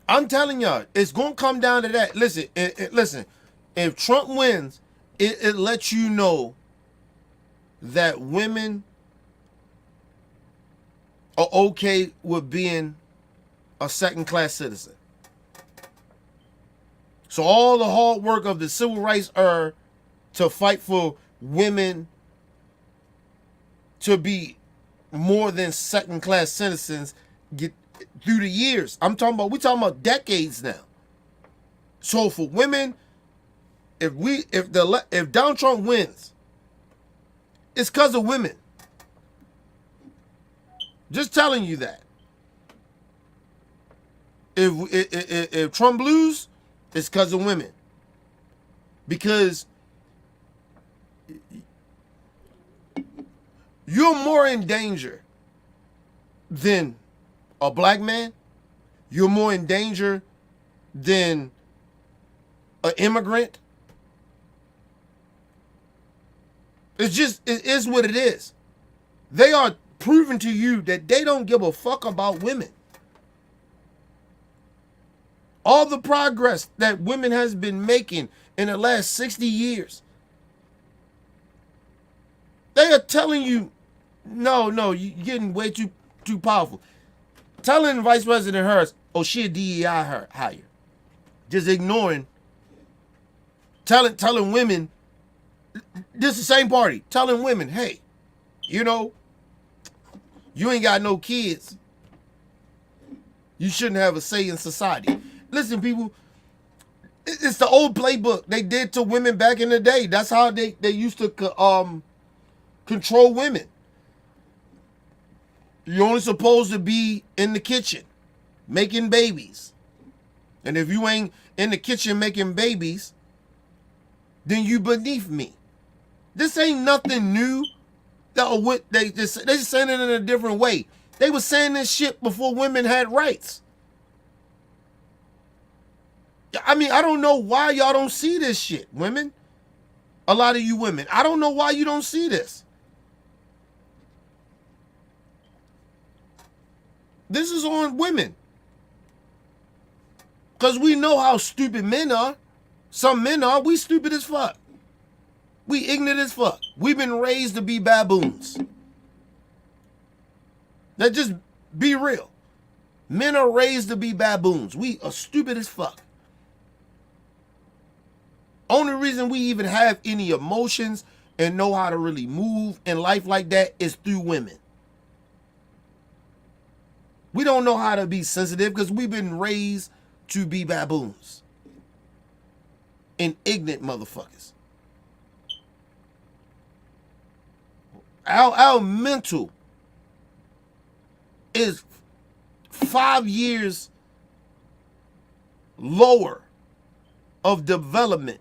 I'm telling y'all, it's going to come down to that. Listen, listen, if Trump wins, it lets you know that women are okay with being a second-class citizen. So all the hard work of the civil rights era to fight for women to be more than second-class citizens get through the years. We're talking about decades now. So for women, if Donald Trump wins, it's because of women. Just telling you that. If Trump lose, it's because of women. Because you're more in danger than a black man. You're more in danger than an immigrant. It is what it is. They are proving to you that they don't give a fuck about women. All the progress that women has been making in the last 60 years, they are telling you, no, you're getting way too powerful. Telling Vice President Harris, oh, she a DEI hire. Just ignoring. Telling women, this is the same party. Telling women, hey, you know, you ain't got no kids. You shouldn't have a say in society. Listen, people, it's the old playbook they did to women back in the day. That's how they used to control women. You're only supposed to be in the kitchen making babies. And if you ain't in the kitchen making babies, then you beneath me. This ain't nothing new. They just saying it in a different way. They were saying this shit before women had rights. I mean, I don't know why y'all don't see this shit, women. A lot of you women. I don't know why you don't see this. This is on women. Because we know how stupid men are. Some men are. We stupid as fuck. We ignorant as fuck. We've been raised to be baboons. Let's just be real. Men are raised to be baboons. We are stupid as fuck. Only reason we even have any emotions and know how to really move in life like that is through women. We don't know how to be sensitive because we've been raised to be baboons and ignorant motherfuckers. Our mental is 5 years lower of development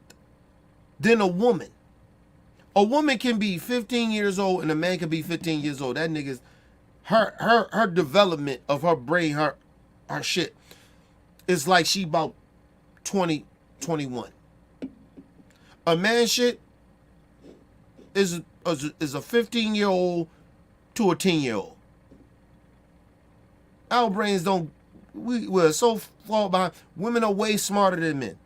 than a woman. A woman can be 15 years old and a man can be 15 years old. That nigga's her development of her brain, her shit is like she about 20, 21. A man shit is a 15-year-old to a 10-year-old. Our brains we're so far behind. Women are way smarter than men.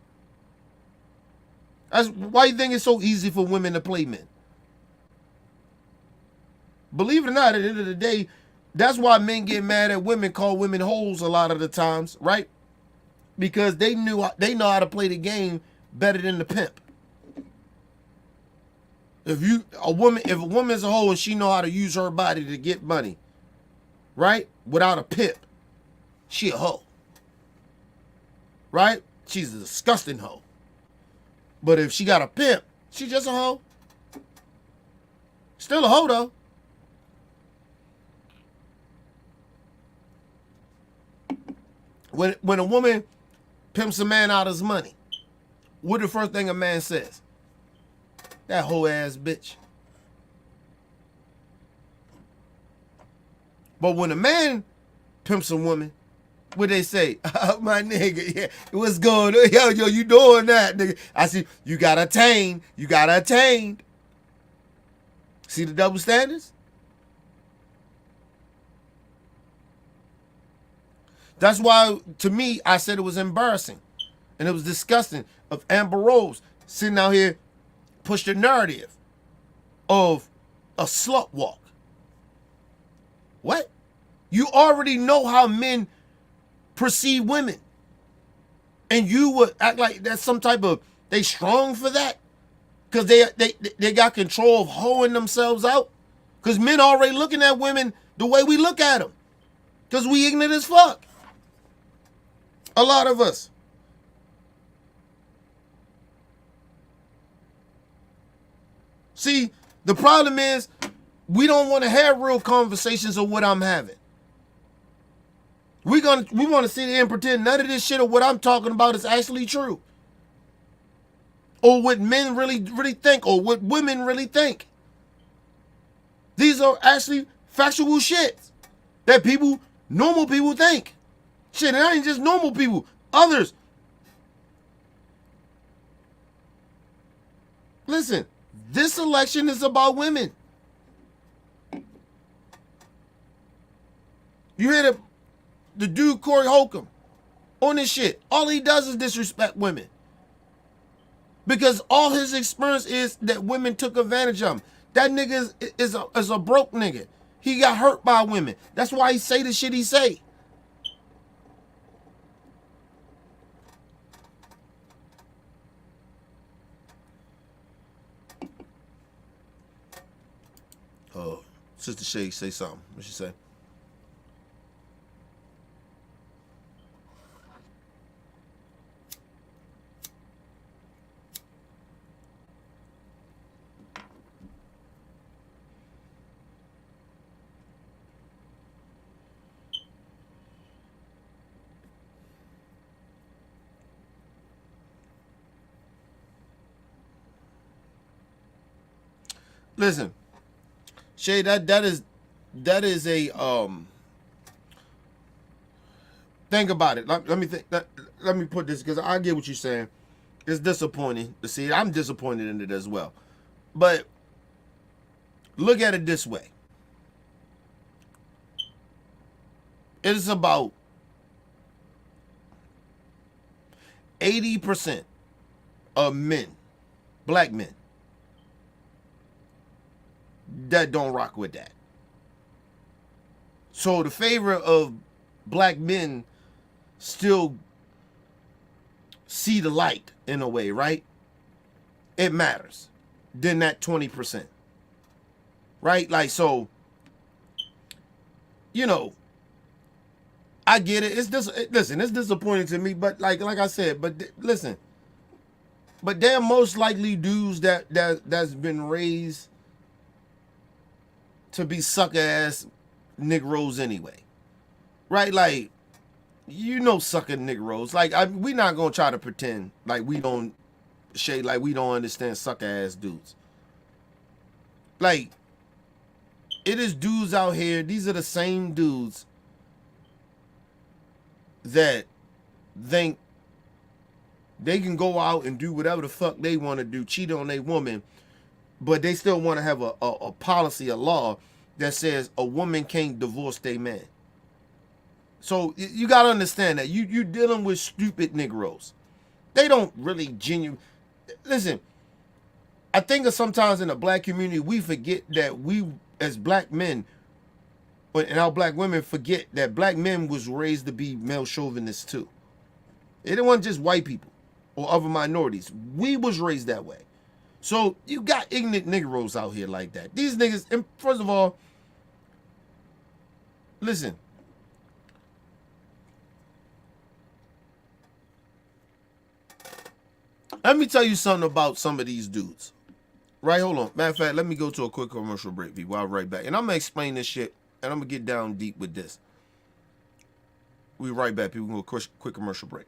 That's why you think it's so easy for women to play men. Believe it or not, at the end of the day, that's why men get mad at women, call women hoes a lot of the times, right? Because they know how to play the game better than the pimp. If a woman's a hoe and she know how to use her body to get money, right? Without a pimp, she a hoe. Right? She's a disgusting hoe. But if she got a pimp, she just a hoe. Still a hoe though. When a woman pimps a man out of his money, what the first thing a man says? That hoe ass bitch. But when a man pimps a woman, what they say? Oh, my nigga, yeah, what's going on? Yo, you doing that, nigga? I see you got attained. You got attained. See the double standards? That's why, to me, I said it was embarrassing. And it was disgusting of Amber Rose sitting out here push the narrative of a slut walk. What? You already know how men perceive women. And you would act like that's some type of, they strong for that? Because they got control of hoeing themselves out? Because men already looking at women the way we look at them. Because we ignorant as fuck. A lot of us. See, the problem is we don't want to have real conversations of what I'm having. We want to sit here and pretend none of this shit of what I'm talking about is actually true. Or what men really think, or what women really think. These are actually factual shit that normal people think. Shit, and I ain't just normal people, others. Listen, this election is about women. You hear the dude Corey Holcomb on this shit. All he does is disrespect women. Because all his experience is that women took advantage of him. That nigga is a broke nigga. He got hurt by women. That's why he say the shit he say. Oh, Sister Shay say something. What she say? Listen, Shay, that is a think about it. Let me put this, because I get what you're saying. It's disappointing to see it. I'm disappointed in it as well. But look at it this way. It is about 80% of men, black men, that don't rock with that. So the favor of black men still see the light in a way, right? It matters. Then that 20%. Right? Like, so, you know, I get it. Listen, it's disappointing to me, but like I said, but listen, but they're most likely dudes that's been raised to be sucker ass Negroes anyway, right? Like, you know, sucker Negroes. Like, we not gonna try to pretend like we don't shade, like we don't understand sucker ass dudes. Like, it is dudes out here. These are the same dudes that think they can go out and do whatever the fuck they want to do, cheat on their woman, but they still want to have a policy, a law that says a woman can't divorce their man. So you got to understand that you're dealing with stupid Negroes. They don't really genuine. Listen, I think that sometimes in the black community, we forget that we, as black men, and our black women forget that black men was raised to be male chauvinists too. It wasn't just white people or other minorities. We was raised that way. So you got ignorant Negroes out here like that. These niggas, and first of all, listen. Let me tell you something about some of these dudes. Right, hold on. Matter of fact, let me go to a quick commercial break, people. I'll be right back. And I'm going to explain this shit, and I'm going to get down deep with this. We'll be right back, people. We're going to go quick commercial break.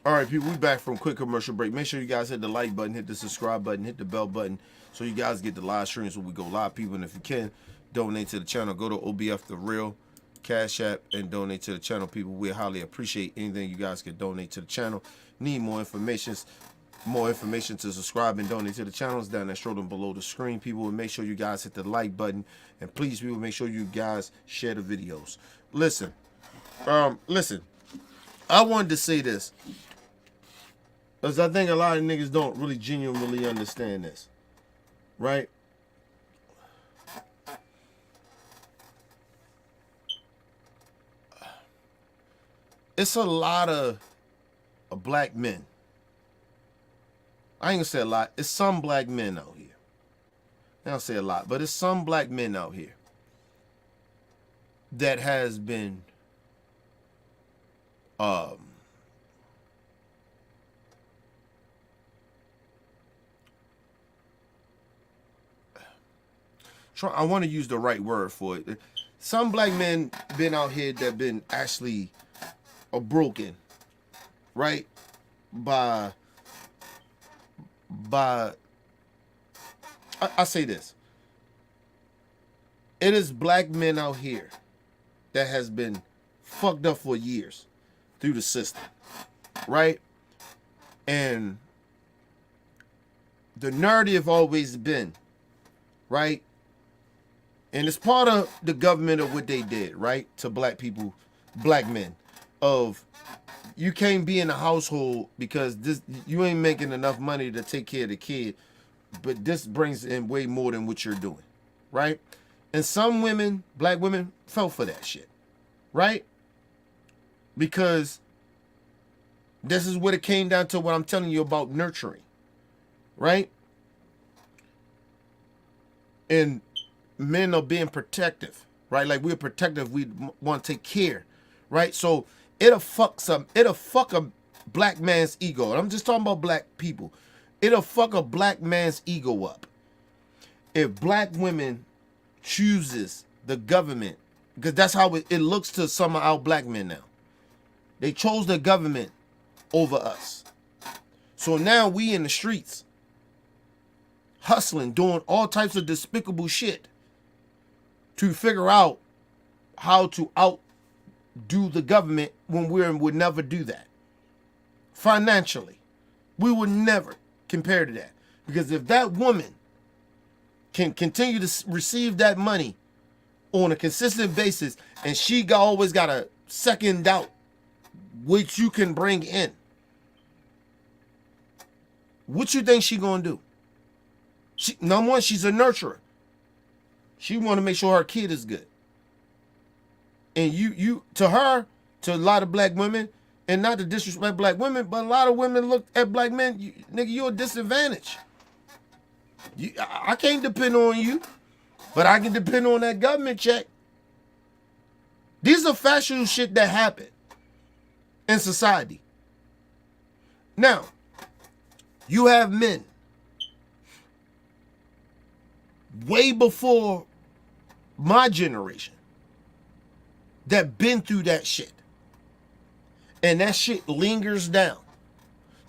All right, people, we back from quick commercial break. Make sure you guys hit the like button, hit the subscribe button, hit the bell button, so you guys get the live streams when we go live, people. And if you can, donate to the channel. Go to OBF The Real, Cash App, and donate to the channel, people. We highly appreciate anything you guys can donate to the channel. Need more information to subscribe and donate to the channels down there, scrolling below the screen, people. And make sure you guys hit the like button, and please, people, make sure you guys share the videos. Listen, I wanted to say this, because I think a lot of niggas don't really genuinely understand this, right? It's a lot of black men. I ain't gonna say a lot. It's some black men out here. I don't say a lot, but it's some black men out here that has been I want to use the right word for it. Some black men been out here that been actually broken, right? I say this. It is black men out here that has been fucked up for years through the system, right? And the narrative always been, right? And it's part of the government of what they did, right? To black people, black men, of you can't be in a household because you ain't making enough money to take care of the kid, but this brings in way more than what you're doing, right? And some women, black women, fell for that shit, right? Because this is what it came down to, what I'm telling you about nurturing, right? And men are being protective, right? Like, we're protective, we want to take care, right? So it'll fuck a black man's ego. And I'm just talking about black people. It'll fuck a black man's ego up if black women chooses the government, because that's how it looks to some of our black men now. They chose the government over us. So now we in the streets hustling, doing all types of despicable shit to figure out how to outdo the government when we would never do that. Financially, we would never compare to that. Because if that woman can continue to receive that money on a consistent basis, and she always got a second out which you can bring in, what you think she gonna do? Number one, she's a nurturer. She want to make sure her kid is good. And you to her, to a lot of black women, and not to disrespect black women, but a lot of women look at black men, nigga, you're a disadvantage. I can't depend on you, but I can depend on that government check. These are factual shit that happen in society. Now, you have men way before my generation that been through that shit. And that shit lingers down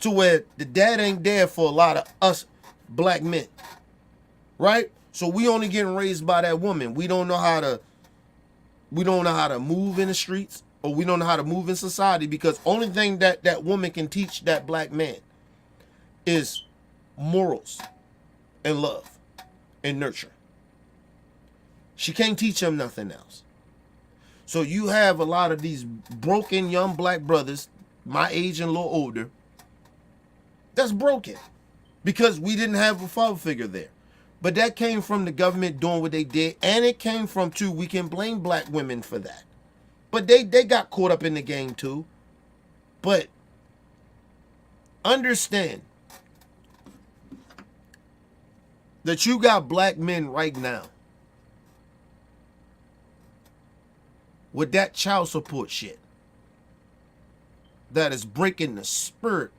to where the dad ain't there for a lot of us black men. Right? So we only getting raised by that woman. We don't know how to move in the streets, or we don't know how to move in society, because only thing that that woman can teach that black man is morals and love and nurture. She can't teach him nothing else. So you have a lot of these broken young black brothers, my age and a little older, that's broken because we didn't have a father figure there. But that came from the government doing what they did, and it came from, too, we can blame black women for that. But they got caught up in the game, too. But understand that you got black men right now with that child support shit that is breaking the spirit.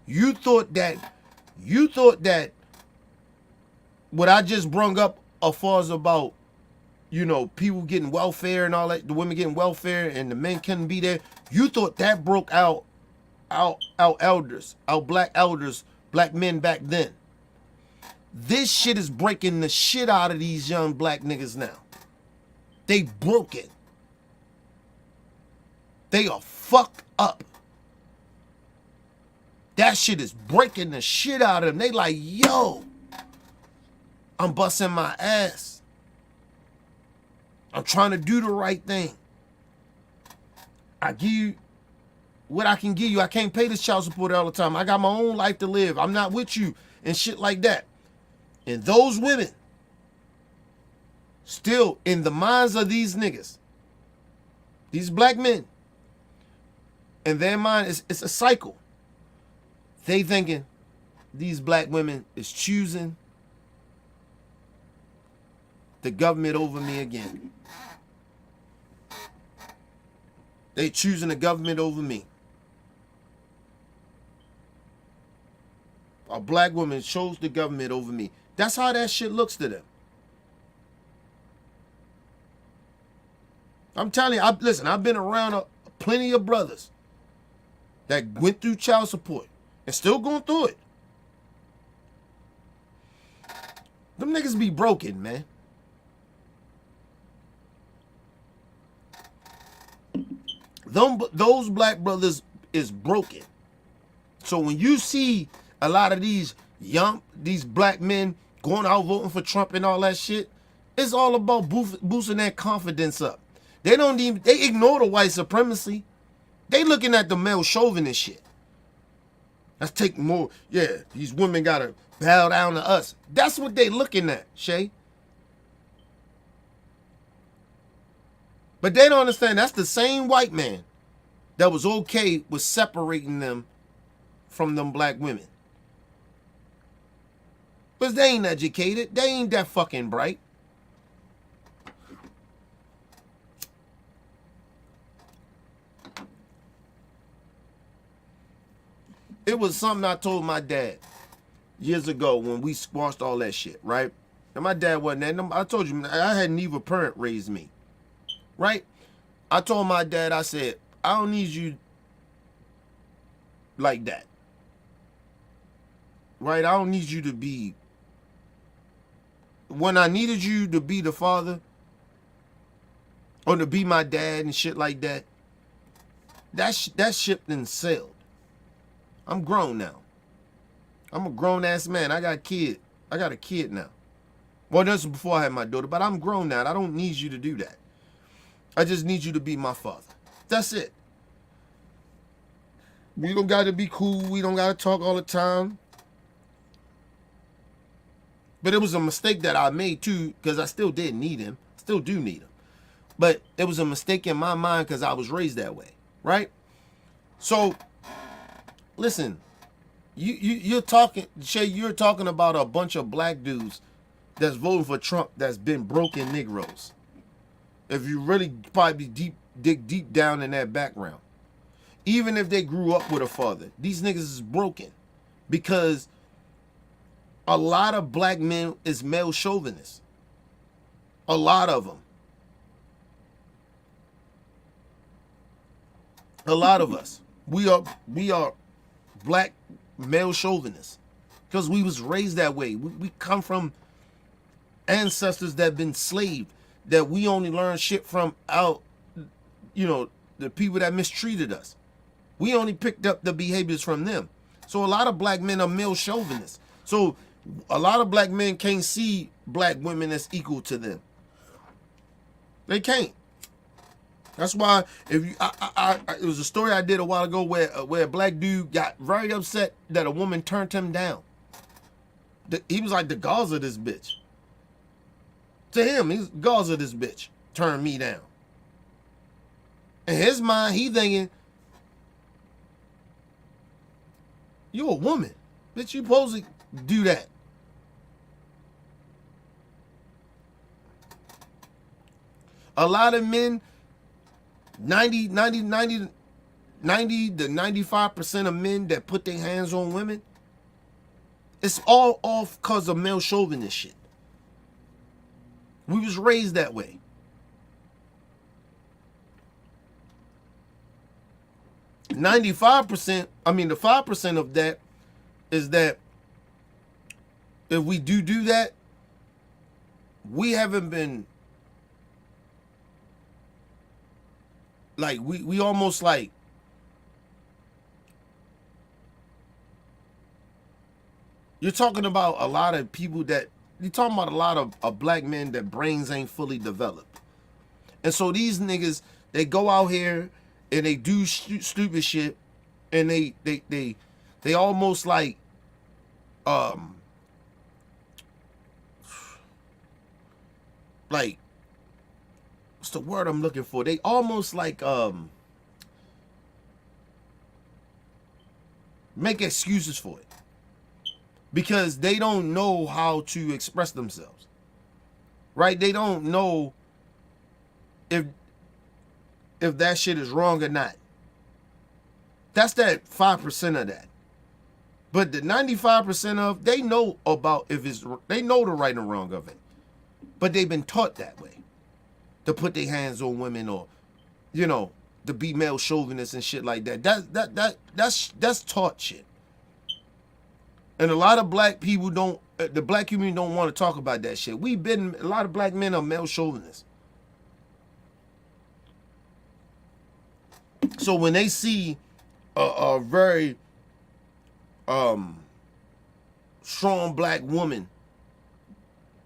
You thought that what I just brung up as far as about, you know, people getting welfare and all that, the women getting welfare and the men couldn't be there, you thought that broke out our elders, our black elders, black men back then. This shit is breaking the shit out of these young black niggas now. They broke it. They are fucked up. That shit is breaking the shit out of them. They like, yo, I'm busting my ass. I'm trying to do the right thing. I give you what I can give you. I can't pay this child support all the time. I got my own life to live. I'm not with you and shit like that. And those women, still in the minds of these niggas, these black men, in their mind, it's a cycle. They thinking these black women is choosing the government over me again. They choosing the government over me. A black woman chose the government over me. That's how that shit looks to them. I'm telling you, listen, I've been around plenty of brothers that went through child support and still going through it. Them niggas be broken, man. Those black brothers is broken. So when you see a lot of these black men going out voting for Trump and all that shit, it's all about boosting that confidence up. They ignore the white supremacy. They looking at the male chauvinist shit. Let's take more. Yeah, these women gotta bow down to us. That's what they looking at, Shay. But they don't understand that's the same white man that was okay with separating them from them black women. Because they ain't educated. They ain't that fucking bright. It was something I told my dad years ago when we squashed all that shit, right? And my dad wasn't there. I told you, I had neither parent raise me, right? I told my dad, I said, I don't need you like that, right? I don't need you to be, when I needed you to be the father or to be my dad and shit like that, that ship done sailed. I'm grown now. I'm a grown ass man. I got a kid. I got a kid now. Well, this was before I had my daughter, but I'm grown now. I don't need you to do that. I just need you to be my father. That's it. We don't got to be cool. We don't got to talk all the time. But it was a mistake that I made too, because I still did need him. Still do need him. But it was a mistake in my mind because I was raised that way, right? So, listen, you're talking, Shay, you're talking about a bunch of black dudes that's voting for Trump that's been broken Negroes. If you really probably dig deep down in that background. Even if they grew up with a father, these niggas is broken because a lot of black men is male chauvinists. A lot of them. A lot of us, we are black male chauvinists because we was raised that way. We come from ancestors that been slaved, that we only learn shit from out, the people that mistreated us. We only picked up the behaviors from them. So a lot of black men are male chauvinists. So a lot of black men can't see black women as equal to them. They can't. That's why if you, it was a story I did a while ago where a black dude got very upset that a woman turned him down. He was like, the Gaza this bitch. To him, he's Gaza this bitch turned me down. In his mind, he thinking, you a woman, bitch. You supposed to do that. A lot of men, 90 to 95% of men that put their hands on women, it's all off because of male chauvinist shit. We was raised that way. The 5% of that is that if we do that, we haven't been like, we almost like, you're talking about a lot of people that, you're talking about a lot of black men that brains ain't fully developed. And so these niggas, they go out here and they do stupid shit, and they almost like what's the word I'm looking for? They almost like make excuses for it because they don't know how to express themselves, right? They don't know if that shit is wrong or not. That's that 5% of that. But the 95% of, they know about they know the right and wrong of it. But they've been taught that way. To put their hands on women, or, to be male chauvinists and shit like that. That's taught shit. And a lot of black people the black community don't want to talk about that shit. A lot of black men are male chauvinists. So when they see a very strong black woman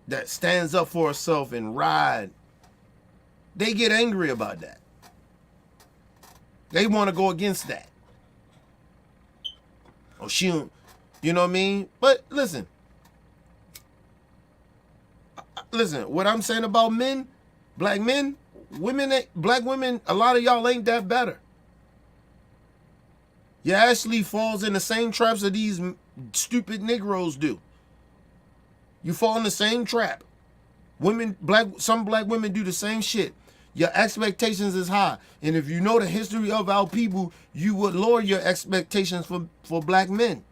that stands up for herself and ride, they get angry about that. They want to go against that. Oh, she don't, you know what I mean? But listen, what I'm saying about men, black men, black women, a lot of y'all ain't that better. You actually falls in the same traps that these stupid Negroes do. You fall in the same trap. Some black women do the same shit. Your expectations is high. And if you know the history of our people, you would lower your expectations for black men.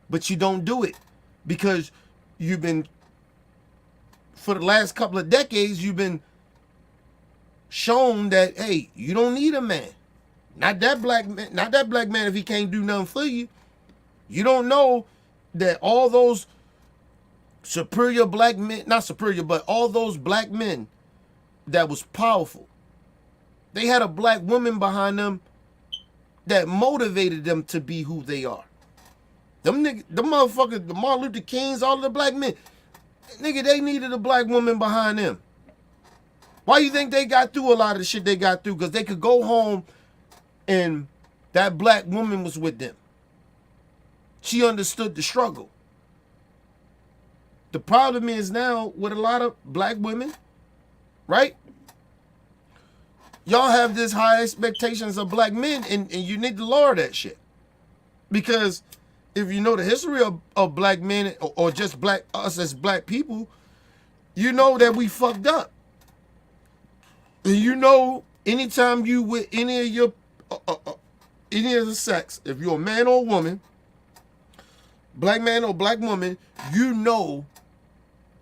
But you don't do it because for the last couple of decades, you've been shown that, hey, you don't need a man. Not that black man if he can't do nothing for you. You don't know that all those superior black men, not superior, but all those black men that was powerful, they had a black woman behind them that motivated them to be who they are. Them motherfuckers, the Martin Luther Kings, all of the black men, nigga, they needed a black woman behind them. Why you think they got through a lot of the shit they got through? Because they could go home and that black woman was with them. She understood the struggle. The problem is now with a lot of black women, right? Y'all have this high expectations of black men, and you need to lower that shit. Because if you know the history of black men, or just us as black people, you know that we fucked up. And you know, anytime you with any of the sex, if you're a man or a woman, black man or black woman, you know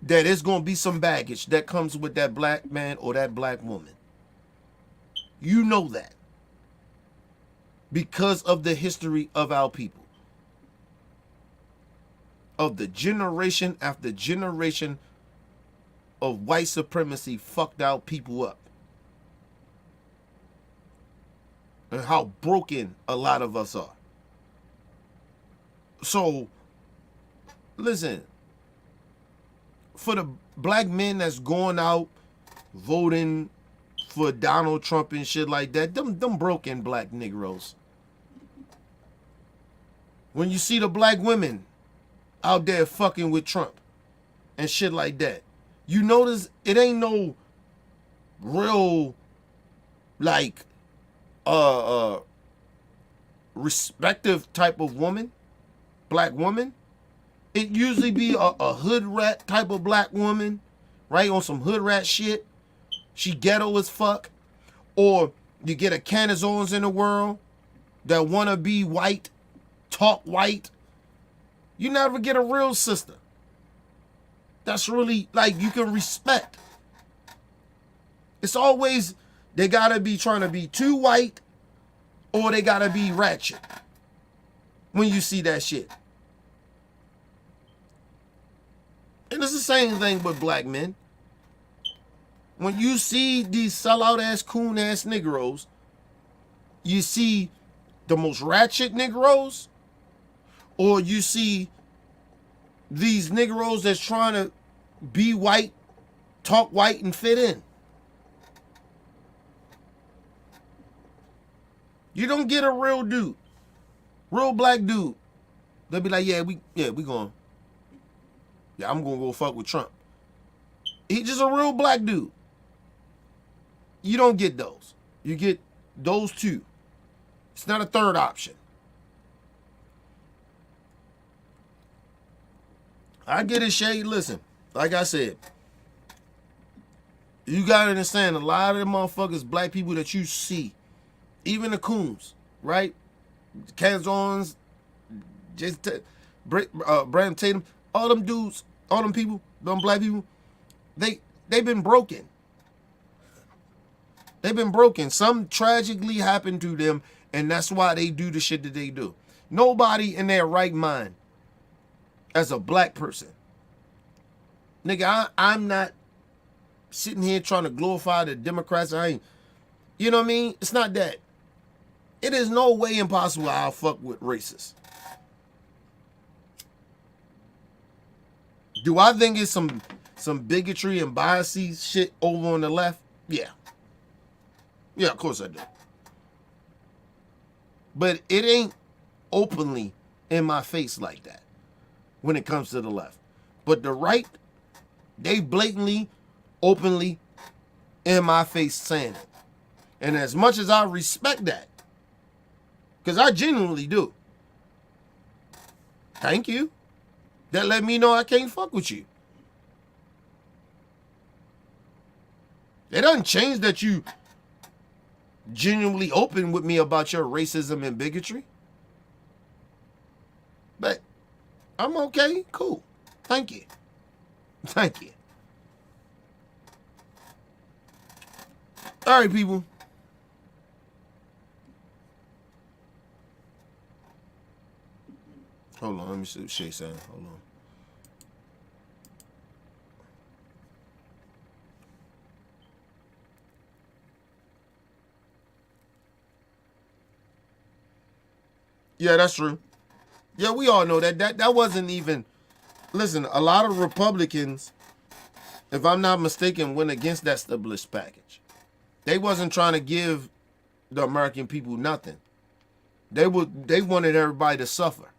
that it's going to be some baggage that comes with that black man or that black woman. You know that. because of the history of our people. Of the generation after generation of white supremacy fucked our people up. And how broken a lot of us are. So, listen, for the black men that's going out voting for Donald Trump and shit like that, them broken black Negroes. When you see the black women out there fucking with Trump and shit like that, you notice it ain't no real like respective type of woman, black woman. It usually be a hood rat type of black woman, right? On some hood rat shit. She ghetto as fuck. Or you get a Canizons in the world that wanna be white, talk white. You never get a real sister that's really like you can respect. It's always they gotta be trying to be too white or they gotta be ratchet when you see that shit. And it's the same thing with black men. When you see these sellout ass, coon ass Negroes, you see the most ratchet Negroes, or you see these Negroes that's trying to be white, talk white, and fit in. You don't get a real dude, real black dude. They'll be like, we going. Yeah, I'm gonna go fuck with Trump. He's just a real black dude. You don't get those. You get those two. It's not a third option. I get it, Shay. Listen, like I said, you gotta understand a lot of the motherfuckers, black people that you see, even the coons, right? Canzons, Brandon Tatum, all them dudes, all them people, them black people, they've been broken. They've been broken. Some tragically happened to them, and that's why they do the shit that they do. Nobody in their right mind, as a black person, nigga, I'm not sitting here trying to glorify the Democrats. You know what I mean? It's not that. It is no way impossible I'll fuck with racists. Do I think it's some bigotry and biases shit over on the left? Yeah. Yeah, of course I do. But it ain't openly in my face like that when it comes to the left. But the right, they blatantly, openly in my face saying it. And as much as I respect that, because I genuinely do, thank you. That let me know I can't fuck with you. It doesn't change that you genuinely open with me about your racism and bigotry. But I'm okay. Cool. Thank you. Thank you. All right, people. Hold on. Let me see what Shay's saying. Hold on. Yeah, that's true. Yeah, we all know that. That wasn't even... Listen, a lot of Republicans, if I'm not mistaken, went against that stimulus package. They wasn't trying to give the American people nothing. They wanted everybody to suffer.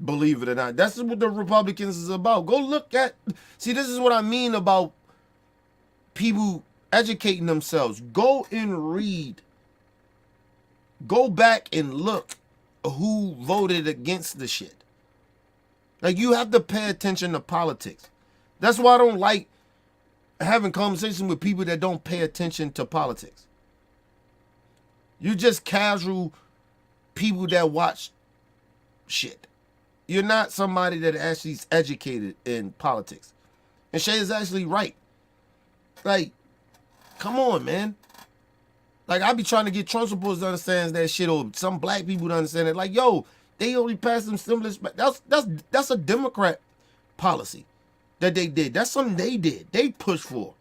Believe it or not. That's what the Republicans is about. Go look at... See, this is what I mean about people educating themselves. Go and read. Go back and look who voted against the shit. Like, you have to pay attention to politics. That's why I don't like having conversations with people that don't pay attention to politics. You just casual people that watch shit. You're not somebody that actually is educated in politics. And Shay is actually right. Like, come on, man. Like, I be trying to get Trump supporters to understand that shit, or some black people to understand it. Like, yo, they only passed them stimulus. That's a Democrat policy that they did. That's something they did. They pushed for.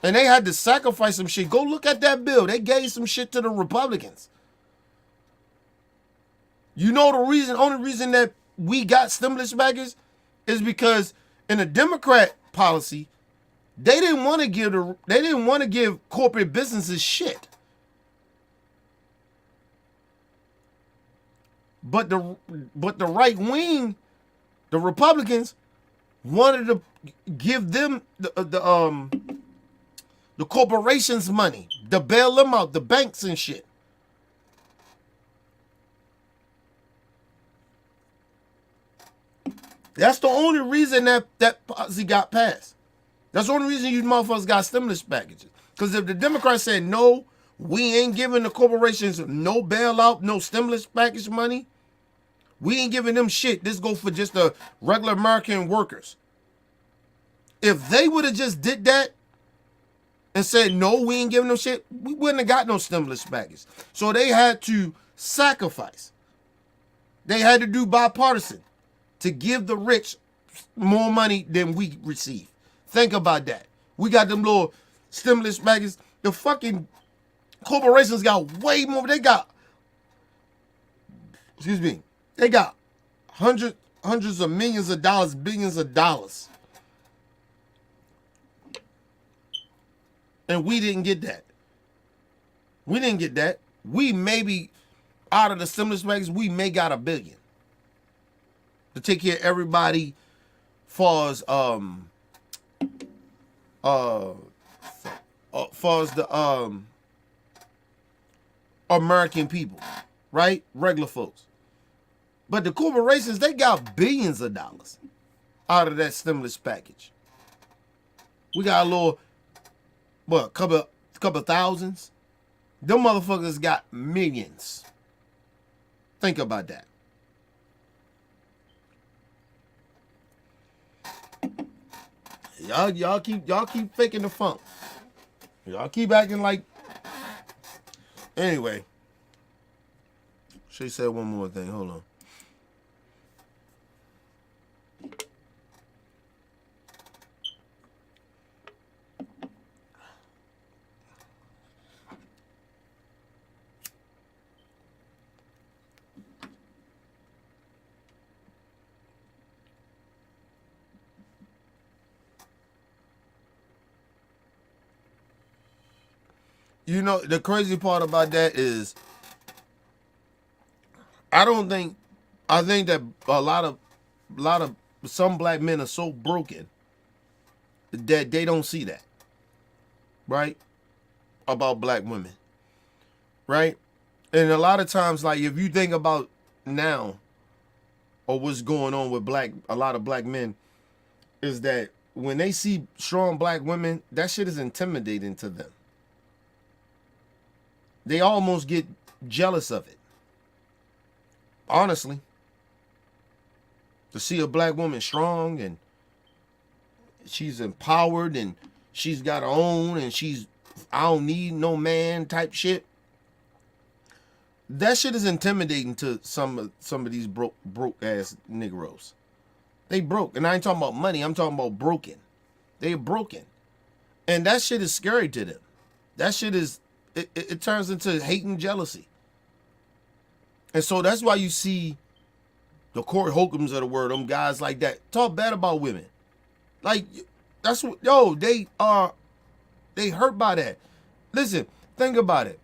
And they had to sacrifice some shit. Go look at that bill. They gave some shit to the Republicans. You know only reason that we got stimulus package is because in a Democrat policy, they didn't want to give corporate businesses shit. But the right wing, the Republicans, wanted to give them the corporations money to bail them out, the banks and shit. That's the only reason that policy got passed. That's the only reason you motherfuckers got stimulus packages. Because if the Democrats said, no, we ain't giving the corporations no bailout, no stimulus package money, we ain't giving them shit. This go for just the regular American workers. If they would have just did that and said, no, we ain't giving them shit, we wouldn't have got no stimulus package. So they had to sacrifice. They had to do bipartisan to give the rich more money than we receive. Think about that. We got them little stimulus packages. The fucking corporations got way more. They got hundreds of millions of dollars, billions of dollars. And we didn't get that. We didn't get that. We maybe, out of the stimulus package, we may got $1 billion to take care of everybody far as the American people, right? Regular folks. But the corporations, they got billions of dollars out of that stimulus package. We got a little, couple thousands. Them motherfuckers got millions. Think about that. Y'all keep faking the funk. Y'all keep acting like. Anyway, she said one more thing. Hold on. You know, the crazy part about that is I think that a lot of some black men are so broken that they don't see that. Right? About black women. Right? And a lot of times, like, if you think about now or what's going on with a lot of black men, is that when they see strong black women, that shit is intimidating to them. They almost get jealous of it. Honestly. To see a black woman strong and she's empowered and she's got her own and I don't need no man type shit. That shit is intimidating to some of these broke ass Negroes. They broke. And I ain't talking about money. I'm talking about broken. They're broken. And that shit is scary to them. That shit is... It turns into hate and jealousy. And so that's why you see the Corey Holcombs of the word, them guys like that, talk bad about women. Like, that's what, they hurt by that. Listen, think about it.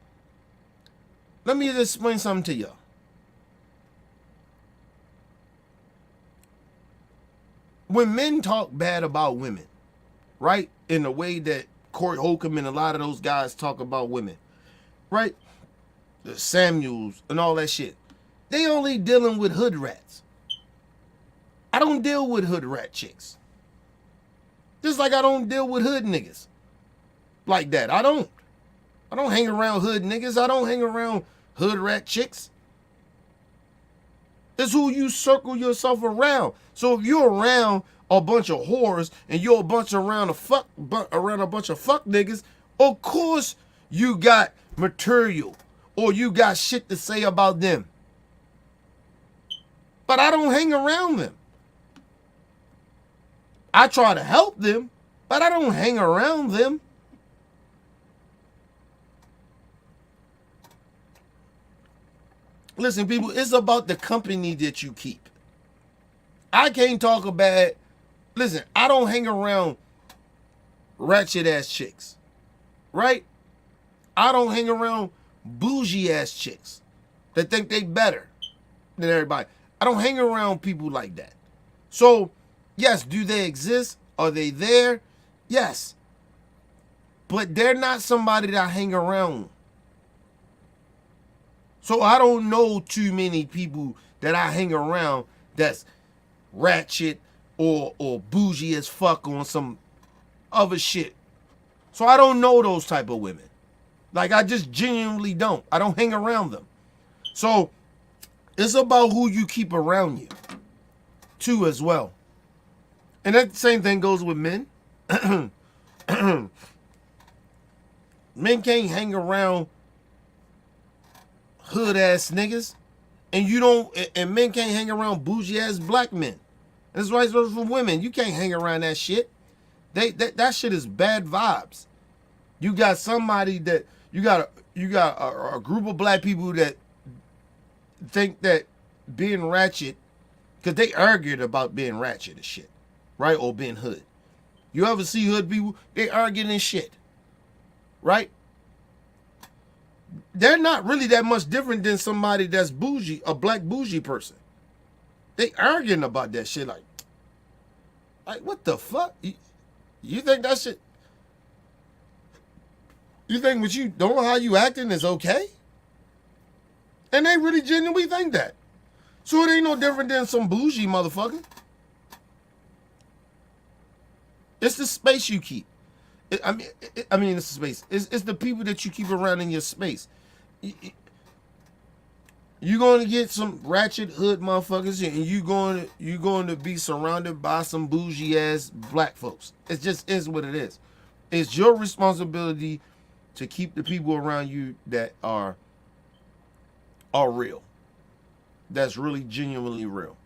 Let me just explain something to y'all. When men talk bad about women, right, in the way that Corey Holcomb and a lot of those guys talk about women, right? The Samuels and all that shit. They only dealing with hood rats. I don't deal with hood rat chicks. Just like I don't deal with hood niggas. Like that. I don't hang around hood niggas. I don't hang around hood rat chicks. It's who you circle yourself around. So if you're around a bunch of whores and you're around a bunch of fuck niggas, Of course you got material or you got shit to say about them. But I don't hang around them. I try to help them, but I don't hang around them. Listen, people, it's about the company that you keep. I can't talk about, listen, I don't hang around ratchet ass chicks, right? I don't hang around bougie ass chicks that think they better than everybody. I don't hang around people like that. So, yes, do they exist? Are they there? Yes. But they're not somebody that I hang around. So I don't know too many people that I hang around that's ratchet or bougie as fuck on some other shit. So I don't know those type of women. Like, I just genuinely don't. I don't hang around them. So it's about who you keep around you too as well. And that same thing goes with men. Men can't hang around hood ass niggas, and you don't. And men can't hang around bougie ass black men. And it's right for women. You can't hang around that shit. That shit is bad vibes. You got somebody that you got a group of black people that think that being ratchet, because they argued about being ratchet and shit, right? Or being hood. You ever see hood people? They arguing and shit, right? They're not really that much different than somebody that's bougie, a black bougie person. They arguing about that shit like what the fuck? You think that shit? You think what you don't know how you acting is okay? And they really genuinely think that. So it ain't no different than some bougie motherfucker. It's the space you keep. I mean, it's the space. It's the people that you keep around in your space. You're going to get some ratchet hood motherfuckers, and you're going to be surrounded by some bougie ass black folks. It just is what it is. It's your responsibility to keep the people around you that are real. That's really genuinely real.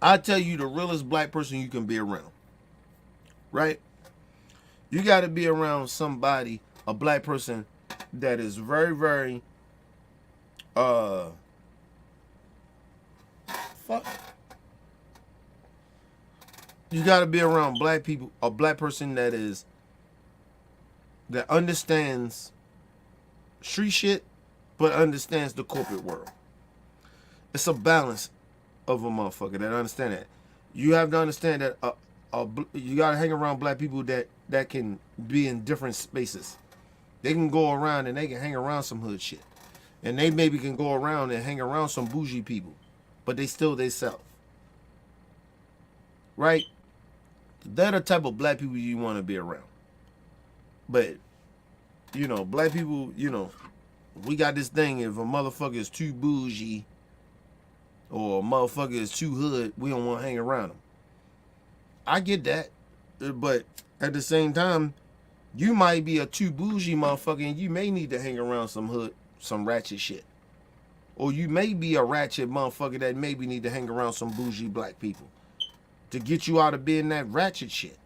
I tell you, the realest black person you can be around, right? You got to be around somebody, a black person that is very, very, fuck. You got to be around black people, a black person that understands street shit, but understands the corporate world. It's a balance of a motherfucker that understand that. You have to understand that you gotta hang around black people that can be in different spaces. They can go around and they can hang around some hood shit, and they maybe can go around and hang around some bougie people, but they still they self. Right? They're the type of black people you want to be around. But black people, we got this thing. If a motherfucker is too bougie or a motherfucker is too hood, we don't want to hang around them. I get that, but at the same time, you might be a too bougie motherfucker and you may need to hang around some hood, some ratchet shit. Or you may be a ratchet motherfucker that maybe need to hang around some bougie black people to get you out of being that ratchet shit.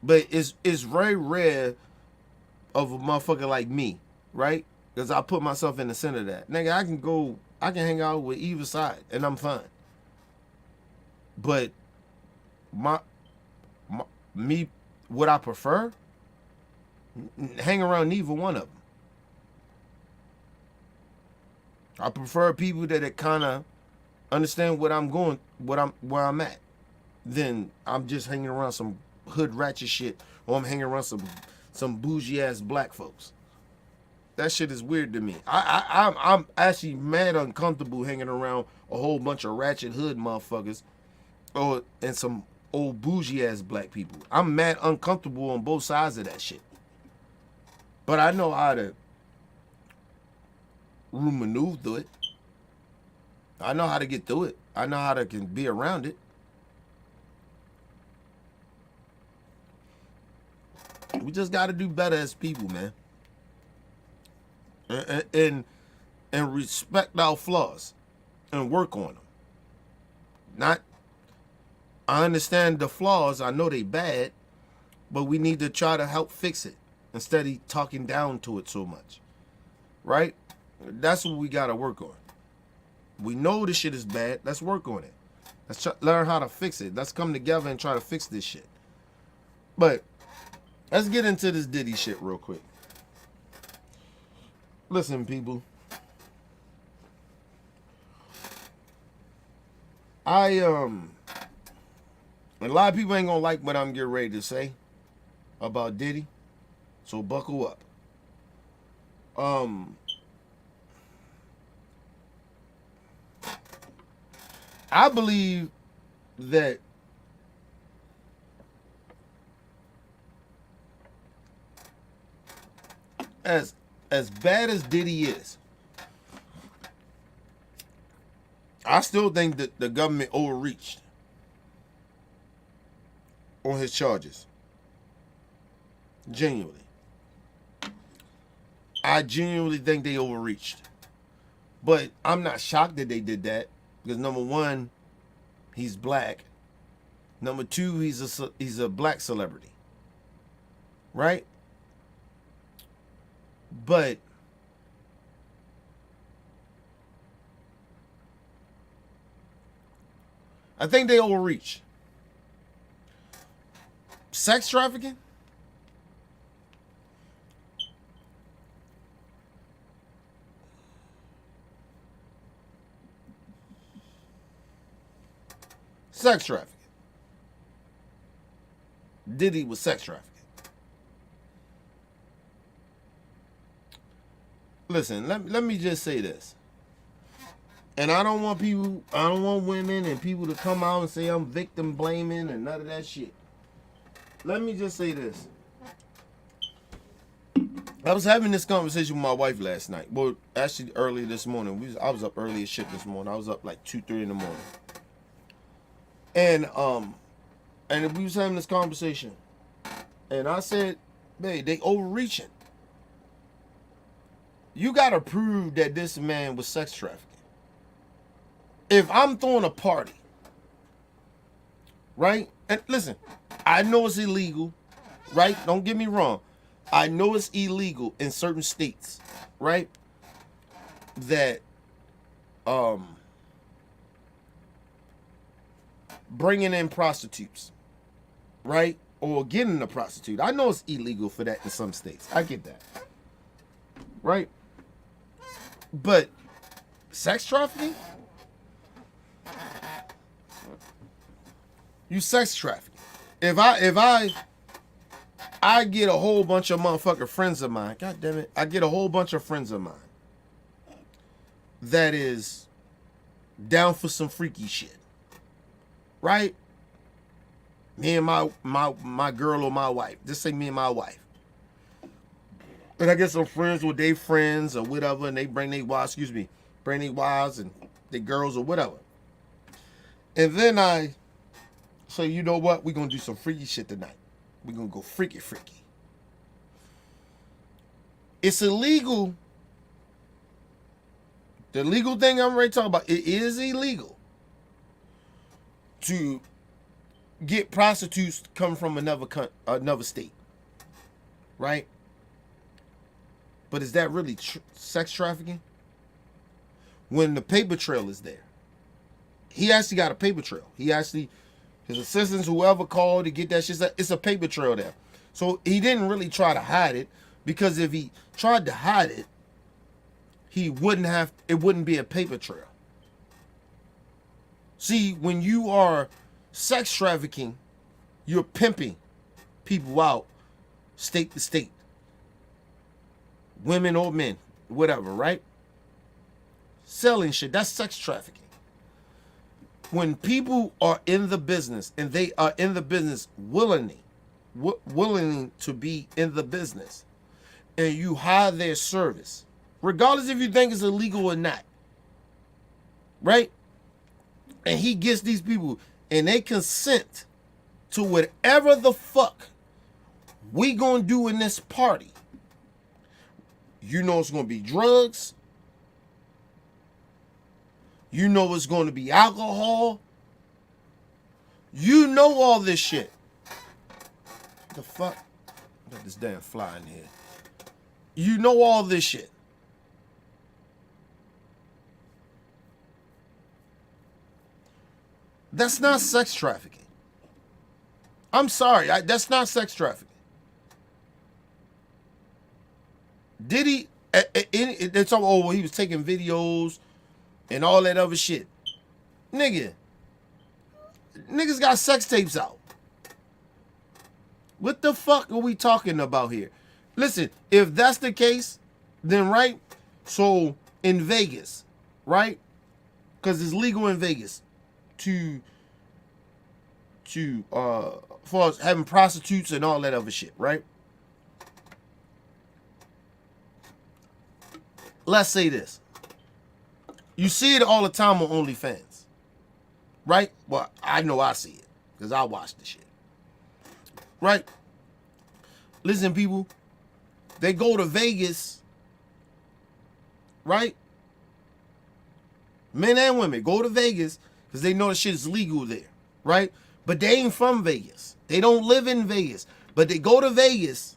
But it's very rare of a motherfucker like me, right? Because I put myself in the center of that. Nigga, I can hang out with either side and I'm fine. But me, what I prefer, hang around neither one of them. I prefer people that kind of understand where I'm at. Then I'm just hanging around some hood ratchet shit, or I'm hanging around some bougie ass black folks. That shit is weird to me. I'm actually mad uncomfortable hanging around a whole bunch of ratchet hood motherfuckers, and some old bougie ass black people. I'm mad uncomfortable on both sides of that shit. But I know how to maneuver through it. I know how to get through it. I know how to can be around it. We just got to do better as people, man. And respect our flaws and work on them. Not, I understand the flaws. I know they bad, but we need to try to help fix it instead of talking down to it so much. Right? That's what we got to work on. We know this shit is bad. Let's work on it. Let's learn how to fix it. Let's come together and try to fix this shit. But let's get into this Diddy shit real quick. Listen, people. A lot of people ain't gonna like what I'm getting ready to say about Diddy, so buckle up. I believe that as bad as Diddy is, I still think that the government overreached on his charges. Genuinely. I genuinely think they overreached. But I'm not shocked that they did that because number one, he's black. Number two, he's a black celebrity. Right? But I think they overreach. Sex trafficking? Sex trafficking. Diddy was sex trafficking. Listen, let me just say this. And I don't want women and people to come out and say I'm victim blaming and none of that shit. Let me just say this. I was having this conversation with my wife last night. Well, actually early this morning. I was up early as shit this morning. I was up like 2-3 in the morning. And we was having this conversation. And I said, babe, they overreaching. You gotta prove that this man was sex trafficking. If I'm throwing a party, right? And listen, I know it's illegal, right? Don't get me wrong. I know it's illegal in certain states, right? That bringing in prostitutes, right? Or getting a prostitute. I know it's illegal for that in some states. I get that, right? But sex trafficking? You sex trafficking. If I get a whole bunch of motherfucking friends of mine, god damn it, I get a whole bunch of friends of mine that is down for some freaky shit. Right? Me and my girl or my wife. Just say me and my wife. And I get some friends with their friends or whatever, and they bring their wives, bring their wives and their girls or whatever. And then I say, you know what? We're going to do some freaky shit tonight. We're going to go freaky. It's illegal. The legal thing I'm ready to talk about, it is illegal to get prostitutes coming from another state. Right? But is that really sex trafficking? When the paper trail is there. He actually got a paper trail. His assistants, whoever called to get that shit, it's a paper trail there. So he didn't really try to hide it, because if he tried to hide it, it wouldn't be a paper trail. See, when you are sex trafficking, you're pimping people out state to state. Women or men, whatever, right? Selling shit, that's sex trafficking. When people are in the business and they are in the business willing to be in the business, and you hire their service, regardless if you think it's illegal or not, right? And he gets these people and they consent to whatever the fuck we gonna do in this party? You know it's gonna be drugs. You know it's gonna be alcohol. You know all this shit. The fuck? Got this damn fly in here. You know all this shit. That's not sex trafficking. I'm sorry, that's not sex trafficking. Diddy, they talk, oh, well, he was taking videos and all that other shit. Niggas got sex tapes out. What the fuck are we talking about here? Listen, if that's the case, then right, so in Vegas, right? Because it's legal in Vegas for having prostitutes and all that other shit, right? Let's say this. You see it all the time on OnlyFans, right? Well, I know I see it because I watch the shit, right? Listen, people, they go to Vegas, right? Men and women go to Vegas because they know the shit is legal there, right? But they ain't from Vegas. They don't live in Vegas. But they go to Vegas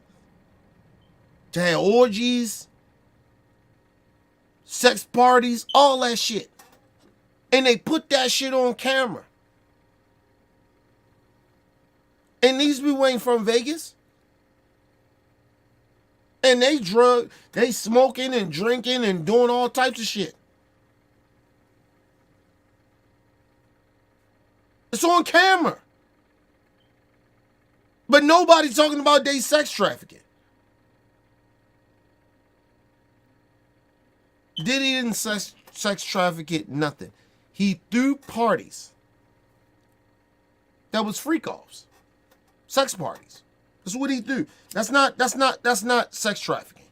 to have orgies, sex parties, all that shit. And they put that shit on camera. And these people ain't from Vegas. And they smoking and drinking and doing all types of shit. It's on camera. But nobody's talking about they sex trafficking. Diddy didn't sex traffic it, nothing. He threw parties that was freak offs. Sex parties. That's what he threw. That's not sex trafficking.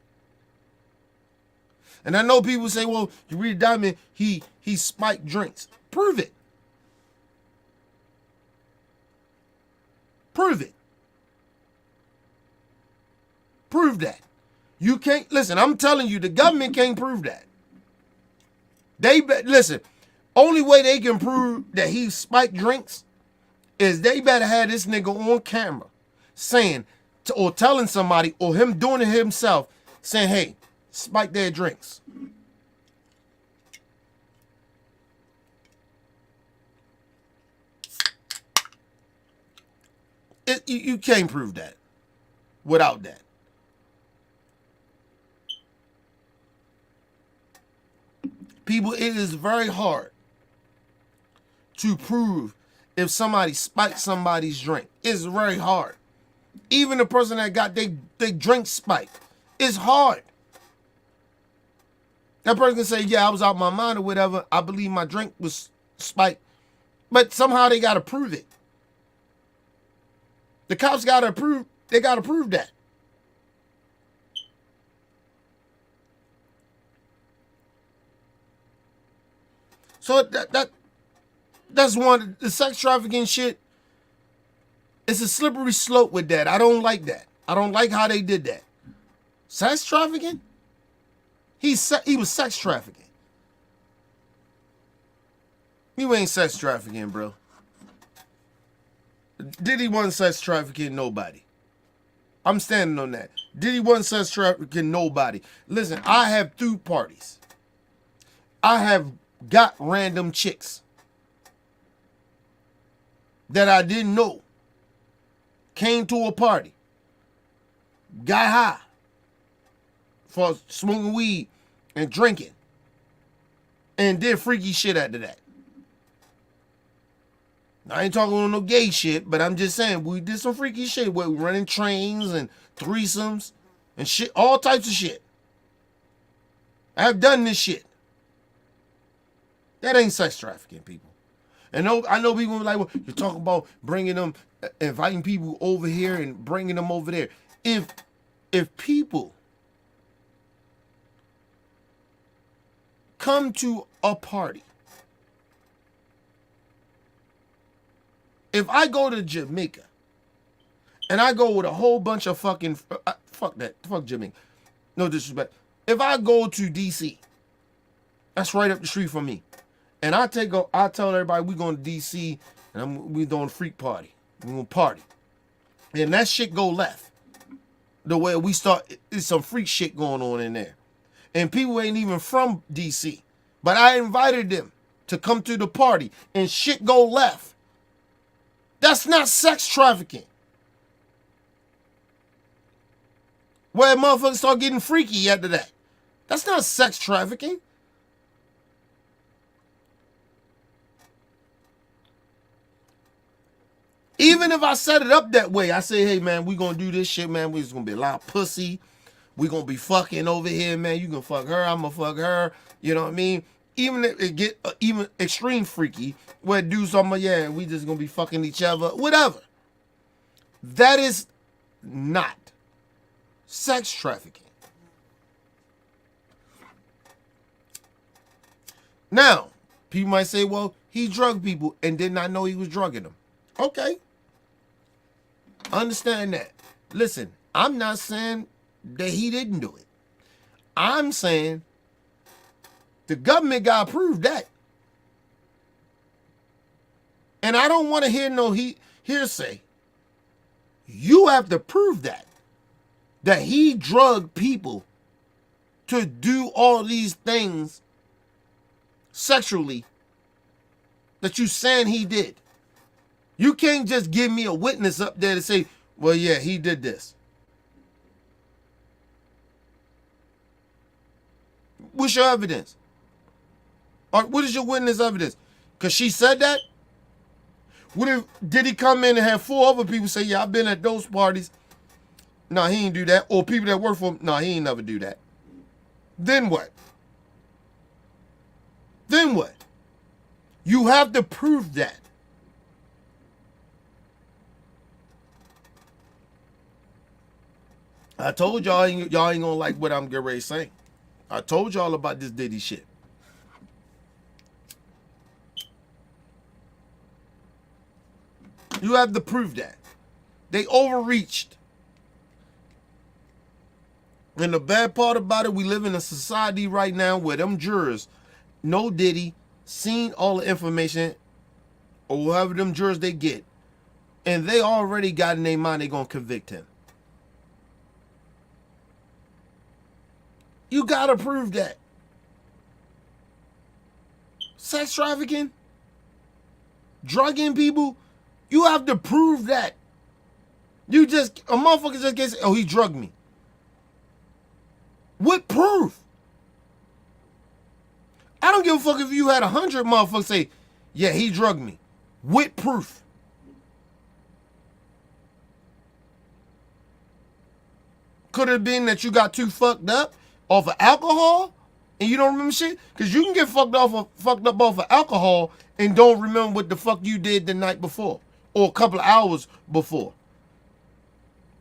And I know people say, well, you read Diamond, he spiked drinks. Prove it. Prove it. Prove that. You can't, listen, I'm telling you, the government can't prove that. Listen, only way they can prove that he spiked drinks is they better have this nigga on camera saying, or telling somebody, or him doing it himself, saying, hey, spike their drinks. You can't prove that without that. People, it is very hard to prove if somebody spiked somebody's drink. It's very hard. Even the person that got they drink spiked, it's hard. That person can say, yeah, I was out my mind or whatever. I believe my drink was spiked. But somehow they got to prove it. The cops got to prove, they got to prove that. So that's one, the sex trafficking shit, it's a slippery slope with that. I don't like that. I don't like how they did that. Sex trafficking? He was sex trafficking. You ain't sex trafficking, bro. Diddy wasn't sex trafficking nobody. I'm standing on that. Diddy wasn't sex trafficking nobody. Listen, I have threw parties. I have got random chicks that I didn't know. Came to a party. Got high. For smoking weed and drinking. And did freaky shit after that. I ain't talking on no gay shit, but I'm just saying we did some freaky shit where we running trains and threesomes and shit, all types of shit. I've done this shit. That ain't sex trafficking, people. And I know people are like, well, you're talking about bringing them, inviting people over here and bringing them over there. If people come to a party, if I go to Jamaica and I go with a whole bunch of fucking fuck that, fuck Jimmy, no disrespect. If I go to DC, that's right up the street from me, and I tell everybody we going to DC and we doing a freak party, we gonna party, and that shit go left, the way we start, it's some freak shit going on in there, and people ain't even from DC, but I invited them to come to the party, and shit go left. That's not sex trafficking. Where motherfuckers start getting freaky after that. That's not sex trafficking. Even if I set it up that way, I say, hey man, we gonna do this shit, man. We just gonna be a lot of pussy. We gonna be fucking over here, man. You gonna fuck her, I'm gonna fuck her. You know what I mean? Even if it get even extreme freaky, where dudes talking about, yeah, we just gonna be fucking each other, whatever. That is not sex trafficking. Now, people might say, well, he drugged people and did not know he was drugging them. Okay. Understand that. Listen, I'm not saying that he didn't do it. I'm saying the government got to prove that. And I don't want to hear no hearsay. You have to prove that he drugged people to do all these things sexually that you saying he did. You can't just give me a witness up there to say, well, yeah, he did this. What's your evidence? Or what is your witness evidence? Because she said that? What if did he come in and have 4 other people say, yeah, I've been at those parties? No, he ain't do that. Or people that work for him, no, he ain't never do that. Then what? Then what? You have to prove that. I told y'all ain't gonna like what I'm getting ready to say. I told y'all about this Diddy shit. You have to prove that. They overreached. And the bad part about it, we live in a society right now where them jurors know Diddy, seen all the information, or whatever them jurors they get, and they already got in their mind they're going to convict him. You got to prove that. Sex trafficking, drugging people, you have to prove that. A motherfucker just gets, oh, he drugged me. With proof. I don't give a fuck if you had 100 motherfuckers say, yeah, he drugged me. With proof. Could it have been that you got too fucked up off of alcohol and you don't remember shit? Because you can get fucked up off of alcohol and don't remember what the fuck you did the night before or a couple of hours before.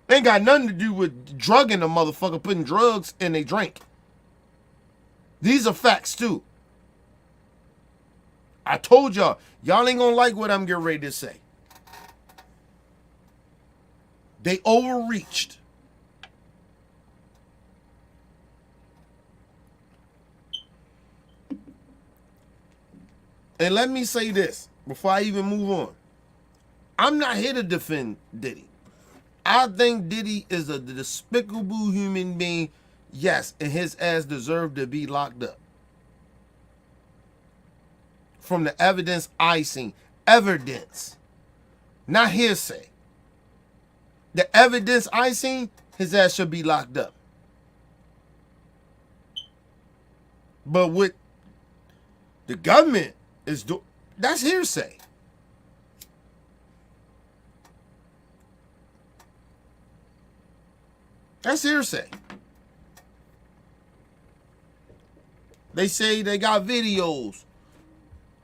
Ain't got nothing to do with drugging a motherfucker, putting drugs in a drink. These are facts too. I told y'all ain't gonna like what I'm getting ready to say. They overreached. And let me say this before I even move on. I'm not here to defend Diddy. I think Diddy is a despicable human being, yes, and his ass deserved to be locked up. From the evidence I seen. Evidence. Not hearsay. The evidence I seen, his ass should be locked up. But what the government is doing, that's hearsay. That's hearsay. They say they got videos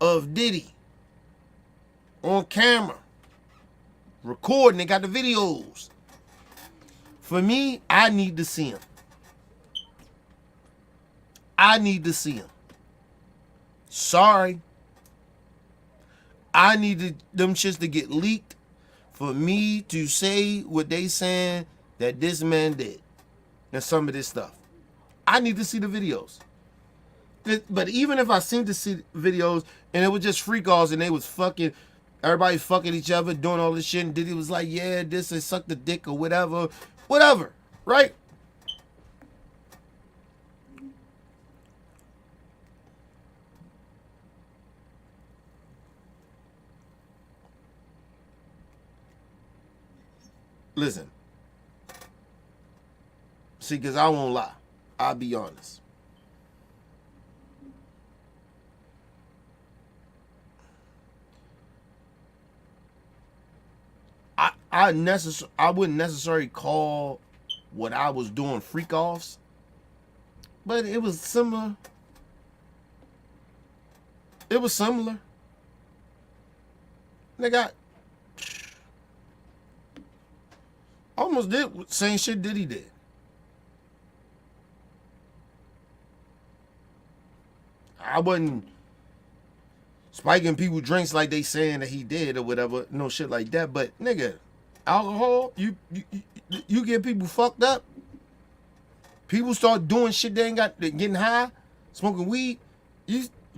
of Diddy on camera recording. They got the videos. For me, I need to see them. I need to see them. Sorry. I needed them shits to get leaked for me to say what they saying that this man did and some of this stuff. I need to see the videos. But even if I seem to see videos and it was just freak offs and they was fucking, everybody fucking each other, doing all this shit, and Diddy was like, yeah, this and suck the dick or whatever, right? Listen. See, because I won't lie. I'll be honest. I wouldn't necessarily call what I was doing freak offs, but it was similar. It was similar. Nigga, I almost did same shit Diddy did. I wasn't spiking people drinks like they saying that he did or whatever, no shit like that. But nigga, alcohol, you get people fucked up. People start doing shit they ain't got, getting high, smoking weed.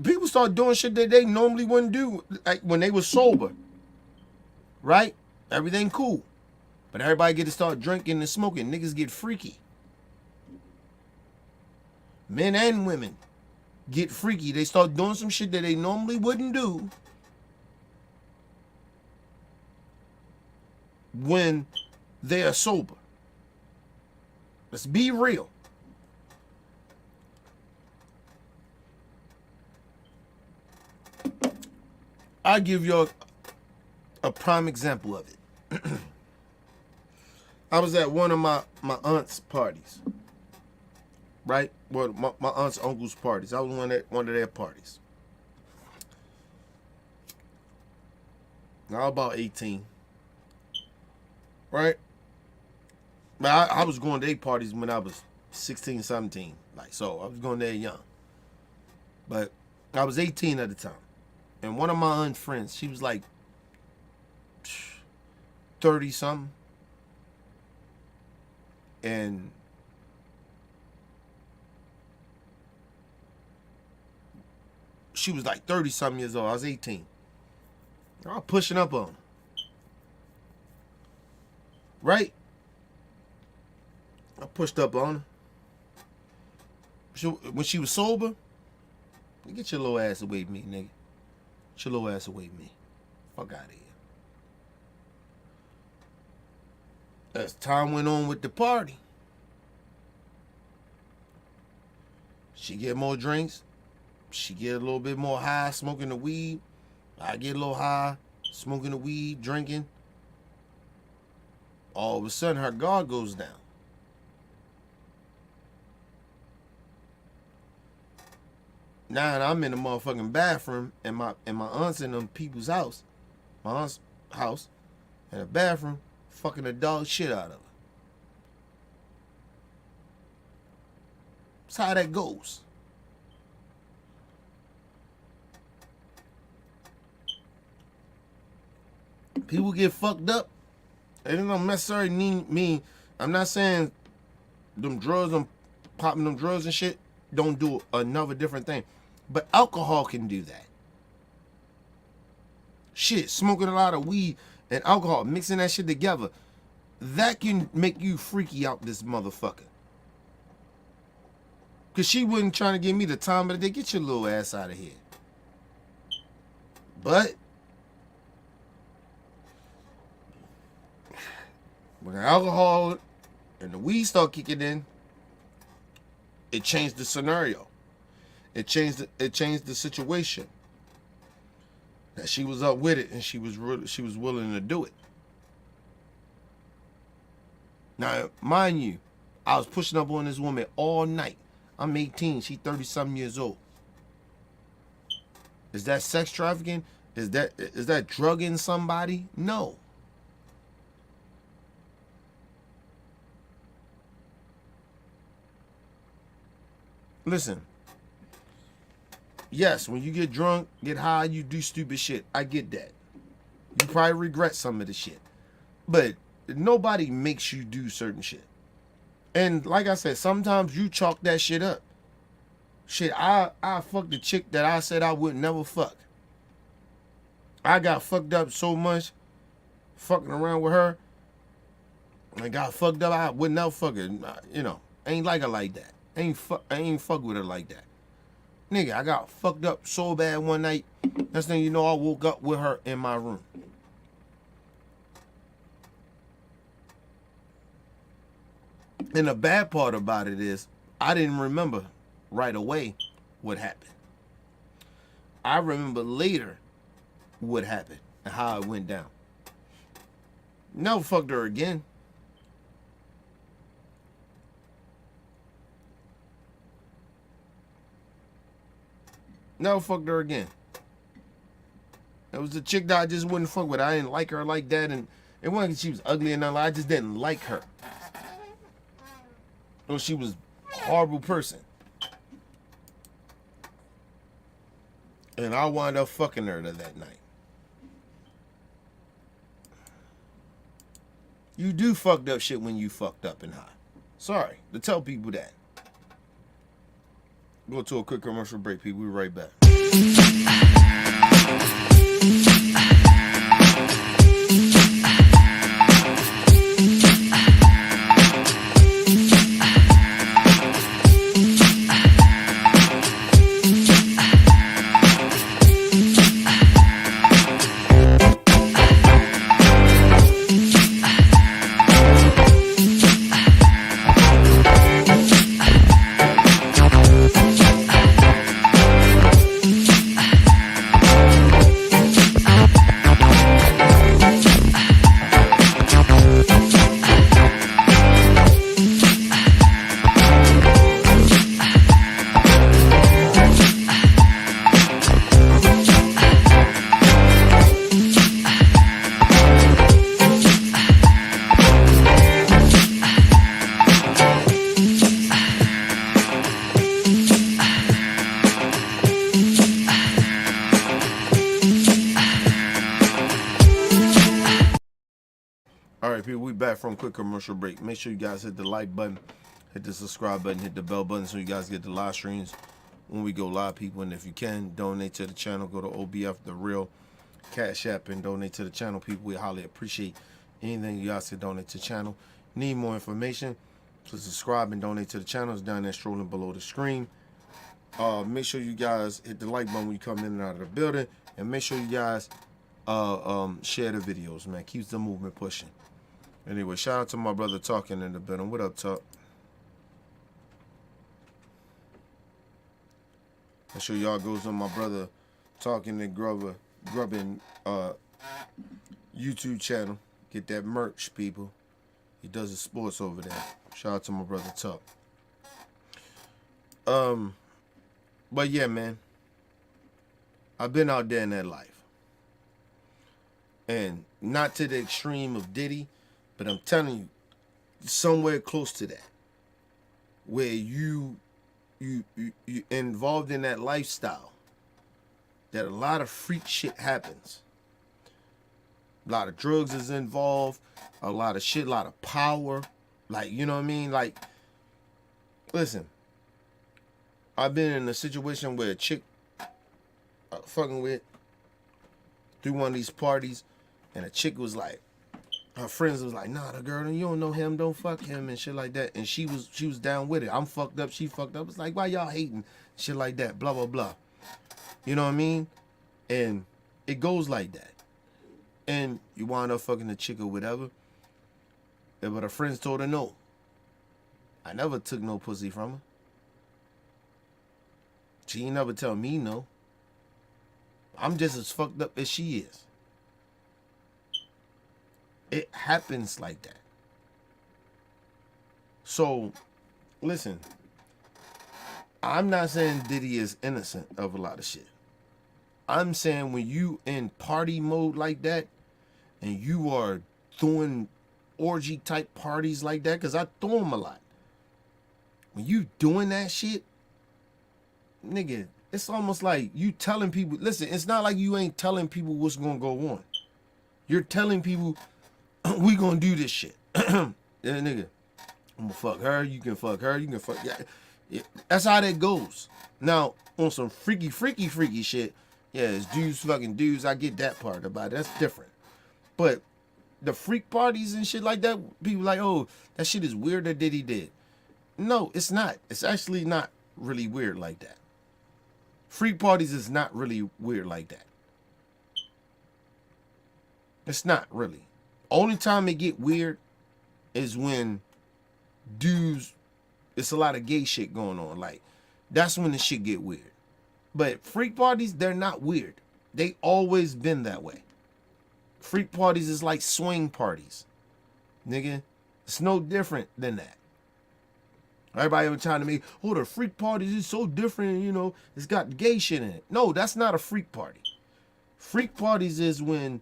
People start doing shit that they normally wouldn't do, like when they was sober. Right? Everything cool. But everybody get to start drinking and smoking. Niggas get freaky. Men and women get freaky. They start doing some shit that they normally wouldn't do when they are sober. Let's be real. I'll give you a prime example of it. I was at one of my aunt's parties. Right? Well, my aunt's uncle's parties. I was one of their parties. Now I was about 18. Right? But I was going to their parties when I was 16, 17. Like, so I was going there young. But I was 18 at the time. And one of my aunt's friends, she was like 30 something. And she was like 30 something years old. I was 18. I was pushing up on her. Right? I pushed up on her. When she was sober, get your little ass away from me, nigga. Get your little ass away from me. Fuck out of here. As time went on with the party, she get more drinks. She get a little bit more high, smoking the weed. I get a little high, smoking the weed, drinking. All of a sudden, her guard goes down. Now I'm in the motherfucking bathroom, and my aunt's in them people's house. My aunt's house, in the bathroom, fucking the dog shit out of her. That's how that goes. People get fucked up. It don't necessarily mean. I'm not saying them drugs, popping them drugs and shit don't do another different thing. But alcohol can do that. Shit, smoking a lot of weed and alcohol, mixing that shit together, that can make you freaky out this motherfucker. Because she wasn't trying to give me the time of the day. Get your little ass out of here. But when the alcohol and the weed start kicking in, it changed the scenario. It changed the situation. That she was up with it and she was willing to do it. Now, mind you, I was pushing up on this woman all night. I'm 18, she 30-something years old. Is that sex trafficking? Is that drugging somebody? No. Listen. Yes, when you get drunk, get high, you do stupid shit. I get that. You probably regret some of the shit. But nobody makes you do certain shit. And like I said, sometimes you chalk that shit up. Shit, I fucked the chick that I said I would never fuck. I got fucked up so much fucking around with her. I got fucked up. I would never fuck her. You know, ain't like her like that. I ain't fuck with her like that. Nigga, I got fucked up so bad one night. Next thing you know, I woke up with her in my room. And the bad part about it is, I didn't remember right away what happened. I remember later what happened and how it went down. Never fucked her again. Never fucked her again. It was a chick that I just wouldn't fuck with. I didn't like her like that, and it wasn't because she was ugly or nothing. I just didn't like her. Or she was a horrible person. And I wound up fucking her that night. You do fucked up shit when you fucked up and high. Sorry to tell people that. Go to a quick commercial break, people. We'll be right back. All right, people, we back from quick commercial break. Make sure you guys hit the like button, hit the subscribe button, hit the bell button so you guys get the live streams when we go live, people. And if you can, donate to the channel. Go to OBF, The Real, Cash App, and donate to the channel, people. We highly appreciate anything you guys can donate to the channel. Need more information, so subscribe and donate to the channel. It's down there scrolling below the screen. Make sure you guys hit the like button when you come in and out of the building. And make sure you guys share the videos, man. Keeps the movement pushing. Anyway, shout out to my brother Talking in the building. What up, Talk? Make sure y'all goes on my brother Talking and Grubbin YouTube channel. Get that merch, people. He does his sports over there. Shout out to my brother Talk. But yeah, man. I've been out there in that life. And not to the extreme of Diddy, but I'm telling you, somewhere close to that, where you involved in that lifestyle, that a lot of freak shit happens. A lot of drugs is involved, a lot of shit, a lot of power. Like, you know what I mean? Like, listen, I've been in a situation where a chick fucking with through one of these parties, and a chick was like, her friends was like, nah, the girl, you don't know him, don't fuck him and shit like that. And she was down with it. I'm fucked up, she fucked up. It's like, why y'all hating? Shit like that, blah, blah, blah. You know what I mean? And it goes like that. And you wind up fucking the chick or whatever. But her friends told her no. I never took no pussy from her. She ain't never tell me no. I'm just as fucked up as she is. It happens like that. So, listen. I'm not saying Diddy is innocent of a lot of shit. I'm saying when you in party mode like that, and you are throwing orgy type parties like that, because I throw them a lot. When you doing that shit, nigga, it's almost like you telling people, listen, it's not like you ain't telling people what's going to go on. You're telling people we gonna do this shit. Yeah, nigga. I'm gonna fuck her, you can fuck her, you can fuck. Yeah. That's how that goes. Now, on some freaky shit, yeah, it's dudes fucking dudes. I get that part about it. That's different. But the freak parties and shit like that, people like, oh, that shit is weird that Diddy did. No, it's not. It's actually not really weird like that. Freak parties is not really weird like that. It's not really. Only time it get weird is when dudes, it's a lot of gay shit going on. Like, that's when the shit get weird. But freak parties, they're not weird. They always been that way. Freak parties is like swing parties. Nigga, it's no different than that. Everybody was trying to make, oh, the freak parties is so different, you know, it's got gay shit in it. No, that's not a freak party. Freak parties is when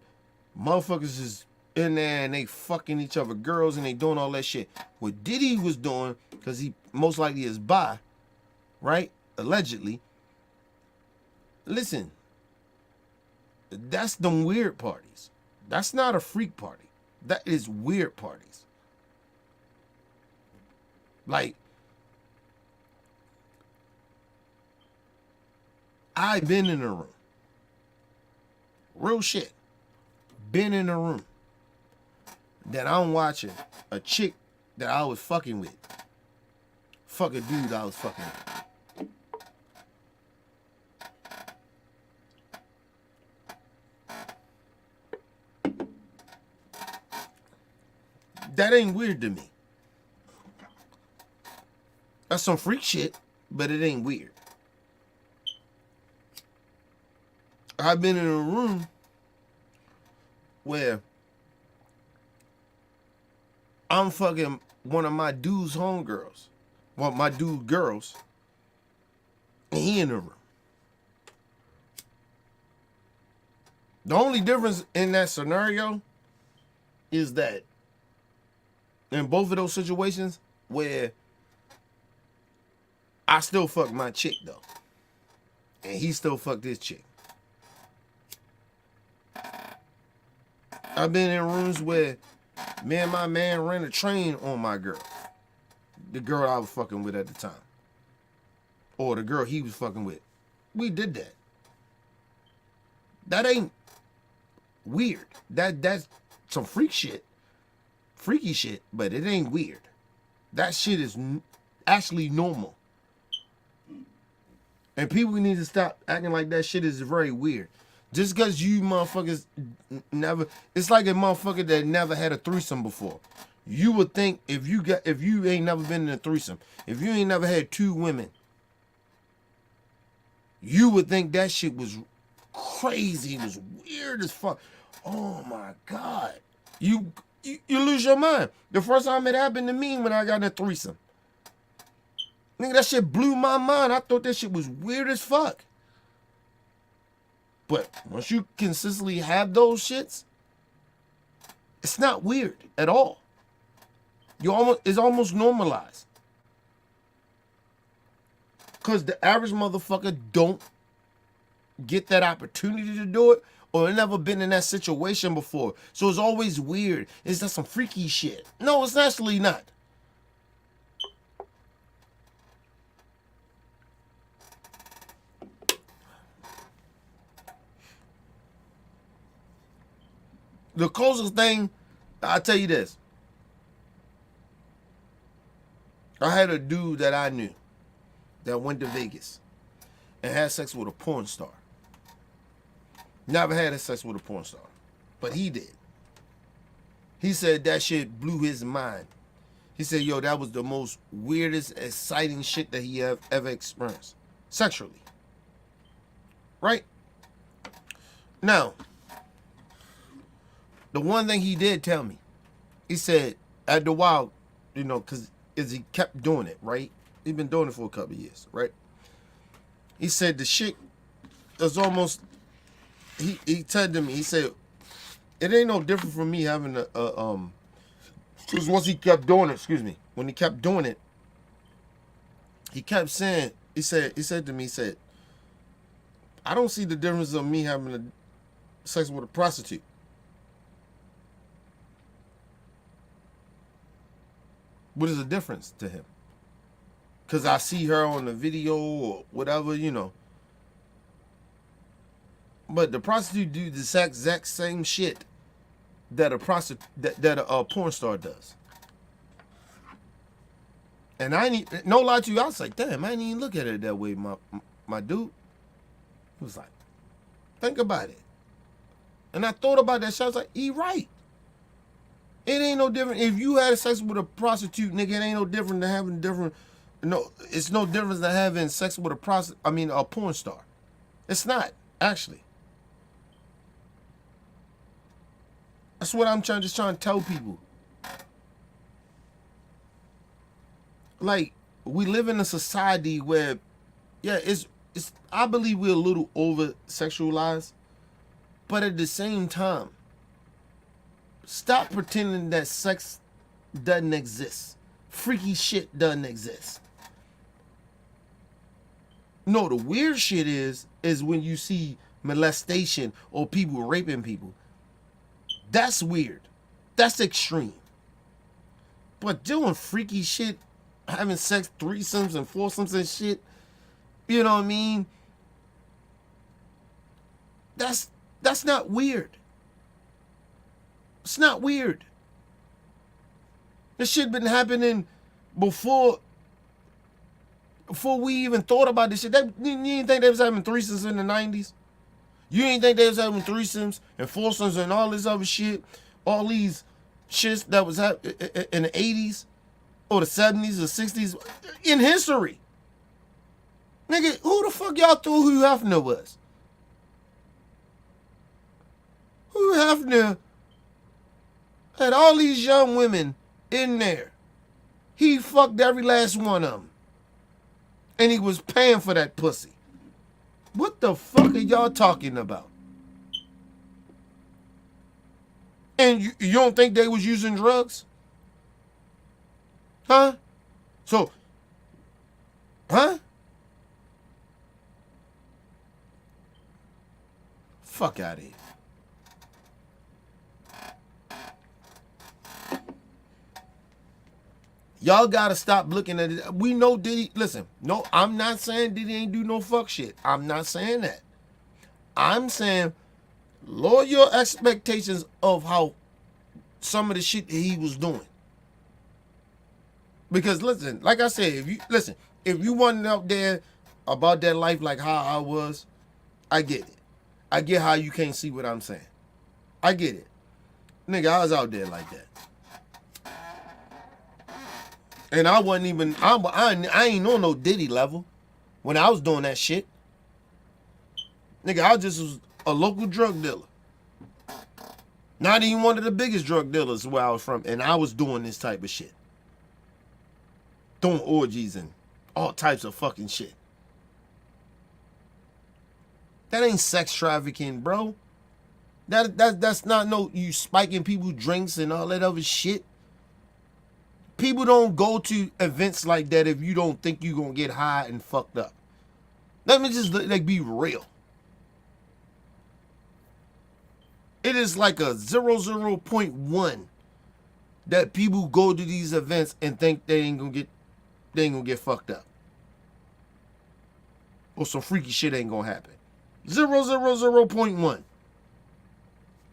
motherfuckers is in there and they fucking each other girls and they doing all that shit. What Diddy was doing, because he most likely is bi, right? Allegedly. Listen, that's them weird parties. That's not a freak party. That is weird parties. Like, I've been in a room. Real shit. Been in a room that I'm watching a chick that I was fucking with. Fuck a dude I was fucking with. That ain't weird to me. That's some freak shit, but it ain't weird. I've been in a room where I'm fucking one of my dude's homegirls. Well, my dude's girls. And he in the room. The only difference in that scenario is that in both of those situations where I still fuck my chick though. And he still fucked his chick. I've been in rooms where me and my man ran a train on my girl. The girl I was fucking with at the time. Or the girl he was fucking with. We did that. That ain't weird. That's some freak shit. Freaky shit, but it ain't weird. That shit is actually normal. And people need to stop acting like that shit is very weird. Just because you motherfuckers never, it's like a motherfucker that never had a threesome before. You would think if you ain't never been in a threesome, if you ain't never had two women, you would think that shit was crazy. It was weird as fuck. Oh my God. You lose your mind. The first time it happened to me when I got in a threesome. Nigga, that shit blew my mind. I thought that shit was weird as fuck. But once you consistently have those shits, it's not weird at all. It's almost normalized. Because the average motherfucker don't get that opportunity to do it or never been in that situation before. So it's always weird. It's just some freaky shit. No, it's actually not. The closest thing, I'll tell you this. I had a dude that I knew that went to Vegas and had sex with a porn star. Never had sex with a porn star, but he did. He said that shit blew his mind. He said, yo, that was the most weirdest, exciting shit that he ever experienced sexually. Right? Now, the one thing he did tell me, he said, after a while, you know, because he kept doing it, right? He's been doing it for a couple of years, right? He said the shit is almost, he said to me, he said, it ain't no different from me having because once he kept doing it, when he kept doing it, he kept saying, he said to me, he said, I don't see the difference of me having sex with a prostitute. What is the difference to him? Because I see her on the video or whatever, you know. But the prostitute do the exact same shit that a porn star does. And I ain't no lie to you, I was like, damn, I didn't even look at it that way, my dude. He was like, think about it. And I thought about that shit. I was like, he right. It ain't no different. If you had sex with a prostitute, nigga, it ain't no different than having different. No, it's no difference than having sex with a porn star. It's not, actually. That's what I'm just trying to tell people. Like, we live in a society where, yeah, it's I believe we're a little over sexualized, but at the same time, stop pretending that sex doesn't exist. Freaky shit doesn't exist. No, the weird shit is when you see molestation or people raping people. That's weird. That's extreme. But doing freaky shit, having sex, threesomes and foursomes and shit, you know what I mean? That's not weird. It's not weird. This shit been happening before we even thought about this shit. You didn't think they was having threesomes in the 90s? You didn't think they was having threesomes and foursomes and all this other shit? All these shits that was happening in the 80s or the 70s or 60s in history. Nigga, who the fuck y'all thought Hugh Hefner was? Hugh Hefner had all these young women in there. He fucked every last one of them. And he was paying for that pussy. What the fuck are y'all talking about? And you don't think they was using drugs? Huh? So, huh? Fuck out of here. Y'all gotta stop looking at it. We know Diddy. Listen, no, I'm not saying Diddy ain't do no fuck shit. I'm not saying that. I'm saying lower your expectations of how some of the shit that he was doing. Because listen, like I said, if you wasn't out there about that life like how I was, I get it. I get how you can't see what I'm saying. I get it. Nigga, I was out there like that. And I wasn't even, I ain't on no Diddy level when I was doing that shit. Nigga, I just was a local drug dealer. Not even one of the biggest drug dealers where I was from. And I was doing this type of shit. Doing orgies and all types of fucking shit. That ain't sex trafficking, bro. That's not no, you spiking people's drinks and all that other shit. People don't go to events like that if you don't think you're going to get high and fucked up. Let me just be real. It is like a 0.1 that people go to these events and think they ain't gonna get fucked up. Or some freaky shit ain't gonna happen. 0.1.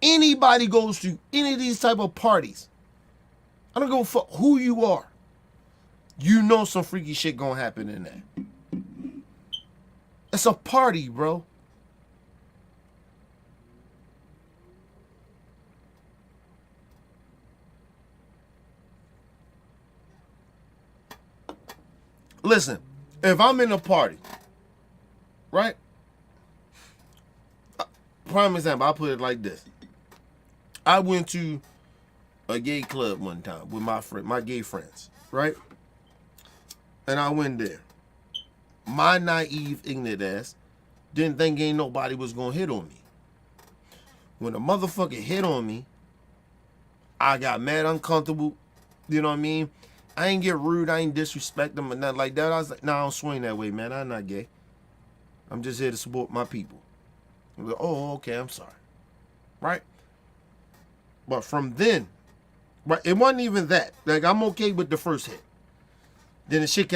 Anybody goes to any of these type of parties, I don't give a fuck who you are. You know some freaky shit gonna happen in there. It's a party, bro. Listen, if I'm in a party, right? Prime example, I'll put it like this. I went to a gay club one time with my gay friends, right? And I went there. My naive, ignorant ass didn't think ain't nobody was gonna hit on me. When a motherfucker hit on me, I got mad uncomfortable. You know what I mean? I ain't get rude. I ain't disrespect them or nothing like that. I was like, nah, I don't swing that way, man. I'm not gay. I'm just here to support my people. Like, oh, okay, I'm sorry. Right? But from then, Right? It wasn't even that. Like, I'm okay with the first hit. Then the shit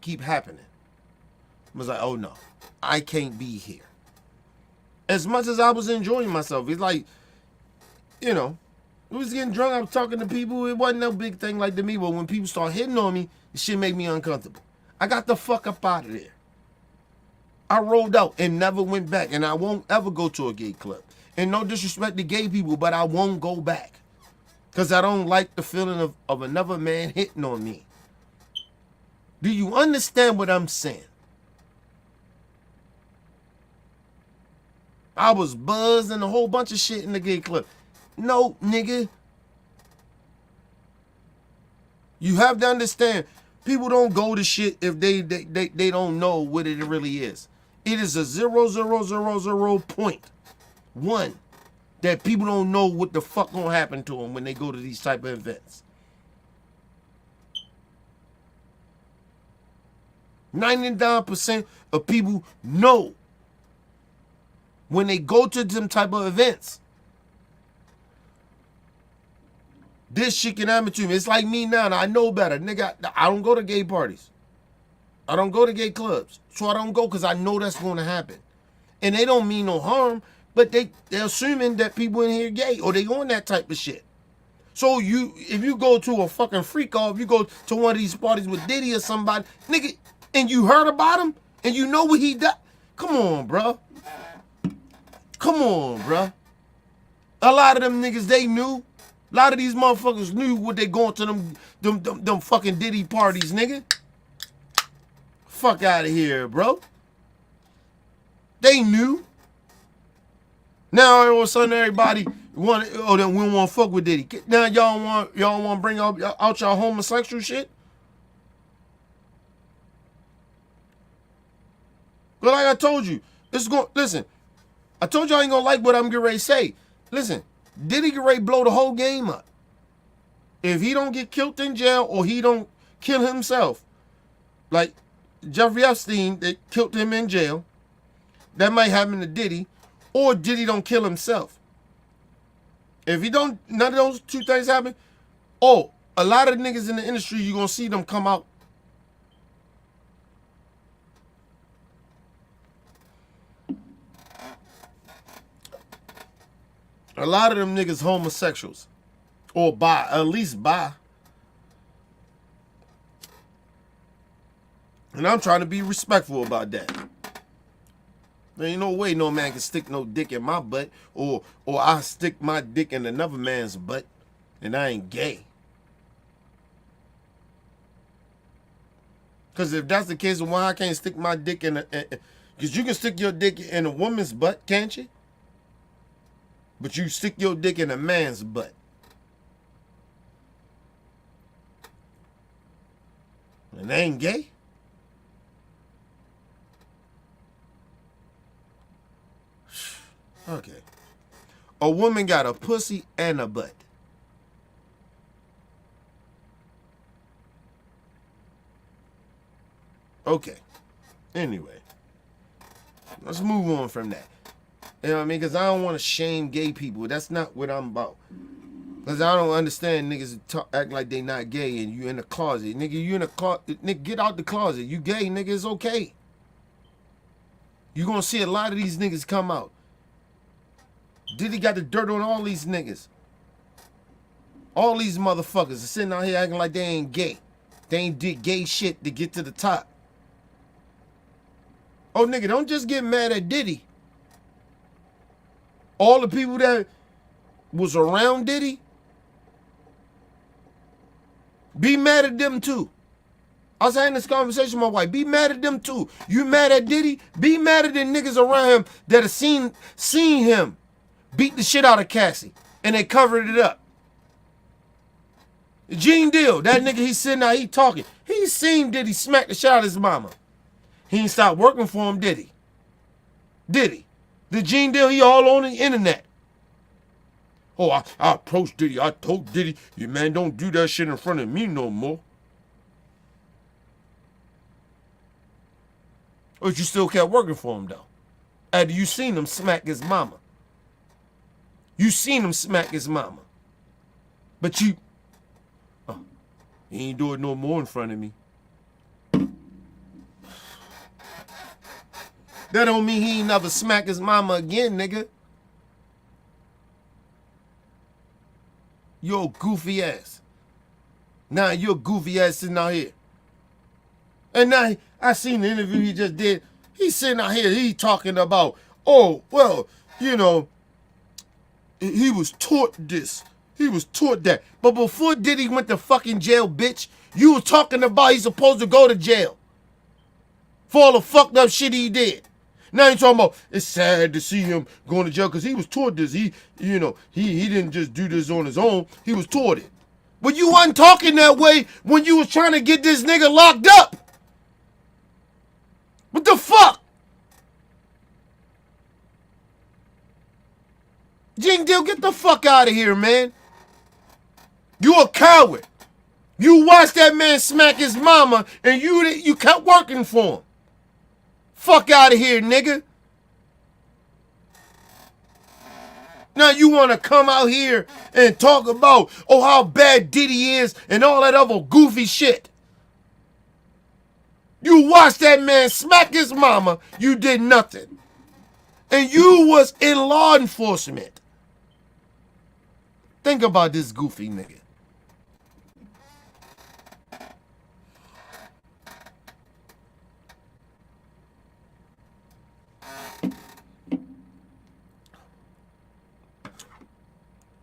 keep happening. I was like, oh no, I can't be here. As much as I was enjoying myself, it's like, you know, I was getting drunk, I was talking to people, it wasn't no big thing like to me, but when people start hitting on me, the shit made me uncomfortable. I got the fuck up out of there. I rolled out and never went back, and I won't ever go to a gay club. And no disrespect to gay people, but I won't go back. Because I don't like the feeling of another man hitting on me. Do you understand what I'm saying? I was buzzed and a whole bunch of shit in the gay club. No, nigga. You have to understand, people don't go to shit if they don't know what it really is. It is a 0.000.1 that people don't know what the fuck gonna happen to them when they go to these type of events. 99% of people know when they go to them type of events. This shit can happen to me. It's like me now. I know better. Nigga, I don't go to gay parties. I don't go to gay clubs. So I don't go because I know that's going to happen. And they don't mean no harm, but they're assuming that people in here gay or they on that type of shit. So if you go to a fucking freak off, you go to one of these parties with Diddy or somebody, nigga, and you heard about him and you know what he done. Come on, bro. Come on, bro. A lot of them niggas, they knew. A lot of these motherfuckers knew what they going to them fucking Diddy parties, nigga. Fuck out of here, bro. They knew. Now all of a sudden everybody want we don't want to fuck with Diddy. Now y'all want to bring out y'all homosexual shit. But like I told you, listen. I told you I ain't gonna like what I'm getting ready to say. Listen, Diddy get ready to blow the whole game up. If he don't get killed in jail or he don't kill himself, like Jeffrey Epstein, they killed him in jail. That might happen to Diddy, or Diddy don't kill himself. If he don't, none of those two things happen. Oh, a lot of niggas in the industry, you gonna see them come out. A lot of them niggas homosexuals. Or bi, at least bi. And I'm trying to be respectful about that. There ain't no way no man can stick no dick in my butt. Or I stick my dick in another man's butt. And I ain't gay. Because if that's the case, why I can't stick my dick in a... Because you can stick your dick in a woman's butt, can't you? But you stick your dick in a man's butt. And they ain't gay? Okay. A woman got a pussy and a butt. Okay. Anyway. Let's move on from that. You know what I mean? Because I don't want to shame gay people. That's not what I'm about. Because I don't understand niggas act like they not gay and you in the closet. Nigga, you in the closet. Nigga, get out the closet. You gay, nigga, it's okay. You going to see a lot of these niggas come out. Diddy got the dirt on all these niggas. All these motherfuckers are sitting out here acting like they ain't gay. They ain't did gay shit to get to the top. Oh, nigga, don't just get mad at Diddy. All the people that was around Diddy, be mad at them too. I was having this conversation with my wife. Be mad at them too. You mad at Diddy? Be mad at the niggas around him that have seen him beat the shit out of Cassie. And they covered it up. Gene Deal, that nigga, he's sitting out, he talking. He seen Diddy smack the shit out of his mama. He ain't stopped working for him, did he? Did he? The Gene Deal, he all on the internet. Oh, I approached Diddy. I told Diddy, you man, don't do that shit in front of me no more. But you still kept working for him, though. After you seen him smack his mama. You seen him smack his mama. But you He ain't do it no more in front of me. That don't mean he ain't never smack his mama again, nigga. You're goofy ass. Now you're goofy ass sitting out here. And now I seen the interview he just did. He's sitting out here, he talking about, oh, well, you know, he was taught this. He was taught that. But before Diddy went to fucking jail, bitch, you was talking about he's supposed to go to jail for all the fucked up shit he did. Now you're talking about it's sad to see him going to jail because he was taught this. He didn't just do this on his own. He was taught it. But you wasn't talking that way when you was trying to get this nigga locked up. What the fuck? Jing Dill, get the fuck out of here, man. You a coward. You watched that man smack his mama and you kept working for him. Fuck out of here, nigga. Now you want to come out here and talk about, oh, how bad Diddy is and all that other goofy shit. You watched that man smack his mama, you did nothing. And you was in law enforcement. Think about this goofy nigga.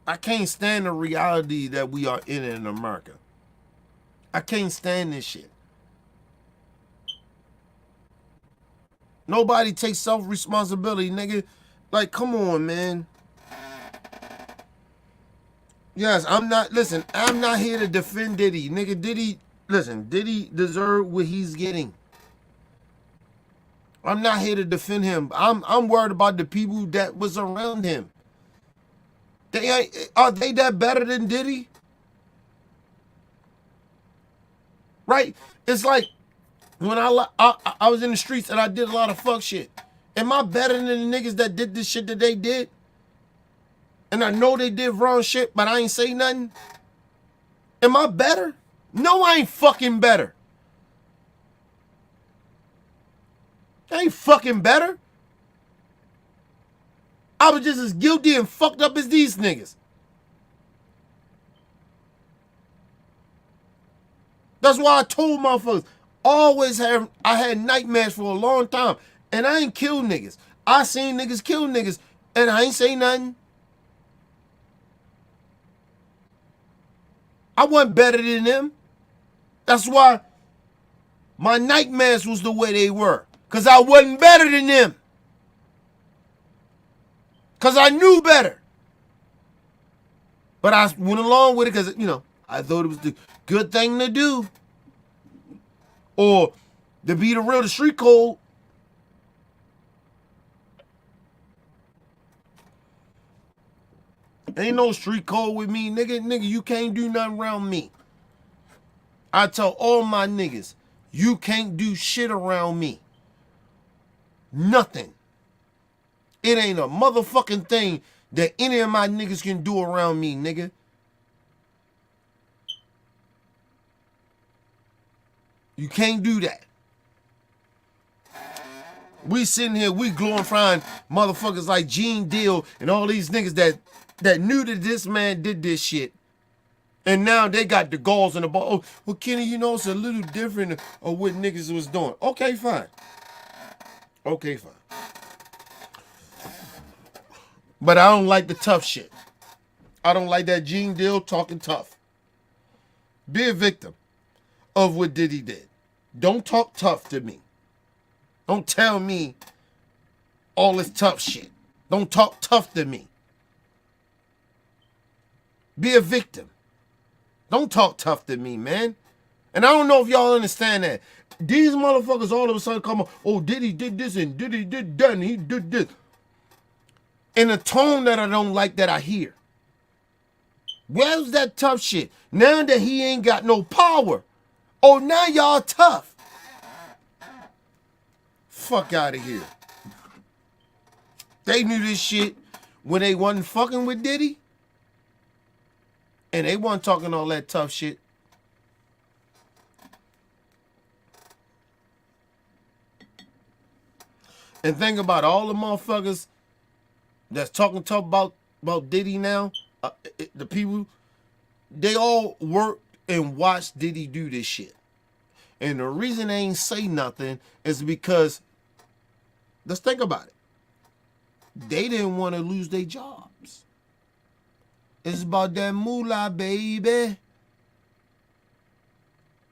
I can't stand the reality that we are in America. I can't stand this shit. Nobody takes self-responsibility, nigga. Like, come on, man. Yes, I'm not here to defend Diddy. Nigga, Diddy deserve what he's getting. I'm not here to defend him. I'm worried about the people that was around him. Are they that better than Diddy? Right? It's like when I was in the streets and I did a lot of fuck shit. Am I better than the niggas that did this shit that they did? And I know they did wrong shit, but I ain't say nothing? Am I better? No, I ain't fucking better. I ain't fucking better. I was just as guilty and fucked up as these niggas. That's why I told motherfuckers, I had nightmares for a long time. And I ain't killed niggas. I seen niggas kill niggas. And I ain't say nothing. I wasn't better than them. That's why my nightmares was the way they were. Because I wasn't better than them. Because I knew better. But I went along with it because, I thought it was the good thing to do. Or to be the street code. Ain't no street code with me, nigga. Nigga, you can't do nothing around me. I tell all my niggas, you can't do shit around me. Nothing. It ain't a motherfucking thing that any of my niggas can do around me, nigga. You can't do that. We sitting here, we glorifying motherfuckers like Gene Deal and all these niggas that knew that this man did this shit. And now they got the galls in the ball. Oh, well, Kenny, it's a little different of what niggas was doing. Okay, fine. Okay, fine. But I don't like the tough shit. I don't like that Gene Deal talking tough. Be a victim of what Diddy did. Don't talk tough to me. Don't tell me all this tough shit. Don't talk tough to me. Be a victim. Don't talk tough to me, man. And I don't know if y'all understand that. These motherfuckers all of a sudden come up, oh, Diddy did this and Diddy did that and he did this. In a tone that I don't like that I hear. Where's that tough shit? Now that he ain't got no power. Oh, now y'all tough. Fuck out of here. They knew this shit when they wasn't fucking with Diddy. And they wasn't talking all that tough shit. And think about all the motherfuckers that's talking tough about Diddy now. The people, they all worked and watched Diddy do this shit. And the reason they ain't say nothing is because, let's think about it. They didn't want to lose their jobs. It's about that moolah, baby.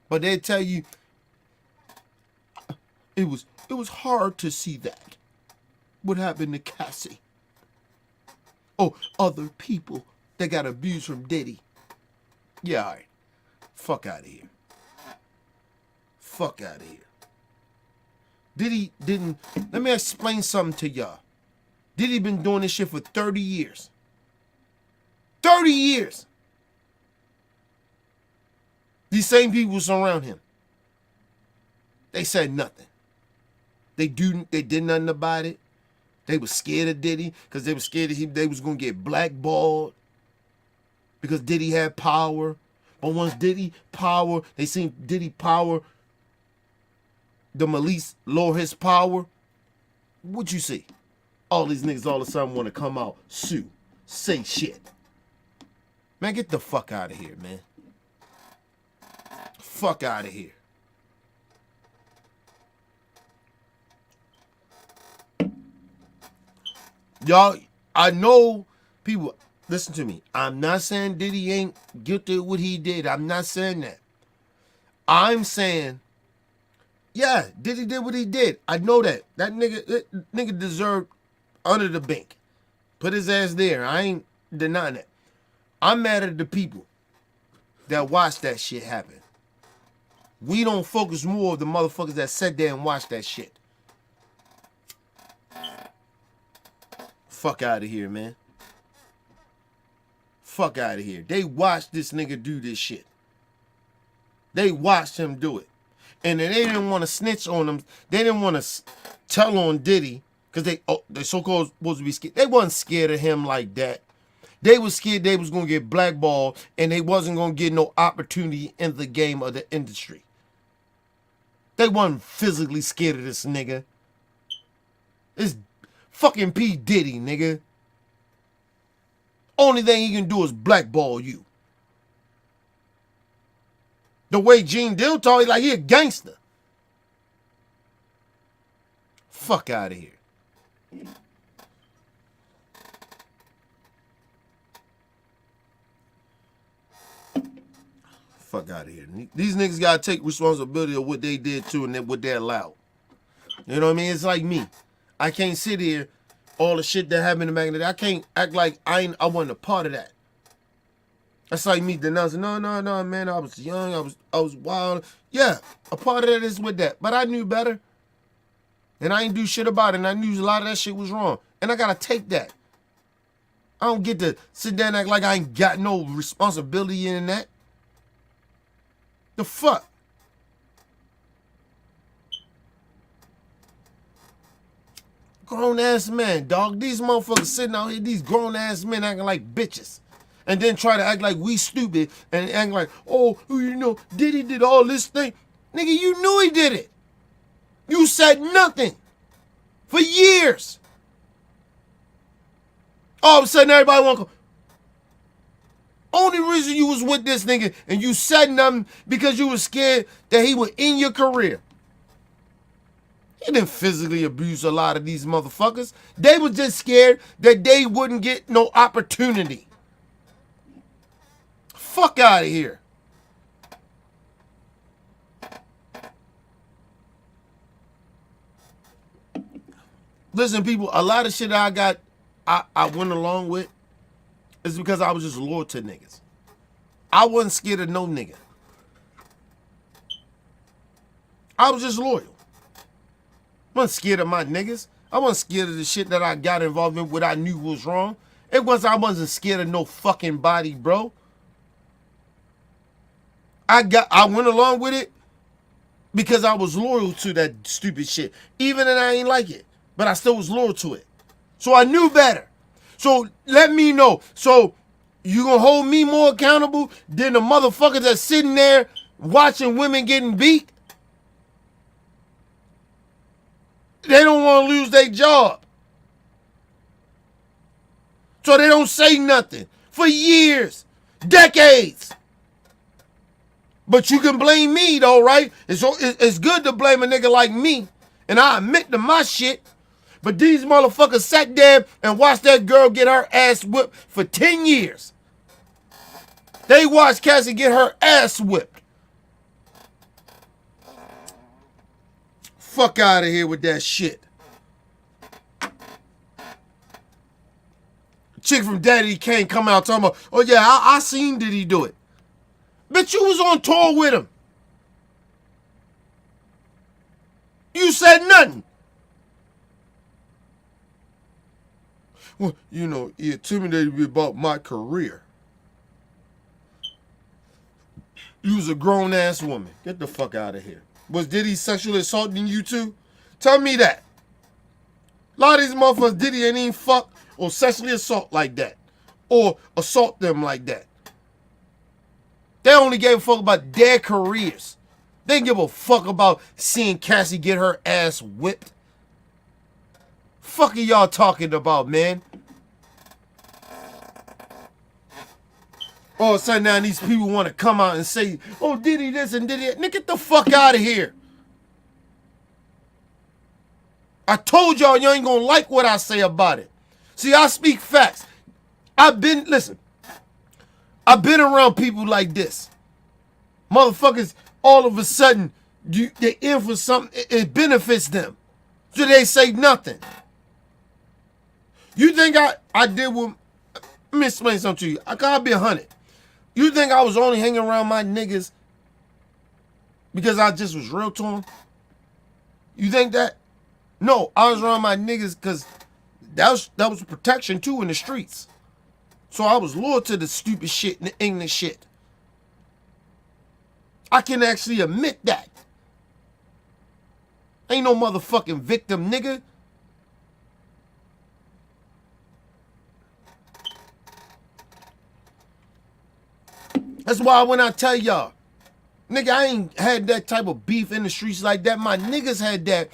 But they tell you it was hard to see that. What happened to Cassie? Oh, other people that got abused from Diddy. Yeah, all right. Fuck out of here. Fuck out of here. Diddy didn't. Let me explain something to y'all. Diddy been doing this shit for 30 years. 30 years. These same people surround him. They said nothing. They did nothing about it. They were scared of Diddy because they were scared of him. They was gonna get blackballed because Diddy had power. But once Diddy power, they seen Diddy power, the police lower his power. What you see? All these niggas all of a sudden want to come out, sue, say shit. Man, get the fuck out of here, man. Fuck out of here. Y'all, I know people, listen to me. I'm not saying Diddy ain't guilty of what he did. I'm not saying that. I'm saying, yeah, Diddy did what he did. I know that. That nigga deserved under the bank. Put his ass there. I ain't denying that. I'm mad at the people that watched that shit happen. We don't focus more of the motherfuckers that sat there and watched that shit. Fuck out of here, man. Fuck out of here. They watched this nigga do this shit. They watched him do it. And then they didn't want to snitch on him. They didn't want to tell on Diddy because they so-called supposed to be scared. They wasn't scared of him like that. They was scared they was going to get blackballed and they wasn't going to get no opportunity in the game of the industry. They wasn't physically scared of this nigga. It's fucking P. Diddy, nigga. Only thing he can do is blackball you. The way Gene Dill talk, he like he a gangster. Fuck out of here. Fuck out of here. These niggas gotta take responsibility of what they did too and what they allowed. You know what I mean? It's like me. I can't sit here, all the shit that happened in back in the day. I can't act like I wasn't a part of that. That's like me denouncing, no, man, I was young, I was wild. Yeah, a part of that is with that. But I knew better. And I ain't do shit about it. And I knew a lot of that shit was wrong. And I gotta take that. I don't get to sit there and act like I ain't got no responsibility in that. The fuck? Grown ass man, dog. These motherfuckers sitting out here, these grown ass men acting like bitches. And then try to act like we stupid and act like, oh, you know, Diddy did all this thing. Nigga, you knew he did it. You said nothing for years. All of a sudden, everybody want to. Only reason you was with this nigga and you said nothing because you was scared that he would end your career. He didn't physically abuse a lot of these motherfuckers. They was just scared that they wouldn't get no opportunity. Fuck out of here. Listen, people, a lot of shit I went along with is because I was just loyal to niggas. I wasn't scared of no nigga. I was just loyal. I wasn't scared of my niggas. I wasn't scared of the shit that I got involved in, what I knew was wrong. I wasn't scared of no fucking body, bro. I went along with it because I was loyal to that stupid shit. Even if I ain't like it. But I still was loyal to it. So I knew better. So let me know. So you gonna hold me more accountable than the motherfuckers that's sitting there watching women getting beat? They don't want to lose their job. So they don't say nothing for years, decades. But you can blame me though, right? It's good to blame a nigga like me. And I admit to my shit. But these motherfuckers sat there and watched that girl get her ass whipped for 10 years. They watched Cassie get her ass whipped. Fuck out of here with that shit. Chick from Daddy can't come out talking about, oh yeah, I seen Diddy do it. Bitch, you was on tour with him. You said nothing. Well, you know, he intimidated me about my career. You was a grown-ass woman. Get the fuck out of here. Was Diddy sexually assaulting you too? Tell me that. A lot of these motherfuckers, Diddy ain't even fuck or sexually assault like that. Or assault them like that. They only gave a fuck about their careers. They didn't give a fuck about seeing Cassie get her ass whipped. Fuck are y'all talking about, man? All of a sudden now these people want to come out and say, oh, Diddy this and Diddy that. Nigga, get the fuck out of here. I told y'all you ain't gonna like what I say about it. See, I speak facts. I've been around people like this. Motherfuckers, all of a sudden, they in for something, it benefits them. So they say nothing. You think I did what, let me explain something to you. I gotta be 100. You think I was only hanging around my niggas because I just was real to them? You think that? No, I was around my niggas because that was protection too in the streets. So I was loyal to the stupid shit and the ignorant shit. I can actually admit that. Ain't no motherfucking victim, nigga. That's why when I tell y'all, nigga, I ain't had that type of beef in the streets like that. My niggas had that,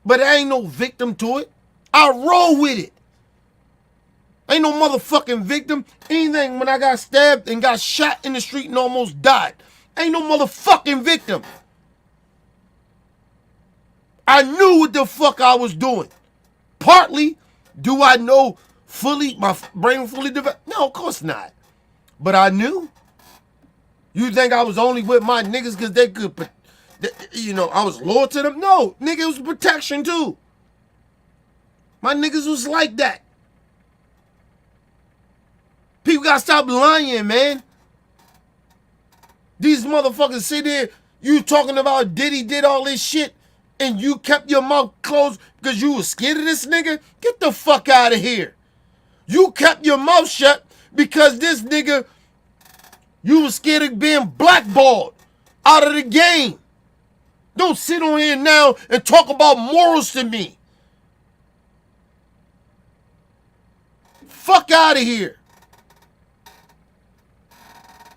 but I ain't no victim to it. I roll with it. Ain't no motherfucking victim. Anything when I got stabbed and got shot in the street and almost died. Ain't no motherfucking victim. I knew what the fuck I was doing. Partly, do I know fully, my brain fully developed? No, of course not. But I knew. You think I was only with my niggas because they could, you know, I was loyal to them? No, nigga, it was protection too. My niggas was like that. People gotta stop lying, man. These motherfuckers sit there, you talking about Diddy did all this shit, and you kept your mouth closed because you was scared of this nigga? Get the fuck out of here. You kept your mouth shut because this nigga, you was scared of being blackballed out of the game. Don't sit on here now and talk about morals to me. Fuck out of here.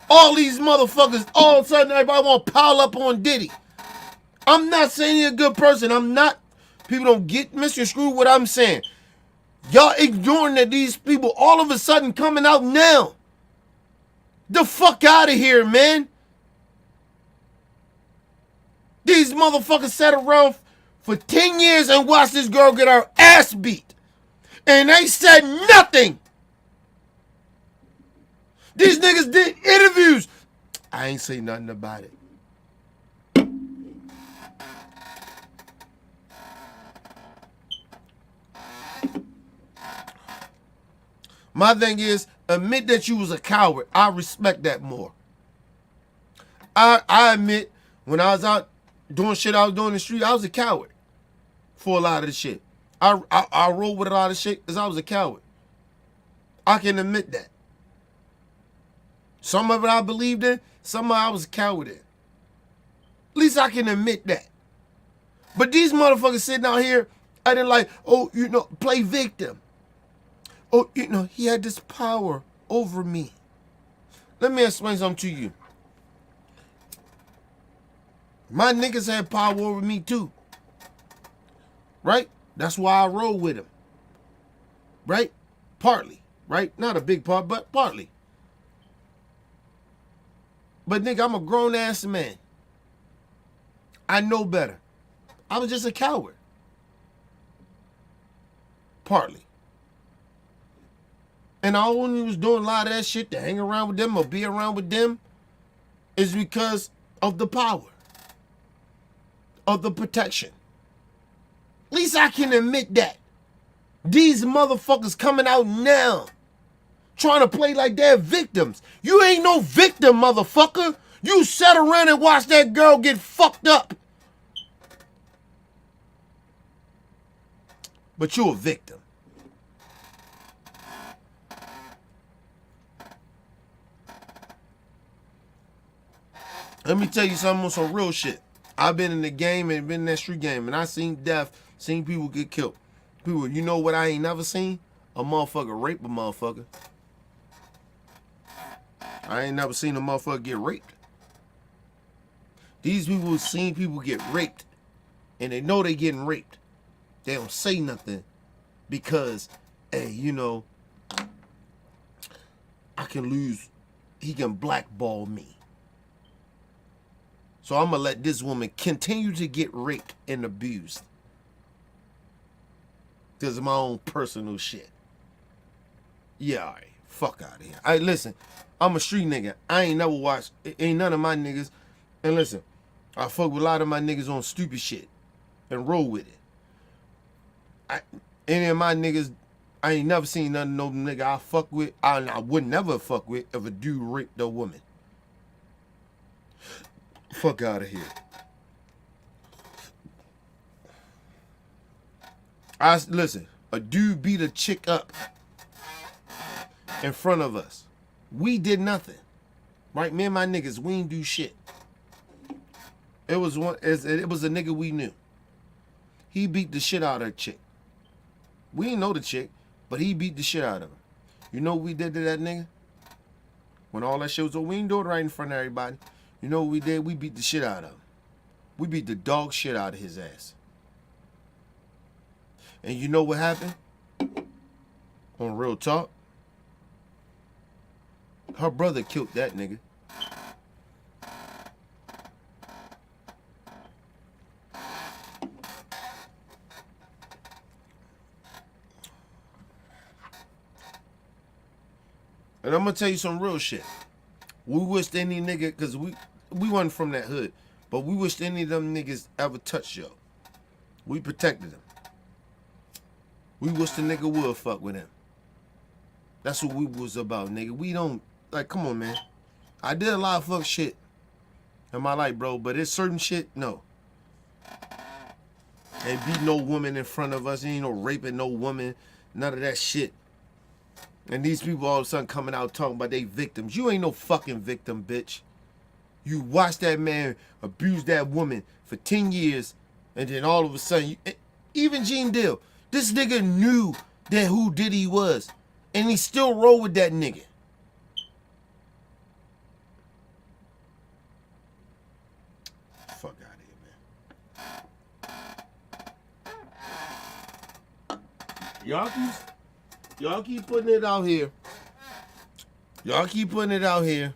All these motherfuckers, all of a sudden everybody want to pile up on Diddy. I'm not saying he's a good person. I'm not. People don't get misconstrued what I'm saying. Y'all ignoring that these people all of a sudden coming out now. The fuck out of here, man. These motherfuckers sat around for 10 years and watched this girl get her ass beat. And they said nothing. These niggas did interviews. I ain't say nothing about it. My thing is, admit that you was a coward. I respect that more. I admit, when I was out doing shit I was doing in the street, I was a coward for a lot of the shit. I rolled with a lot of shit because I was a coward. I can admit that. Some of it I believed in, some of it I was a coward in. At least I can admit that. But these motherfuckers sitting out here, I didn't like, oh, you know, play victim. Oh, you know, he had this power over me. Let me explain something to you. My niggas had power over me too. Right? That's why I roll with him. Right? Partly. Right? Not a big part, but partly. But nigga, I'm a grown ass man. I know better. I was just a coward. Partly. And I only was doing a lot of that shit to hang around with them or be around with them is because of the power. Of the protection. At least I can admit that. These motherfuckers coming out now trying to play like they're victims. You ain't no victim, motherfucker. You sat around and watched that girl get fucked up. But you're a victim. Let me tell you something on some real shit. I've been in the game and been in that street game, and I seen death, seen people get killed. People, you know what I ain't never seen? A motherfucker rape a motherfucker. I ain't never seen a motherfucker get raped. These people seen people get raped, and they know they getting raped. They don't say nothing because, hey, you know, I can lose. He can blackball me. So I'm going to let this woman continue to get raped and abused. Because of my own personal shit. Yeah, all right. Fuck out of here. All right, listen. I'm a street nigga. I ain't never watched. Ain't none of my niggas. And listen, I fuck with a lot of my niggas on stupid shit. And roll with it. Any of my niggas, I ain't never seen none of no nigga I fuck with. I would never fuck with if a dude raped a woman. Fuck out of here. Listen, a dude beat a chick up in front of us. We did nothing. Right? Me and my niggas, we ain't do shit. It was a nigga we knew. He beat the shit out of a chick. We didn't know the chick, but he beat the shit out of her. You know what we did to that nigga? When all that shit was over, we didn't do it right in front of everybody. You know what we did? We beat the shit out of him. We beat the dog shit out of his ass. And you know what happened? On real talk, her brother killed that nigga. And I'm gonna tell you some real shit. We wished any nigga, cause we wasn't from that hood, but we wished any of them niggas ever touched yo. We protected them. We wish the nigga would fuck with him. That's what we was about, nigga. We don't, like, come on, man. I did a lot of fuck shit in my life, bro, but it's certain shit, no. Ain't beat no woman in front of us. Ain't no raping no woman. None of that shit. And these people all of a sudden coming out talking about they victims. You ain't no fucking victim, bitch. You watched that man abuse that woman for 10 years, and then all of a sudden, even Gene Deal, this nigga knew that who Diddy was, and he still rolled with that nigga. Fuck out of here, man. Y'all keep putting it out here. Y'all keep putting it out here.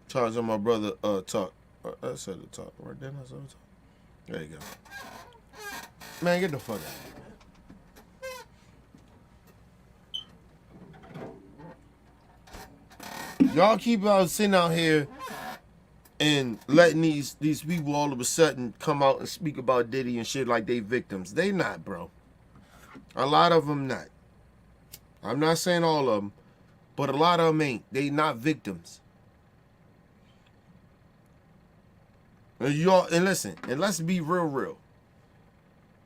Charge on my brother talk. I said the talk right then. I said the talk. There you go. Man, get the fuck out of here. Y'all keep sitting out here and letting these people all of a sudden come out and speak about Diddy and shit like they victims. They not, bro. A lot of them not. I'm not saying all of them, but a lot of them ain't. They not victims. And y'all, and listen, and let's be real.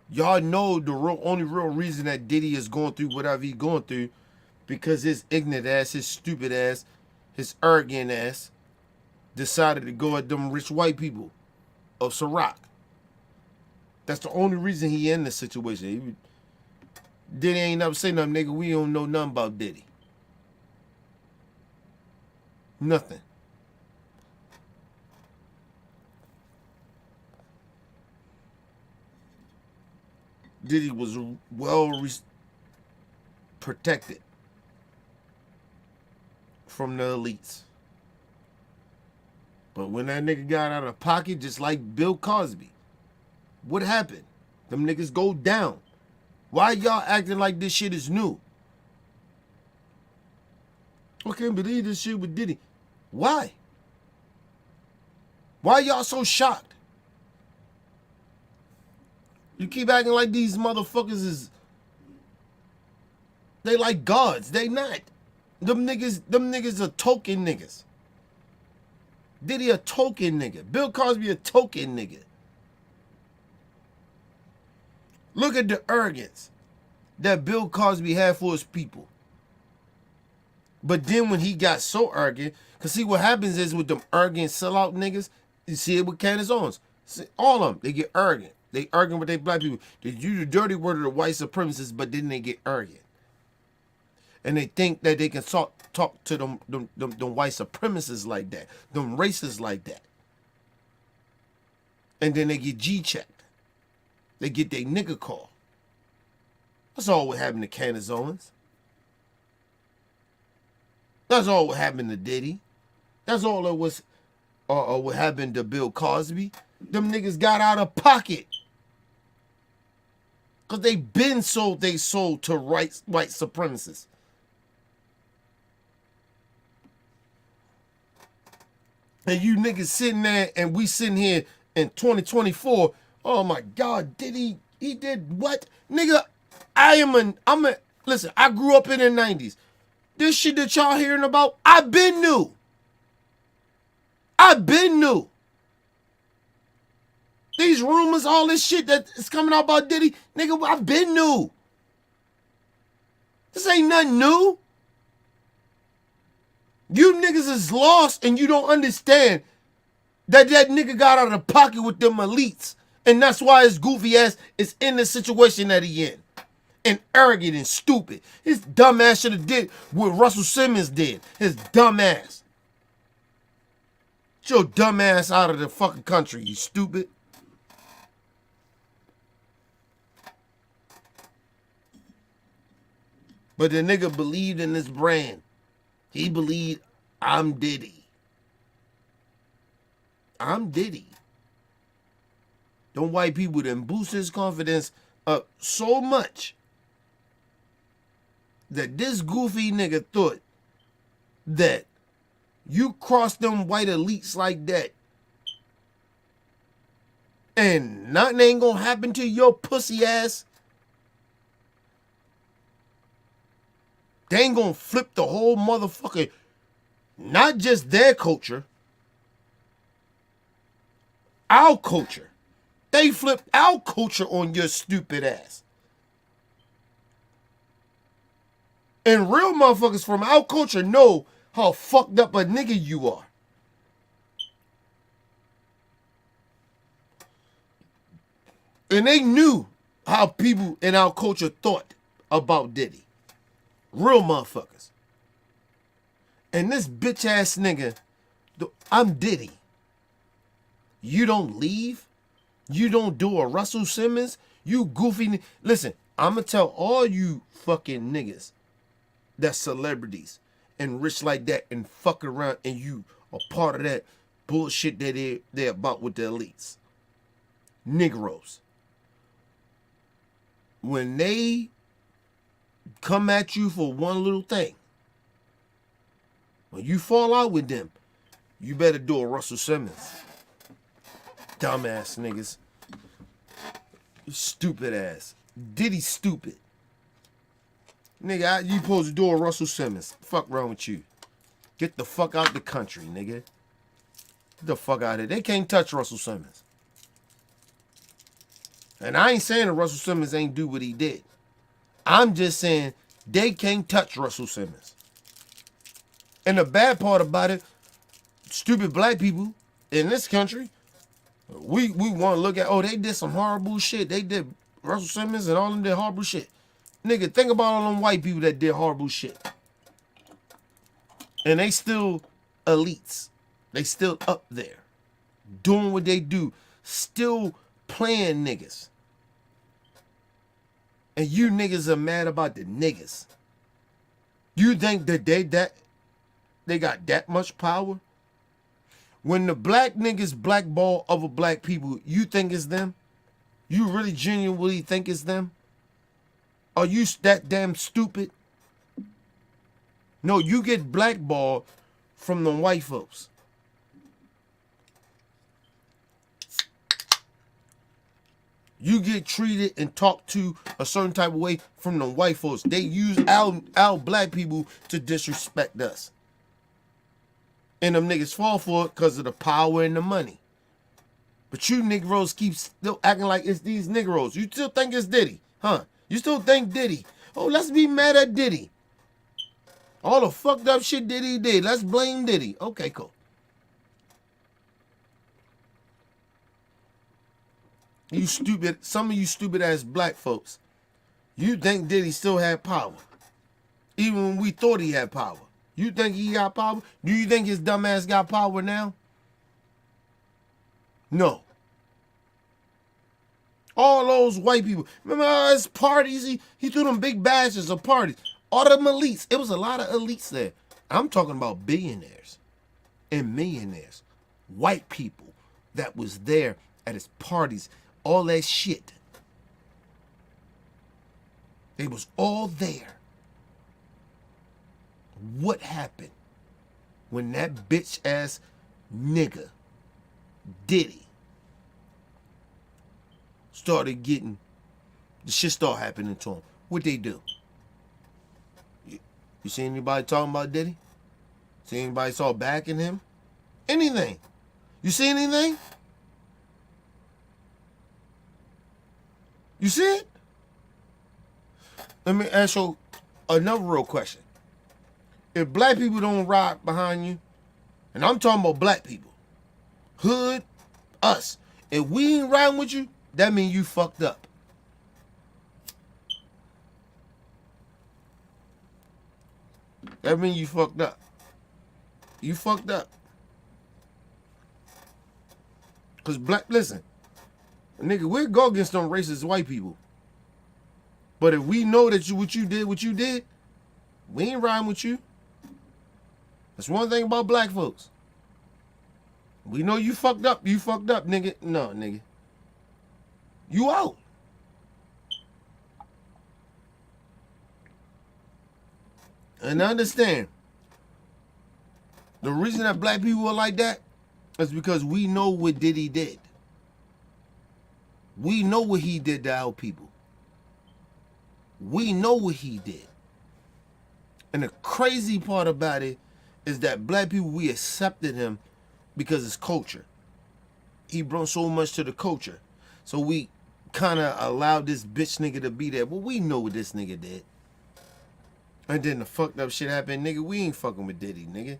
Y'all know the only real reason that Diddy is going through whatever he's going through, because his ignorant ass, his stupid ass, his arrogant ass decided to go at them rich white people of Ciroc. That's the only reason he in this situation. Diddy ain't never say nothing, nigga. We don't know nothing about Diddy. Nothing. Diddy was protected from the elites. But when that nigga got out of pocket, just like Bill Cosby, what happened? Them niggas go down. Why y'all acting like this shit is new? I can't believe this shit with Diddy. Why? Why y'all so shocked? You keep acting like these motherfuckers is... They like gods. They not. Them niggas are token niggas. Diddy a token nigga. Bill Cosby a token nigga. Look at the arrogance that Bill Cosby had for his people. But then when he got so arrogant, because see what happens is with them arrogant sellout niggas, you see it with Candace Owens. See, all of them, they get arrogant. They arrogant with their black people. They use the dirty word of the white supremacists, but then they get arrogant. And they think that they can talk to them white supremacists like that, them racists like that. And then they get G-checked. They get their nigga call. That's all what happened to Candace Owens. That's all what happened to Diddy. That's all that was what happened to Bill Cosby. Them niggas got out of pocket. Because they been sold they sold to white supremacists. And you niggas sitting there and we sitting here in 2024. Oh my God, Diddy, he did what? Nigga, listen, I grew up in the 90s. This shit that y'all hearing about, I've been new. These rumors, all this shit that is coming out about Diddy, nigga, I've been new. This ain't nothing new. You niggas is lost and you don't understand that nigga got out of pocket with them elites. And that's why his goofy ass is in the situation that he in. And arrogant and stupid. His dumb ass should have did what Russell Simmons did. His dumb ass. Get your dumb ass out of the fucking country, you stupid. But the nigga believed in this brand. He believed, I'm Diddy. I'm Diddy. Them white people done boost his confidence up so much that this goofy nigga thought that you cross them white elites like that and nothing ain't gonna happen to your pussy ass. They ain't gonna flip the whole motherfucker, not just their culture, our culture. They flipped our culture on your stupid ass. And real motherfuckers from our culture know how fucked up a nigga you are. And they knew how people in our culture thought about Diddy. Real motherfuckers. And this bitch ass nigga, I'm Diddy. You don't leave? You don't do a Russell Simmons? You goofy. Listen, I'm going to tell all you fucking niggas that's celebrities and rich like that and fuck around and you are part of that bullshit that they're about with the elites. Negroes. When they come at you for one little thing, when you fall out with them, you better do a Russell Simmons. Dumbass niggas. Stupid ass. Diddy stupid. Nigga, you supposed to do a Russell Simmons. Fuck wrong with you? Get the fuck out the country, nigga. Get the fuck out of here. They can't touch Russell Simmons. And I ain't saying that Russell Simmons ain't do what he did. I'm just saying they can't touch Russell Simmons. And the bad part about it, stupid black people in this country, we want to look at, oh, they did some horrible shit. They did Russell Simmons and all of them did horrible shit. Nigga, think about all them white people that did horrible shit. And they still elites. They still up there. Doing what they do. Still playing niggas. And you niggas are mad about the niggas. You think that they got that much power? When the black niggas blackball other black people, you think it's them? You really genuinely think it's them? Are you that damn stupid? No, you get blackballed from the white folks. You get treated and talked to a certain type of way from the white folks. They use our black people to disrespect us. And them niggas fall for it because of the power and the money. But you Negroes keep still acting like it's these Negroes. You still think it's Diddy, huh? You still think Diddy. Oh, let's be mad at Diddy. All the fucked up shit Diddy did. Let's blame Diddy. Okay, cool. You stupid, some of you stupid ass black folks, you think Diddy still had power. Even when we thought he had power. You think he got power? Do you think his dumb ass got power now? No. All those white people. Remember all his parties? He threw them big bashes of parties. All them elites. It was a lot of elites there. I'm talking about billionaires and millionaires. White people that was there at his parties. All that shit. They was all there. What happened when that bitch ass nigga Diddy started getting the shit started happening to him? What they do? You see anybody talking about Diddy? See anybody saw backing him? Anything? You see anything? You see it? Let me ask you another real question. If black people don't ride behind you, and I'm talking about black people, hood, us, if we ain't riding with you, that means you fucked up. That means you fucked up. You fucked up. Because listen, nigga, we'll go against them racist white people. But if we know that what you did, we ain't riding with you. That's one thing about black folks. We know you fucked up, nigga. No, nigga. You out. And understand, the reason that black people are like that is because we know what Diddy did. We know what he did to our people. We know what he did. And the crazy part about it is that black people, we accepted him because it's culture. He brought so much to the culture. So we kind of allowed this bitch nigga to be there. But we know what this nigga did. And then the fucked up shit happened, nigga. We ain't fucking with Diddy, nigga.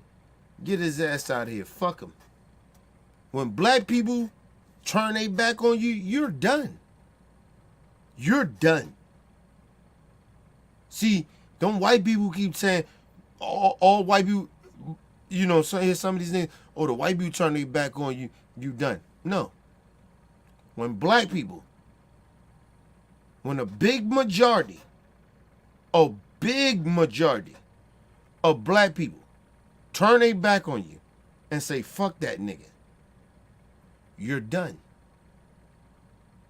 Get his ass out of here. Fuck him. When black people turn their back on you, you're done. You're done. See, them white people keep saying, all white people, you know, some of these things, oh, the white people turn their back on you, you done. No. When black people, when a big majority of black people turn their back on you and say, fuck that nigga, you're done.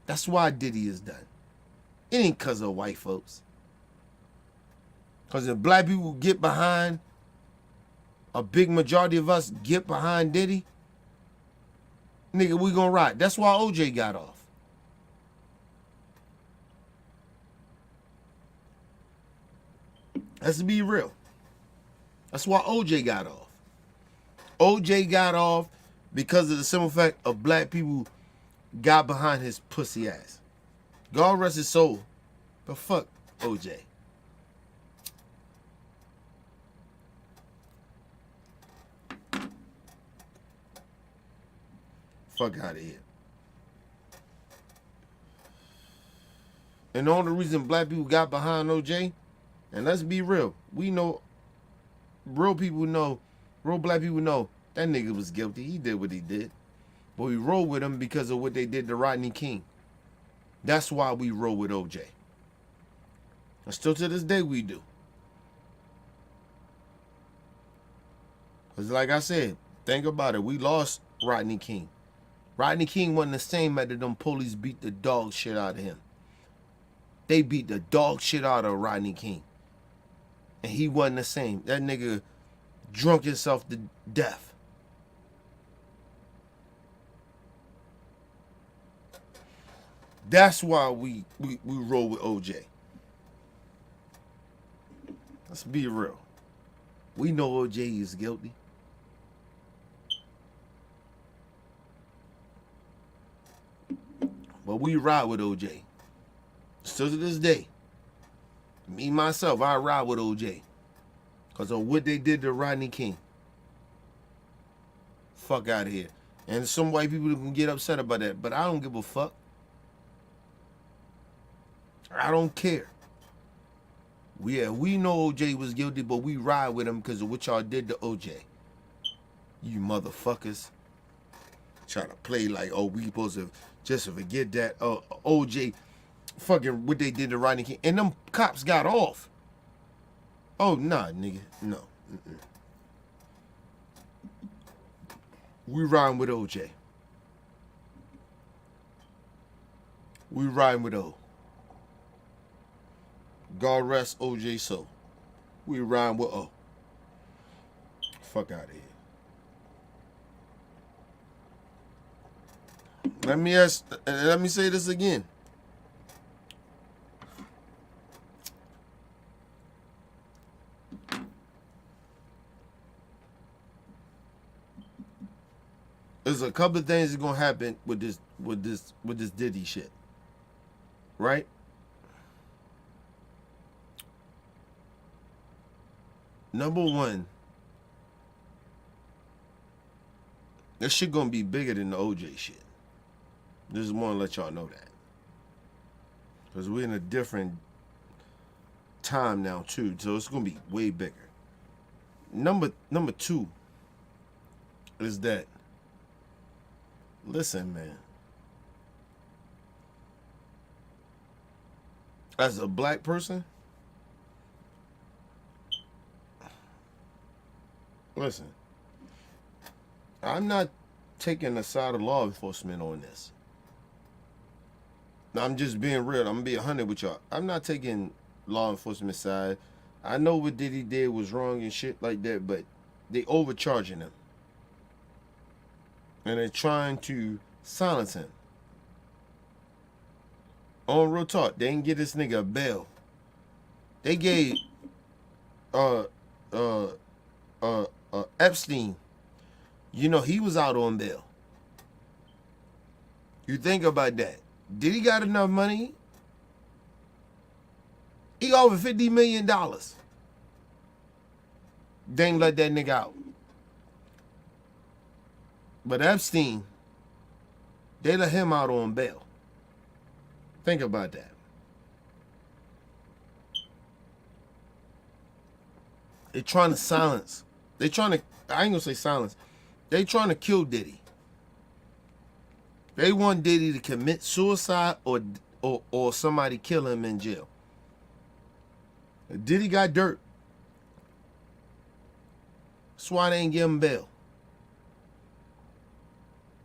That's why Diddy is done. It ain't because of white folks. Because if black people get behind, a big majority of us get behind Diddy, nigga, we gonna ride. That's why OJ got off. Let's be real. That's why OJ got off. OJ got off because of the simple fact of black people got behind his pussy ass. God rest his soul. But fuck OJ. Fuck out of here. And the only reason black people got behind OJ, and let's be real, we know, real black people know that nigga was guilty. He did what he did. But we roll with him because of what they did to Rodney King. That's why we roll with OJ. And still to this day we do. Because like I said, think about it. We lost Rodney King. Rodney King wasn't the same after them police beat the dog shit out of him. They beat the dog shit out of Rodney King. And he wasn't the same. That nigga drunk himself to death. That's why we roll with OJ. Let's be real. We know OJ is guilty. But we ride with OJ. Still to this day. Me, myself, I ride with OJ. Because of what they did to Rodney King. Fuck out of here. And some white people can get upset about that. But I don't give a fuck. I don't care. Yeah, we know OJ was guilty, but we ride with him because of what y'all did to OJ. You motherfuckers. Try to play like, oh, we supposed to just forget that. OJ, fucking what they did to Rodney King. And them cops got off. Oh, nah, nigga. No. We riding with OJ. We riding with O. God rest OJ soul. We rhyme with O. Fuck out of here. Let me say this again. There's a couple of things that's gonna happen with this Diddy shit. Right? Number one, this shit gonna be bigger than the OJ shit. Just want to let y'all know that. Because we're in a different time now too, so it's gonna be way bigger. Number two is that, listen, man. As a black person, listen, I'm not taking the side of law enforcement on this. I'm just being real. I'm going to be 100 with y'all. I'm not taking law enforcement side. I know what Diddy did was wrong and shit like that, but they overcharging him. And they're trying to silence him. On real talk, they didn't get this nigga a bail. They gave Epstein, you know, he was out on bail. You think about that. Did he got enough money? He over $50 million. They ain't let that nigga out. But Epstein, they let him out on bail. Think about that. They're trying to silence. They trying to, I ain't gonna say silence. They trying to kill Diddy. They want Diddy to commit suicide or somebody kill him in jail. Diddy got dirt. That's why they ain't give him bail.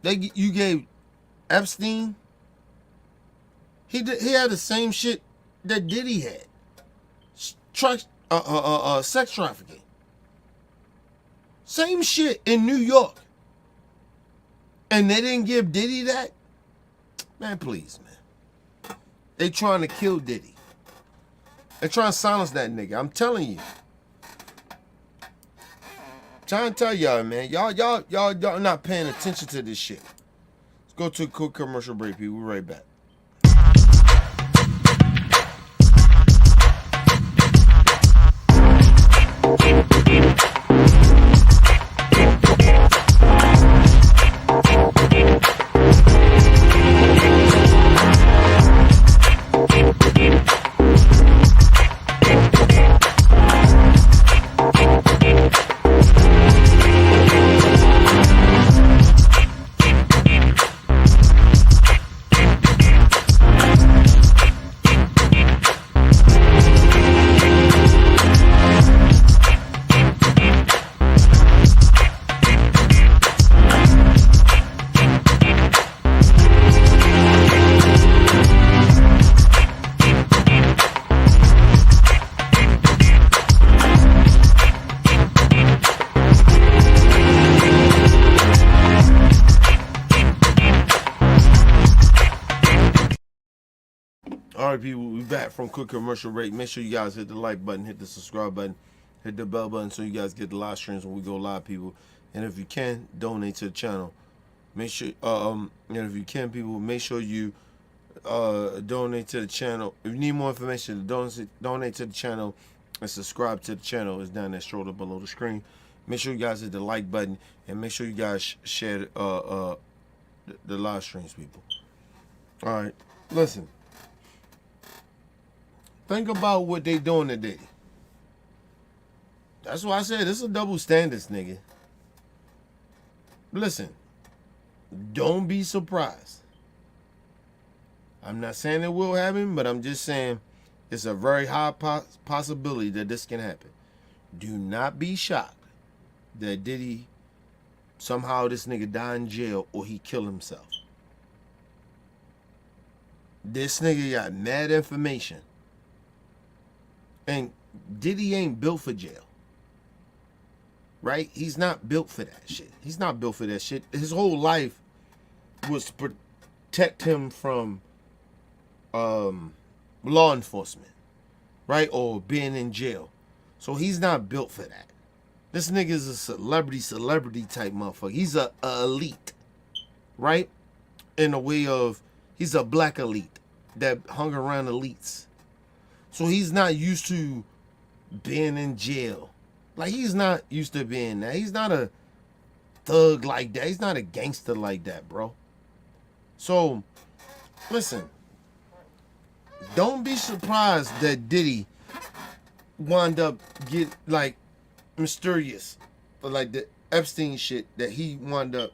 You gave Epstein. He had the same shit that Diddy had. Sex trafficking. Same shit in New York. And they didn't give Diddy that? Man, please, man. They trying to kill Diddy. They trying to silence that nigga. I'm telling you. Trying to tell y'all, man. Y'all not paying attention to this shit. Let's go to a quick commercial break, people. We'll be right back. All right, people, we back from quick commercial break. Make sure you guys hit the like button, hit the subscribe button, hit the bell button so you guys get the live streams when we go live, people. And if you can, donate to the channel. Make sure, and if you can, people, make sure you donate to the channel. If you need more information, donate to the channel and subscribe to the channel. It's down that shoulder below the screen. Make sure you guys hit the like button and make sure you guys share the live streams, people. All right, listen. Think about what they doing today. That's why I said this is a double standards, nigga. Listen, don't be surprised. I'm not saying it will happen, but I'm just saying it's a very high possibility that this can happen. Do not be shocked that Diddy, somehow this nigga die in jail or he kill himself. This nigga got mad information. And Diddy ain't built for jail. Right? He's not built for that shit. He's not built for that shit. His whole life was to protect him from law enforcement. Right? Or being in jail. So he's not built for that. This nigga is a celebrity type motherfucker. He's a elite. Right? In a way of, he's a black elite that hung around elites. So he's not used to being in jail. Like, he's not used to being that. He's not a thug like that. He's not a gangster like that, bro. So, listen. Don't be surprised that Diddy wound up like mysterious. Like the Epstein shit that he wound up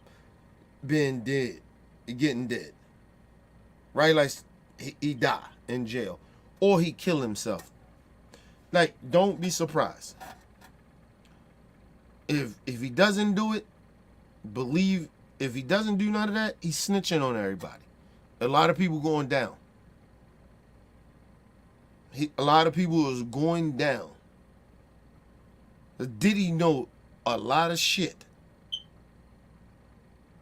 being dead. Getting dead. Right? Like, he died in jail. Or he killed himself. Like, don't be surprised. If he doesn't do it, believe if he doesn't do none of that, he's snitching on everybody. A lot of people going down. A lot of people is going down. Diddy know a lot of shit.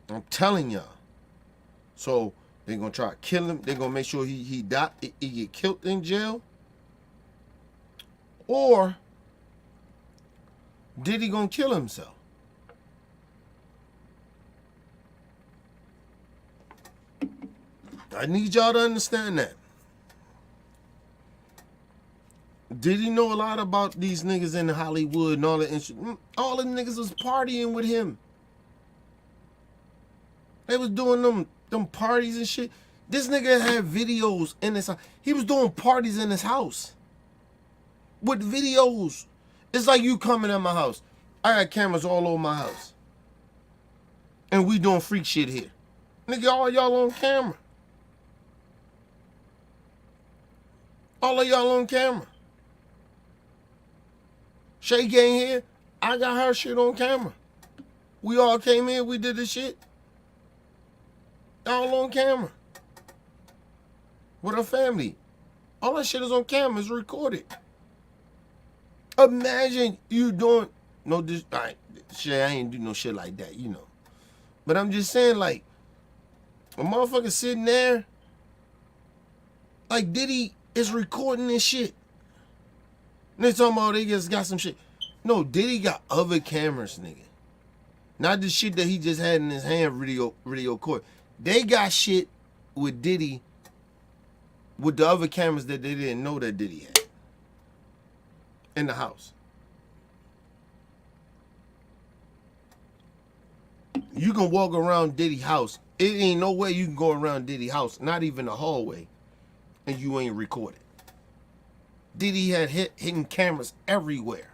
I'm telling y'all. So they're gonna try to kill him. They're gonna make sure he die. He get killed in jail. Or Diddy gonna kill himself. I need y'all to understand that. Diddy know a lot about these niggas in Hollywood and all that. All the niggas was partying with him. They was doing them parties and shit. This nigga had videos in his house. He was doing parties in his house. With videos. It's like you coming at my house. I got cameras all over my house. And we doing freak shit here. Nigga, all y'all on camera. All of y'all on camera. Shay Gang here. I got her shit on camera. We all came in. We did this shit. All on camera. With her family. All that shit is on camera. It's recorded. Imagine you doing shit, I ain't do no shit like that, you know. But I'm just saying, like, a motherfucker sitting there, like Diddy is recording this shit. And they talking about they just got some shit. No, Diddy got other cameras, nigga. Not the shit that he just had in his hand video court. They got shit with Diddy with the other cameras that they didn't know that Diddy had. In the house. You can walk around Diddy's house. It ain't no way you can go around Diddy's house, not even a hallway, and you ain't recorded. Diddy had hidden cameras everywhere.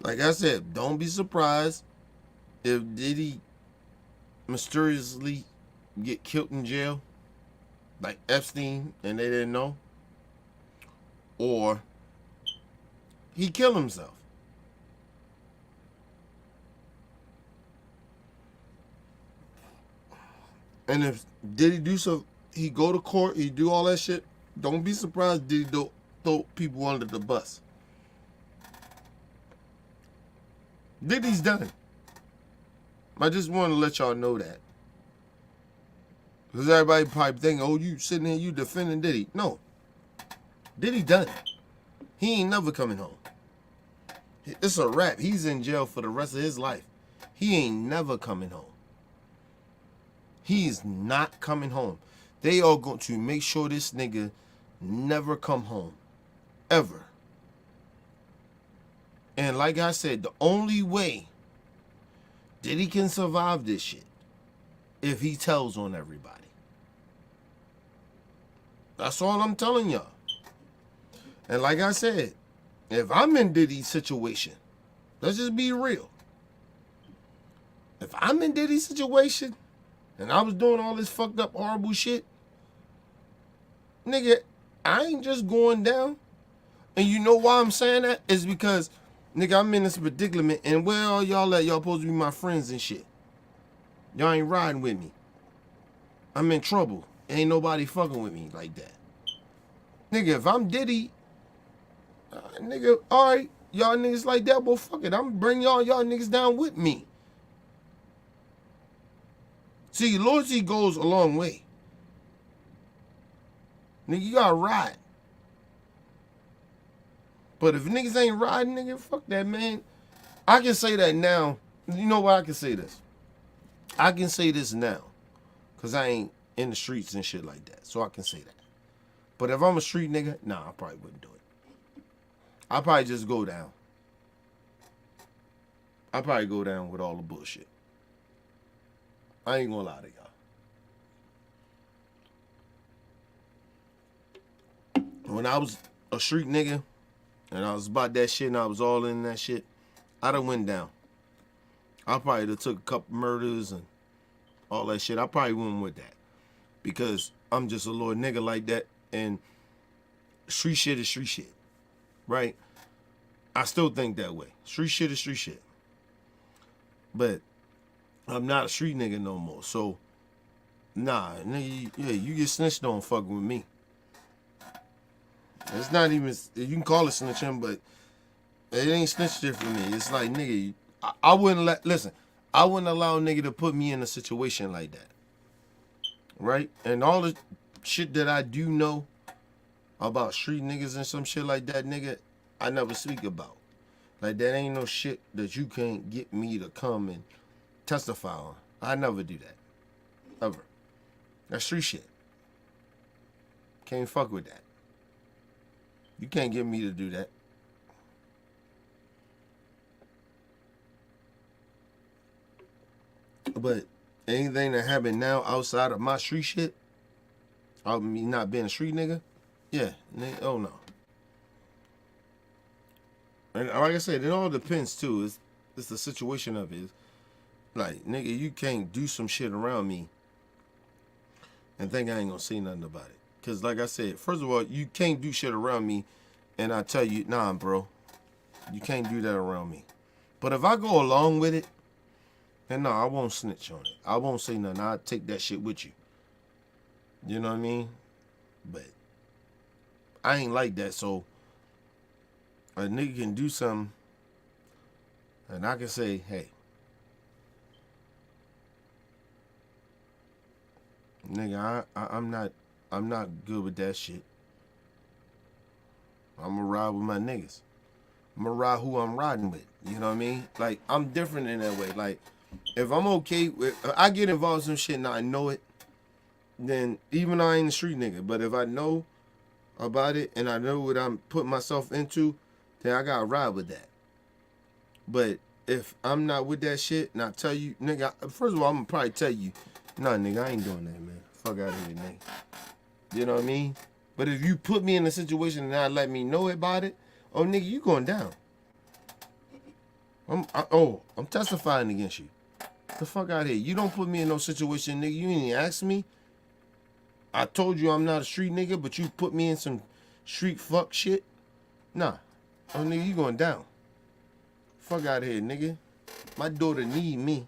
Like I said, don't be surprised if Diddy mysteriously get killed in jail, like Epstein, and they didn't know, or he killed himself. And if Diddy do so, he go to court, he do all that shit, Don't be surprised Diddy don't throw people under the bus. Diddy's done. I just want to let y'all know that. Because everybody probably thinking, oh, you sitting here, you defending Diddy. No. Diddy done. He ain't never coming home. It's a wrap. He's in jail for the rest of his life. He ain't never coming home. He's not coming home. They are going to make sure this nigga never come home. Ever. And like I said, the only way Diddy can survive this shit if he tells on everybody. That's all I'm telling y'all. And like I said, if I'm in Diddy's situation, let's just be real. If I'm in Diddy's situation and I was doing all this fucked up horrible shit, nigga, I ain't just going down. And you know why I'm saying that? Is because, nigga, I'm in this predicament and where all y'all at? Y'all supposed to be my friends and shit. Y'all ain't riding with me. I'm in trouble. Ain't nobody fucking with me like that. Nigga, if I'm Diddy, nigga, all right, y'all niggas like that, well, fuck it. I'm gonna bring y'all niggas down with me. See, loyalty goes a long way. Nigga, you gotta ride. But if niggas ain't riding, nigga, fuck that, man. I can say that now. You know why I can say this? I can say this now. Because I ain't in the streets and shit like that. So I can say that. But if I'm a street nigga, nah, I probably wouldn't do it. I'll probably just go down. I'll probably go down with all the bullshit. I ain't gonna lie to y'all. When I was a street nigga, and I was about that shit, and I was all in that shit, I done went down. I probably done took a couple murders and all that shit. I probably went with that. Because I'm just a little nigga like that, and street shit is street shit. Right? I still think that way. Street shit is street shit. But I'm not a street nigga no more. So, nah, nigga, yeah, you get snitched on fucking with me. It's not even, you can call it snitching, but it ain't snitch shit for me. It's like, nigga, I wouldn't I wouldn't allow a nigga to put me in a situation like that. Right? And all the shit that I do know about street niggas and some shit like that, nigga, I never speak about. Like, that ain't no shit that you can't get me to come and testify on. I never do that. Ever. That's street shit. Can't fuck with that. You can't get me to do that. But anything that happened now outside of my street shit, I mean not being a street nigga, yeah, nigga, oh no. And like I said, it all depends too. It's the situation of it. Like, nigga, you can't do some shit around me and think I ain't gonna say nothing about it. Cause like I said, first of all, you can't do shit around me and I tell you, nah, bro, you can't do that around me. But if I go along with it, then no, I won't snitch on it. I won't say nothing. I'll take that shit with you. You know what I mean? But I ain't like that, so a nigga can do something and I can say, hey, nigga, I'm not good with that shit. I'm gonna ride with my niggas. I'm gonna ride who I'm riding with. You know what I mean? Like, I'm different in that way. Like, if I'm okay with, if I get involved in some shit and I know it, then even though I ain't a street nigga, but if I know about it and I know what I'm putting myself into, then I gotta ride with that. But if I'm not with that shit and I tell you, nigga, first of all, I'm gonna probably tell you, nah, nigga, I ain't doing that, man. Fuck out of here, nigga. You know what I mean? But if you put me in a situation and not let me know about it, oh, nigga, you going down. I'm testifying against you. The fuck out of here. You don't put me in no situation, nigga. You ain't even ask me. I told you I'm not a street nigga, but you put me in some street fuck shit. Nah. Oh, nigga, you going down. Fuck out of here, nigga. My daughter need me.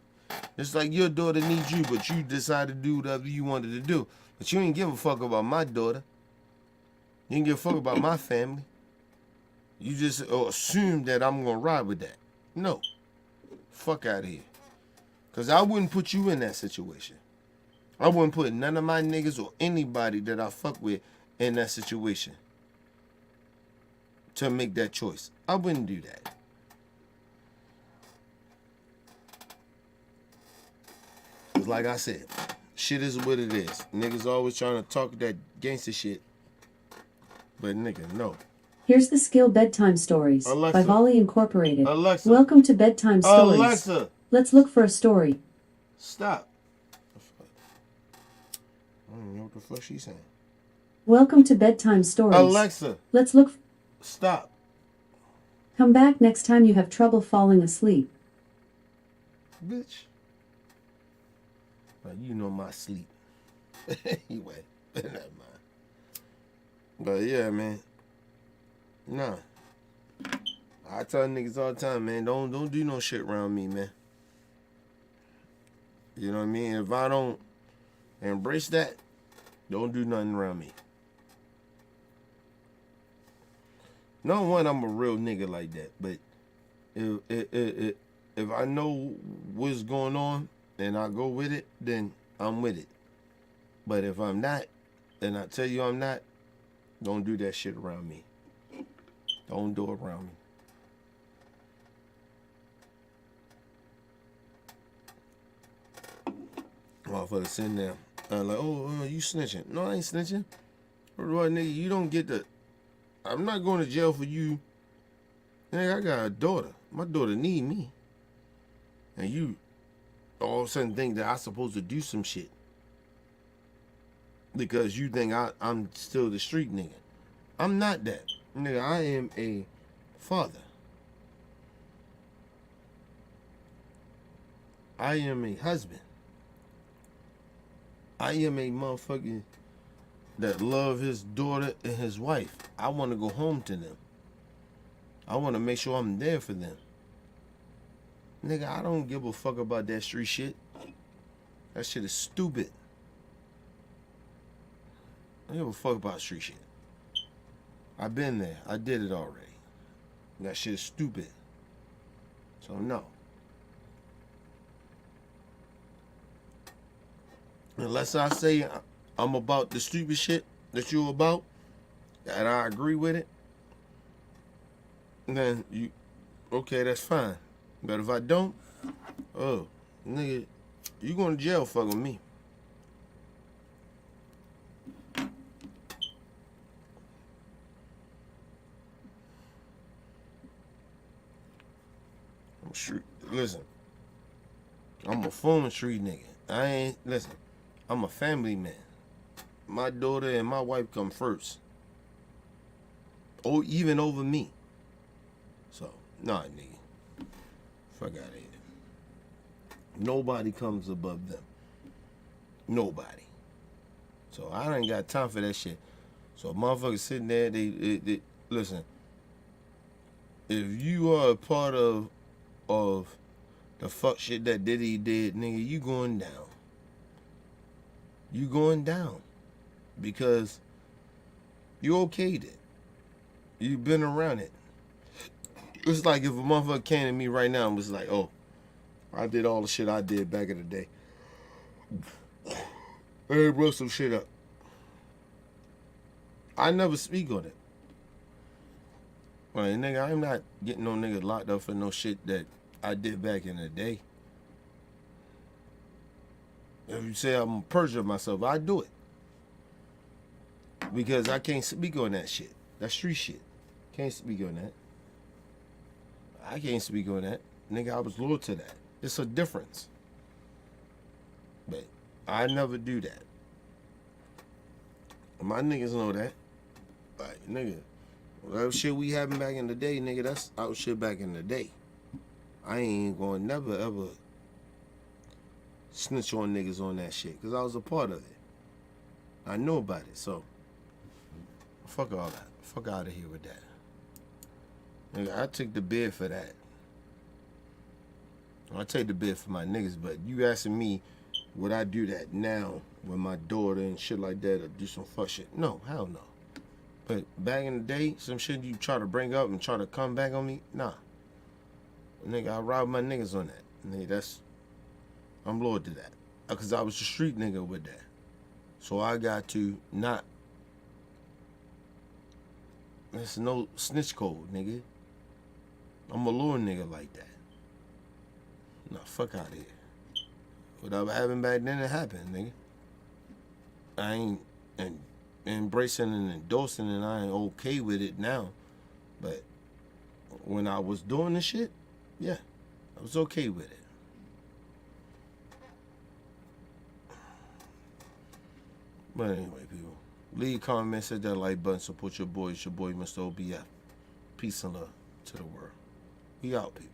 Just like your daughter needs you, but you decided to do whatever you wanted to do. But you ain't give a fuck about my daughter. You didn't give a fuck about my family. You just assume that I'm gonna ride with that. No. Fuck out of here. Cause I wouldn't put you in that situation. I wouldn't put none of my niggas or anybody that I fuck with in that situation to make that choice. I wouldn't do that. Cause like I said, shit is what it is. Niggas always trying to talk that gangster shit. But nigga, no. Here's the Skill Bedtime Stories Alexa. by Volley Incorporated. Alexa. Welcome to Bedtime Stories. Alexa. Let's look for a story. Stop. I don't know what the fuck she's saying. Welcome to Bedtime Stories. Alexa. Let's look. Stop. Come back next time you have trouble falling asleep. Bitch. Well, you know my sleep. Anyway, never mind. But yeah, man. Nah. I tell niggas all the time, man, don't do no shit around me, man. You know what I mean? If I don't embrace that, don't do nothing around me. No one, I'm a real nigga like that. But if I know what's going on and I go with it, then I'm with it. But if I'm not, and I tell you I'm not, don't do that shit around me. Don't do it around me. Motherfucker sitting there. Like, oh, you snitching. No, I ain't snitching. What, nigga, you don't get the... I'm not going to jail for you. Nigga, I got a daughter. My daughter need me. And you all of a sudden think that I'm supposed to do some shit. Because you think I'm still the street nigga. I'm not that. Nigga, I am a father. I am a husband. I am a motherfucker that love his daughter and his wife. I want to go home to them. I want to make sure I'm there for them. Nigga, I don't give a fuck about that street shit. That shit is stupid. I don't give a fuck about street shit. I've been there. I did it already. That shit is stupid. So no. Unless I say I'm about the stupid shit that you're about, and I agree with it, then you, okay, that's fine. But if I don't, oh, nigga, you going to jail fucking me. Listen, I'm a former street nigga. Listen, I'm a family man. My daughter and my wife come first. Or even over me. So, nah, nigga. Fuck out of here. Nobody comes above them. Nobody. So, I ain't got time for that shit. So, motherfuckers sitting there, they listen. If you are a part of the fuck shit that Diddy did, nigga, you going down. You going down. Because you okayed it. You've been around it. It's like if a motherfucker came to me right now and was like, oh, I did all the shit I did back in the day. Hey, bro, some shit up. I never speak on it. Like, nigga, I'm not getting no nigga locked up for no shit that I did back in the day. If you say I'm a perjure myself, I do it. Because I can't speak on that shit. That's street shit. Can't speak on that. I can't speak on that. Nigga, I was loyal to that. It's a difference. But I never do that. My niggas know that. Like, nigga, whatever shit we having back in the day, nigga, that's our shit back in the day. I ain't gonna never, ever snitch on niggas on that shit. Because I was a part of it. I know about it, so fuck all that. Fuck out of here with that. Nigga, I took the bid for that. I take the bid for my niggas, but you asking me, would I do that now with my daughter and shit like that or do some fuck shit? No, hell no. But back in the day, some shit you try to bring up and try to come back on me, nah. Nigga, I robbed my niggas on that. Nigga, I'm loyal to that. Because I was a street nigga with that. So I got to not. There's no snitch code, nigga. I'm a loyal nigga like that. Nah, fuck out of here. Whatever happened back then, it happened, nigga. I ain't embracing and endorsing, and I ain't okay with it now. But when I was doing the shit, yeah, I was okay with it. But anyway, people, leave comments, hit that like button, support your boy. It's your boy, Mr. OBF. Peace and love to the world. We out, people.